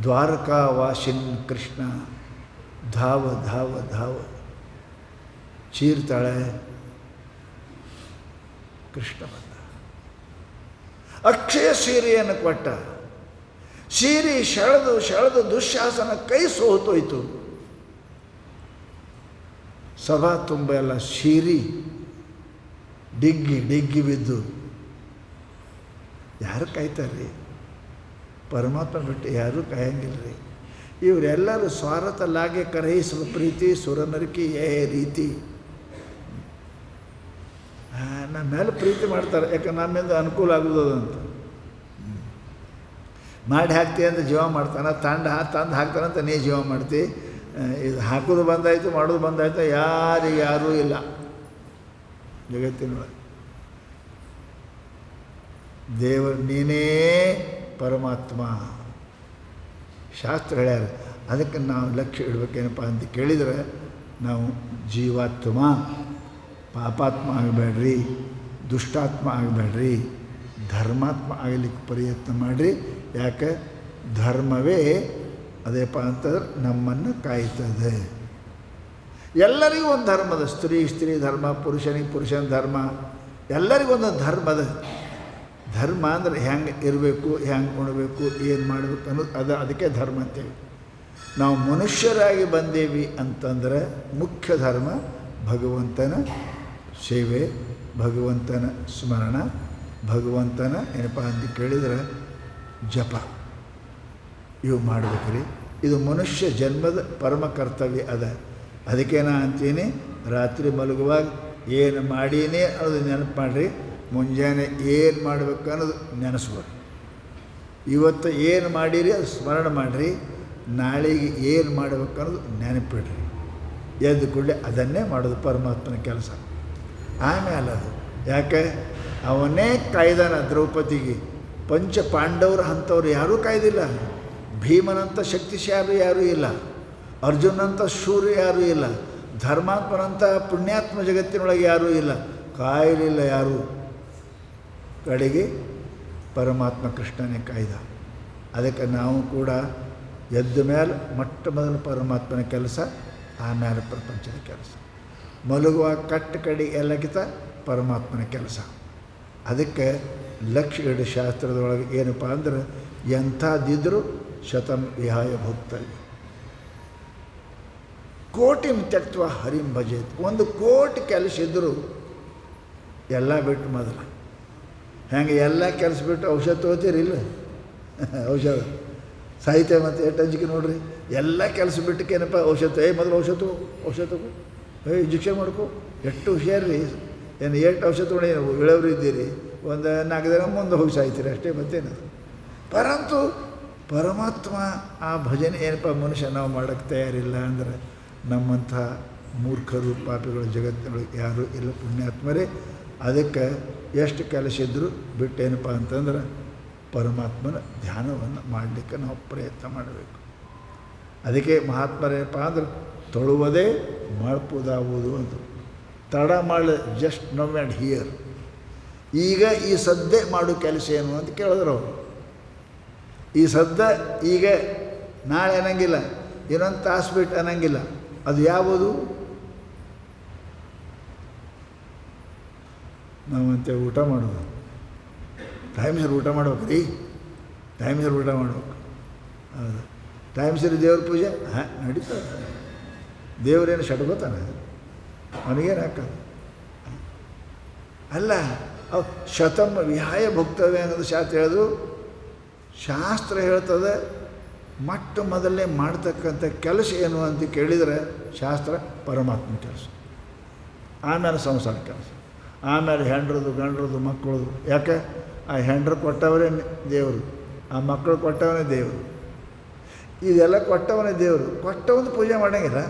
ದ್ವಾರಕಾವಾಸಿನ್ ಕೃಷ್ಣ ಧಾವ ಧಾವ ಧಾವ. ಚೀರ್ತಾಳೆ. ಕೃಷ್ಣ ಬಂದ, ಅಕ್ಷಯ ಸೀರೆಯನ್ನು ಕೊಟ್ಟ. ಸೀರೆ ಸೆಳೆದು ಸೆಳೆದು ದುಶ್ಯಾಸನ ಕೈ ಸೋತೋಯ್ತು. ಸಭಾ ತುಂಬ ಎಲ್ಲ ಸೀರೆ ಡಿಗ್ಗಿ ಡಿಗ್ಗಿ ಬಿದ್ದು. ಯಾರು ಕಾಯ್ತಾರ್ರಿ? ಪರಮಾತ್ಮ ಬಿಟ್ಟು ಯಾರೂ ಕಾಯಂಗಿಲ್ಲರಿ. ಇವರೆಲ್ಲರೂ ಸ್ವಾರ್ಥಲಾಗೆ ಕರಹಿಸುವ ಪ್ರೀತಿ ಸುರನರಿಕೆ ರೀತಿ. ನಮ್ಮ ಮೇಲೆ ಪ್ರೀತಿ ಮಾಡ್ತಾರೆ, ಯಾಕೆ ನಮ್ಮಿಂದ ಅನುಕೂಲ ಆಗೋದು ಅಂತ. ಮಾಡಿ ಹಾಕ್ತೀವಿ ಅಂತ ಜೀವ ಮಾಡ್ತಾನೆ, ತಂದು ಹಾಕ್ತಾನಂತ ನೀ ಜೀವ ಮಾಡ್ತಿ. ಇದು ಹಾಕೋದು ಬಂದಾಯಿತು, ಮಾಡೋದು ಬಂದಾಯಿತು, ಯಾರೂ ಇಲ್ಲ ಜಗತ್ತಿನೊಳಗೆ. ದೇವರು ನೀನೇ ಪರಮಾತ್ಮ. ಶಾಸ್ತ್ರ ಹೇಳ್ಯಾರ. ಅದಕ್ಕೆ ನಾವು ಲಕ್ಷ್ಯ ಇಡಬೇಕೇನಪ್ಪ ಅಂತ ಕೇಳಿದರೆ, ನಾವು ಜೀವಾತ್ಮ ಪಾಪಾತ್ಮ ಆಗಬೇಡ್ರಿ, ದುಷ್ಟಾತ್ಮ ಆಗಬೇಡ್ರಿ, ಧರ್ಮಾತ್ಮ ಆಗಲಿಕ್ಕೆ ಪ್ರಯತ್ನ ಮಾಡಿರಿ. ಯಾಕೆ? ಧರ್ಮವೇ ಅದೇಪ್ಪ ಅಂತಂದ್ರೆ ನಮ್ಮನ್ನು ಕಾಯ್ತದೆ. ಎಲ್ಲರಿಗೂ ಒಂದು ಧರ್ಮದ, ಸ್ತ್ರೀ ಧರ್ಮ, ಪುರುಷನಿಗೆ ಪುರುಷನ ಧರ್ಮ, ಎಲ್ಲರಿಗೂ ಒಂದೊಂದು ಧರ್ಮದ. ಧರ್ಮ ಅಂದರೆ ಹೆಂಗೆ ಇರಬೇಕು, ಹೆಂಗೆ ಉಣಬೇಕು, ಏನು ಮಾಡಬೇಕು ಅನ್ನೋದು ಅದಕ್ಕೆ ಧರ್ಮ ಅಂತೇಳಿ. ನಾವು ಮನುಷ್ಯರಾಗಿ ಬಂದೇವಿ ಅಂತಂದರೆ ಮುಖ್ಯ ಧರ್ಮ ಭಗವಂತನ ಸೇವೆ, ಭಗವಂತನ ಸ್ಮರಣ, ಭಗವಂತನ ಏನಪ್ಪ ಅಂತ ಕೇಳಿದರೆ ಜಪ, ಇವು ಮಾಡ್ಬೇಕ್ರಿ. ಇದು ಮನುಷ್ಯ ಜನ್ಮದ ಪರಮ ಕರ್ತವ್ಯ ಅದ. ಅದಕ್ಕೆ ನಾ ಅಂತೀನಿ, ರಾತ್ರಿ ಮಲಗುವಾಗ ಏನು ಮಾಡೀನಿ ಅನ್ನೋದು ನೆನಪು ಮಾಡಿರಿ. ಮುಂಜಾನೆ ಏನು ಮಾಡಬೇಕು ಅನ್ನೋದು ನೆನೆಸ್ಬೇಕು. ಇವತ್ತು ಏನು ಮಾಡಿರಿ ಅದು ಸ್ಮರಣ ಮಾಡಿರಿ. ನಾಳೆಗೆ ಏನು ಮಾಡಬೇಕು ಅನ್ನೋದು ನೆನಪಿಡ್ರಿ. ಎದ್ದು ಕೂಡಲೇ ಅದನ್ನೇ ಮಾಡೋದು ಪರಮಾತ್ಮನ ಕೆಲಸ. ಆಮೇಲೆ ಅದು ಯಾಕೆ ಅವನೇ ಕಾಯ್ದಾನ ದ್ರೌಪದಿಗೆ. ಪಂಚ ಪಾಂಡವರು ಅಂಥವ್ರು ಯಾರೂ ಕಾಯ್ದಿಲ್ಲ. ಭೀಮನಂಥ ಶಕ್ತಿಶಾಲಿ ಯಾರೂ ಇಲ್ಲ, ಅರ್ಜುನಂಥ ಶೂರ ಯಾರೂ ಇಲ್ಲ, ಧರ್ಮಾತ್ಮನಂಥ ಪುಣ್ಯಾತ್ಮ ಜಗತ್ತಿನೊಳಗೆ ಯಾರೂ ಇಲ್ಲ, ಕಾಯಲಿಲ್ಲ ಯಾರೂ. ಕಡೆಗೆ ಪರಮಾತ್ಮ ಕೃಷ್ಣನೇ ಕಾಯ್ದ. ಅದಕ್ಕೆ ನಾವು ಕೂಡ ಎದ್ದ ಮೇಲೆ ಮೊಟ್ಟ ಮೊದಲು ಪರಮಾತ್ಮನ ಕೆಲಸ, ಆಮೇಲೆ ಪ್ರಪಂಚದ ಕೆಲಸ. ಮಲಗುವಾಗ ಕಟ್ಟ ಕಡೆ ಎಲ್ಲಕ್ಕಿಂತ ಪರಮಾತ್ಮನ ಕೆಲಸ. ಅದಕ್ಕೆ ಲಕ್ಷ್ಯ ಇಡು ಶಾಸ್ತ್ರದೊಳಗೆ ಏನಪ್ಪ ಅಂದ್ರೆ, ಎಂಥದ್ದಿದ್ದರೂ ಶತಂ ವಿಹಾಯ ಭಕ್ತವ್ಯ, ಕೋಟಿಂ ತ್ಯಕ್ತ್ವ ಹರಿಂ ಭಜೇತ್. 1 ಕೋಟಿ ಕೆಲಸ ಇದ್ದರೂ ಎಲ್ಲ ಬಿಟ್ಟು ಮೊದಲು ಹೆಂಗೆ ಎಲ್ಲ ಕೆಲಸ ಬಿಟ್ಟು ಔಷಧ ತೊಗೋತೀರಿಲ್ಲ, ಔಷಧ ಸಾಹಿತ್ಯ ಮತ್ತು ಎಷ್ಟು ಅಂಜಿಕೆ ನೋಡ್ರಿ. ಎಲ್ಲ ಕೆಲಸ ಬಿಟ್ಟಕ್ಕೇನಪ್ಪ ಔಷಧ, ಮೊದಲು ಔಷಧ ತಗೋ, ಇಂಜೆಕ್ಷನ್ ಮಾಡ್ಕೊ. ಎಷ್ಟು ಹುಷಾರ್ರಿ. ಏನು ಎಷ್ಟು ಔಷಧ ತೊಗೊಂಡು ನೀವು ಇಳವ್ರು ಇದ್ದೀರಿ, ಒಂದು 4 ದಿನ ಮುಂದೆ ಹೋಗಿ ಸಾಯ್ತೀರಿ ಅಷ್ಟೇ, ಮತ್ತೇನದು. ಪರಂತು ಪರಮಾತ್ಮ ಆ ಭಜನೆ ಏನಪ್ಪ ಮನುಷ್ಯ ನಾವು ಮಾಡೋಕ್ಕೆ ತಯಾರಿಲ್ಲ ಅಂದರೆ, ನಮ್ಮಂಥ ಮೂರ್ಖರು ಪಾಪಿಗಳು ಜಗತ್ತಿನೊಳಗೆ ಯಾರೂ ಇಲ್ಲ, ಪುಣ್ಯಾತ್ಮರೇ. ಅದಕ್ಕೆ ಎಷ್ಟು ಕೆಲಸ ಇದ್ದರೂ ಬಿಟ್ಟೇನಪ್ಪ ಅಂತಂದ್ರೆ ಪರಮಾತ್ಮನ ಧ್ಯಾನವನ್ನು ಮಾಡಲಿಕ್ಕೆ ನಾವು ಪ್ರಯತ್ನ ಮಾಡಬೇಕು. ಅದಕ್ಕೆ ಮಹಾತ್ಮರೇನಪ್ಪ ಅಂದ್ರೆ, ತೊಳುವುದೇ ಮಾಡ್ಬೋದಾಗುವುದು ಅಂತ. ತಡ ಮಾಡಿ ಜಸ್ಟ್ ನೌ ಆ್ಯಂಡ್ ಹಿಯರ್. ಈಗ ಈ ಸದ್ಯ ಮಾಡೋ ಕೆಲಸ ಏನು ಅಂತ ಕೇಳಿದ್ರು ಅವರು. ಈ ಸದ್ದ ಈಗ ನಾಳೆ ಅನ್ನಂಗಿಲ್ಲ, ಇನ್ನೊಂದು ತಾಸು ಬಿಟ್ಟು ಅನ್ನಂಗಿಲ್ಲ. ಅದು ಯಾವುದು? ನಾವಂತೆ ಊಟ ಮಾಡೋದು, ಟೈಮ್ ಸರಿ ಊಟ ಮಾಡ್ಬೇಕು ರೀ, ಟೈಮ್ ಸರಿ ಊಟ ಮಾಡ್ಬೇಕು. ಹೌದು, ಟೈಮ್ ಸರಿ ದೇವ್ರ ಪೂಜೆ ಹಾಂ ನಡೀತದೆ. ದೇವರೇನು ಶಟ್ಕೋತಾನೆ, ಅವನಿಗೇನು ಹಾಕೋದು ಅಲ್ಲ. ಅವು ಶತಂ ವಿಹಾಯ ಭುಕ್ತವ್ಯ ಅನ್ನೋದು ಶಾಸ್ತ್ರ ಹೇಳೋದು. ಶಾಸ್ತ್ರ ಹೇಳ್ತದೆ ಮೊಟ್ಟ ಮೊದಲೇ ಮಾಡ್ತಕ್ಕಂಥ ಕೆಲಸ ಏನು ಅಂತ ಕೇಳಿದರೆ ಶಾಸ್ತ್ರ ಪರಮಾತ್ಮ ಕೆಲಸ, ಆಮೇಲೆ ಸಂಸಾರ ಕೆಲಸ, ಆಮೇಲೆ ಹೆಂಡ್ರದು ಗಂಡ್ರದು ಮಕ್ಕಳದು. ಯಾಕೆ? ಆ ಹೆಂಡ್ರು ಕೊಟ್ಟವರೇ ದೇವರು, ಆ ಮಕ್ಕಳು ಕೊಟ್ಟವನೇ ದೇವರು, ಇದೆಲ್ಲ ಕೊಟ್ಟವನೇ ದೇವರು. ಕೊಟ್ಟವನು ಪೂಜೆ ಮಾಡೋಂಗಿಲ್ಲ,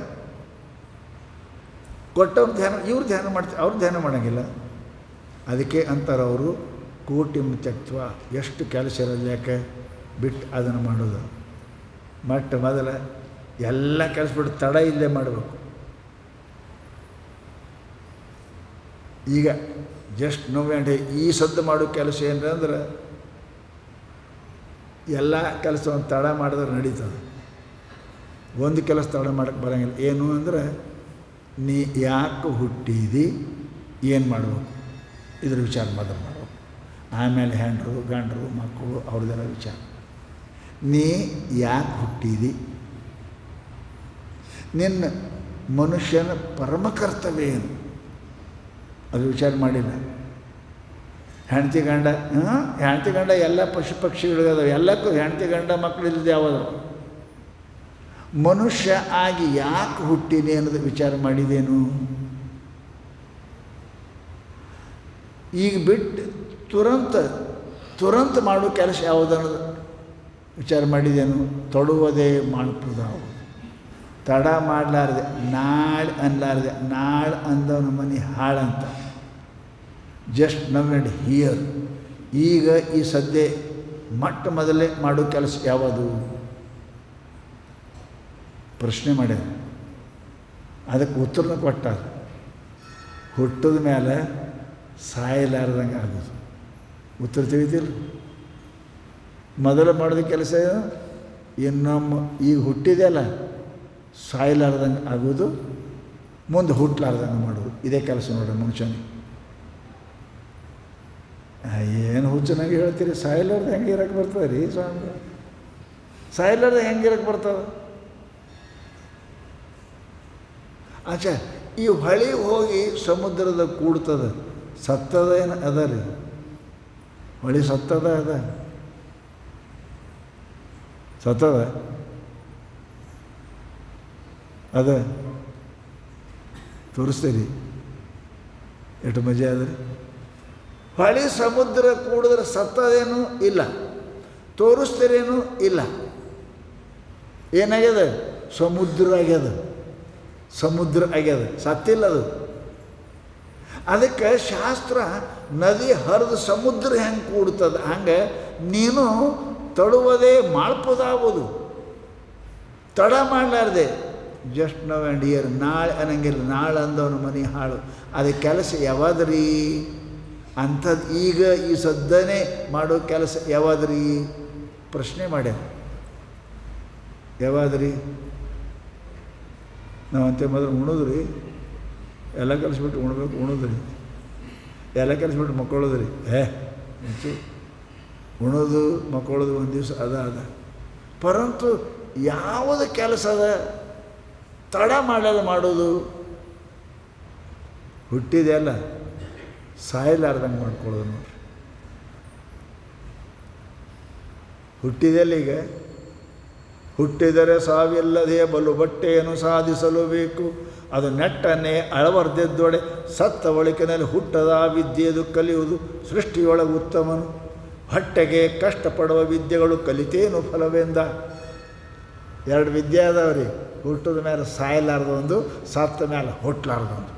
ಕೊಟ್ಟವನು ಧ್ಯಾನ, ಇವ್ರು ಧ್ಯಾನ ಮಾಡ್ತಾರೆ, ಅವ್ರು ಧ್ಯಾನ ಮಾಡೋಂಗಿಲ್ಲ. ಅದಕ್ಕೆ ಅಂತಾರೆ ಅವರು ಕೂಟಿಂ ತ್ಯಕ್ತ್ವ, ಎಷ್ಟು ಕೆಲಸ ಇರೋದು ಯಾಕೆ ಬಿಟ್ಟು ಅದನ್ನು ಮಾಡೋದು. ಮೊಟ್ಟ ಮೊದಲ ಎಲ್ಲ ಕೆಲಸ ಬಿಟ್ಟು ತಡ ಇಲ್ಲೇ ಮಾಡಬೇಕು. ಈಗ ಜಸ್ಟ್ ನೋವೇಂಟೆ ಈ ಸದ್ದು ಮಾಡೋ ಕೆಲಸ ಏನಂದ್ರೆ ಎಲ್ಲ ಕೆಲಸವನ್ನು ತಡ ಮಾಡಿದ್ರೆ ನಡೀತದೆ, ಒಂದು ಕೆಲಸ ತಡ ಮಾಡೋಕ್ಕೆ ಬರೋಂಗಿಲ್ಲ. ಏನು ಅಂದರೆ ನೀ ಯಾಕೆ ಹುಟ್ಟಿದಿ, ಏನು ಮಾಡಬೇಕು, ಇದ್ರ ವಿಚಾರ ಮೊದಲು ಮಾಡಬೇಕು. ಆಮೇಲೆ ಹೆಂಡ್ರು ಗಂಡ್ರು ಮಕ್ಕಳು ಅವ್ರದ್ದೆಲ್ಲ ವಿಚಾರ. ನೀ ಯಾಕೆ ಹುಟ್ಟಿದಿ, ನಿನ್ನ ಮನುಷ್ಯನ ಪರಮ ಕರ್ತವ್ಯ ಏನು, ಅದು ವಿಚಾರ ಮಾಡಿಲ್ಲ. ಹೆಂಡತಿ ಗಂಡ ಹೆಂಡತಿ ಗಂಡ ಎಲ್ಲ ಪಶು ಪಕ್ಷಿಗಳಿಗದಾವೆ, ಎಲ್ಲಕ್ಕೂ ಹೆಂಡತಿ ಗಂಡ ಮಕ್ಕಳು ಇಲ್ಲದೆ ಯಾವುದವು. ಮನುಷ್ಯ ಆಗಿ ಯಾಕೆ ಹುಟ್ಟಿನಿ ಅನ್ನೋದು ವಿಚಾರ ಮಾಡಿದೇನು. ಈಗ ಬಿಟ್ಟು ತುರಂತ ಮಾಡೋ ಕೆಲಸ ಯಾವುದನ್ನೋದು ವಿಚಾರ ಮಾಡಿದೇನು. ತೊಡುವುದೇ ಮಾಡ್ಬೋದಾವು, ತಡ ಮಾಡಲಾರ್ದೆ, ನಾಳೆ ಅನ್ಲಾರ್ದೆ, ನಾಳೆ ಅಂದವನ ಮನೆ ಹಾಳಂತ. ಜಸ್ಟ್ ನವ್ ಆ್ಯಂಡ್ ಹಿಯರ್, ಈಗ ಈ ಸದ್ಯ ಮೊಟ್ಟ ಮೊದಲೇ ಮಾಡೋ ಕೆಲಸ ಯಾವುದು ಪ್ರಶ್ನೆ ಮಾಡ್ಯಾರ. ಅದಕ್ಕೆ ಉತ್ತರನ ಕೊಟ್ಟಾರ. ಹುಟ್ಟಿದ ಮೇಲೆ ಸಾಯಲಾರ್ದಂಗೆ ಆಗೋದು. ಉತ್ತರ ತಿಳಿದಿಲ್ಲ. ಮೊದಲು ಮಾಡಿದ ಕೆಲಸ ಇನ್ನೊಮ್ಮೆ ಈಗ ಹುಟ್ಟಿದೆಯಲ್ಲ ಸಾಯಲಾರ್ದಂಗೆ ಆಗೋದು, ಮುಂದೆ ಹುಟ್ಟಲಾರ್ದಂಗೆ ಮಾಡೋದು. ಇದೇ ಕೆಲಸ ನೋಡ್ರಿ ಮನುಷ್ಯನಿಗೆ. ಏನು ಹುಚ್ಚನಾಗಿ ಹೇಳ್ತೀರಿ, ಸಾಯಲಾರ್ದು ಹೆಂಗೆ ಇರೋಕ್ಕೆ ಬರ್ತದೆ ರೀ ಸ್ವಾಮಿ, ಸಾಯಲಾರ್ದು ಹೆಂಗೆ ಇರೋಕ್ಕೆ ಬರ್ತದೆ. ಆಚೆ ಈ ಹೊಳೆ ಹೋಗಿ ಸಮುದ್ರದ ಕೂಡ್ತದೆ, ಸತ್ತದ ಏನು ಅದ ರೀ, ಹೊಳೆ ಸತ್ತದ ಅದ, ಸತ್ತದ ಅದ ತೋರಿಸ್ತೀರಿ ಎಷ್ಟು ಮಜಾ ಅದ ರೀ. ಹೊಳೆ ಸಮುದ್ರ ಕೂಡಿದ್ರೆ ಸತ್ತದೇನೂ ಇಲ್ಲ, ತೋರಿಸ್ತೀರೇನೂ ಇಲ್ಲ. ಏನಾಗ್ಯದ? ಸಮುದ್ರ ಆಗ್ಯದ, ಸಮುದ್ರ ಆಗ್ಯದ, ಸತ್ತಿಲ್ಲ ಅದು. ಅದಕ್ಕೆ ಶಾಸ್ತ್ರ ನದಿ ಹರಿದು ಸಮುದ್ರ ಹೆಂಗೆ ಕೂಡ್ತದೆ ಹಂಗೆ ನೀನು ತಡುವುದೇ ಮಾಡ್ಬೋದಾಗ್ಬೋದು. ತಡ ಮಾಡಲಾರ್ದೆ ಜಸ್ಟ್ ನವ್ ಆ್ಯಂಡ್ ಹಿಯರ್, ನಾಳೆ ಅನ್ನಂಗಿಲ್ಲ. ನಾಳೆ ಅಂದವನ ಮನೆ ಹಾಳು. ಅದಕ್ಕೆ ಕೆಲಸ ಯಾವಾದ್ರಿ ಅಂಥದ್ದು. ಈಗ ಈ ಸದ್ದನೇ ಮಾಡೋ ಕೆಲಸ ಯಾವಾದ್ರಿ ಪ್ರಶ್ನೆ ಮಾಡ್ಯಾರ. ಯಾವಾದ್ರಿ ನಾವಂತೆ ಮೊದಲು ಉಣೋದು ರೀ, ಎಲ್ಲ ಕಲಿಸ್ಬಿಟ್ಟು ಉಣ್ಬೇಕು, ಉಣೋದು ರೀ, ಎಲ್ಲ ಕಲಿಸ್ಬಿಟ್ಟು ಮಕ್ಕಳೋದು ರೀ. ಮುಂಚೆ ಉಣೋದು ಮಕ್ಕಳೋದು ಒಂದು ದಿವಸ ಅದ. ಪರಂತು ಯಾವುದು ಕೆಲಸ ಅದ ತಡ ಮಾಡಲು ಮಾಡೋದು. ಹುಟ್ಟಿದೆ ಅಲ್ಲ ಸಾಯಲಾರ್ದಂಗೆ ಮಾಡ್ಕೊಳ್ಳೋದು ನೋಡ್ರಿ. ಹುಟ್ಟಿದೆಲ್ಲ ಈಗ ಹುಟ್ಟಿದರೆ ಸಾವಿಲ್ಲದೆ ಬಲು ಬಟ್ಟೆಯನ್ನು ಸಾಧಿಸಲು ಬೇಕು. ಅದು ನೆಟ್ಟನ್ನೇ ಅಳವರ್ದೆದ್ದೊಡೆ ಸತ್ತ ಒಳಕಿನಲ್ಲಿ ಹುಟ್ಟದ ವಿದ್ಯೆದು ಕಲಿಯುವುದು ಸೃಷ್ಟಿಯೊಳಗೆ ಉತ್ತಮನು. ಹೊಟ್ಟೆಗೆ ಕಷ್ಟಪಡುವ ವಿದ್ಯೆಗಳು ಕಲಿತೇನು ಫಲವೆಂದ. ಎರಡು ವಿದ್ಯೆ ಅದಾವ್ರಿ, ಹುಟ್ಟಿದ ಮೇಲೆ ಸಾಯಲಾರ್ದೊಂದು, ಸತ್ತ ಮೇಲೆ ಹುಟ್ಟಲಾರ್ದೊಂದು.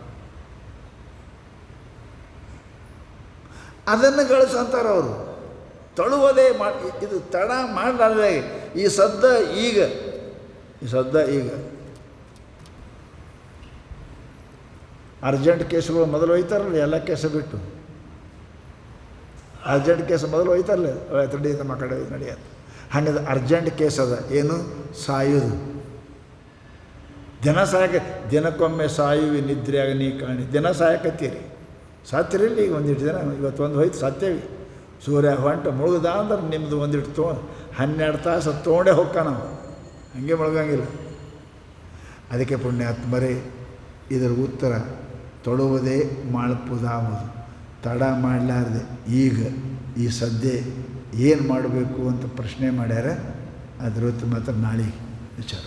ಅದನ್ನು ಗಳಿಸಂತಾರೆ ಅವರು. ತಳುವುದೇ ಇದು ತಡ ಮಾಡಲಾರ್ದೆ ಈ ಸದ್ದ ಈಗ ಅರ್ಜೆಂಟ್ ಕೇಸುಗಳು ಮೊದಲು ಒಯ್ತಾರಲ್ಲ, ಎಲ್ಲ ಕೇಸ ಬಿಟ್ಟು ಅರ್ಜೆಂಟ್ ಕೇಸ್ ಮೊದಲು ಒಯ್ತಾರಲ್ಲ, ತಡೆಯುತ್ತೆ ಮಕ್ಕಳು ನಡೆಯುತ್ತೆ. ಹಣ್ಣದು ಅರ್ಜೆಂಟ್ ಕೇಸ್ ಅದ, ಏನು ಸಾಯೋದು. ದಿನ ದಿನಕ್ಕೊಮ್ಮೆ ಸಾಯುವಿ ನಿದ್ರೆಯಾಗ ನೀ ಕಾಣಿ. ದಿನ ಸಾಯಕತ್ತೀರಿ, ಸಾತ್ರಿಲ್ಲ. ಈಗ ಒಂದಿಟ್ಟು ದಿನ ಇವತ್ತೊಂದು ಹೋಯ್ತು ಸತ್ತೇವಿ. ಸೂರ್ಯ ಹೊಂಟ ಮುಳುಗ್ದ ಅಂದ್ರೆ ನಿಮ್ಮದು ಒಂದಿಟ್ಟು 12 ತಾಸು ತೊಗೊಂಡೇ ಹೋಗ್ಕ ನಾವು, ಹಾಗೆ ಮುಳುಗಂಗಿಲ್ಲ. ಅದಕ್ಕೆ ಪುಣ್ಯಾತ್ಮರೇ, ಇದರ ಉತ್ತರ ತೊಡುವುದೇ ಮಾಳ್ಪುದಾವುದು. ತಡ ಮಾಡಲಾರ್ದೆ ಈಗ ಈ ಸದ್ಯ ಏನು ಮಾಡಬೇಕು ಅಂತ ಪ್ರಶ್ನೆ ಮಾಡ್ಯಾರ. ಅದ್ರ ಮಾತ್ರ ನಾಳೆ ವಿಚಾರ.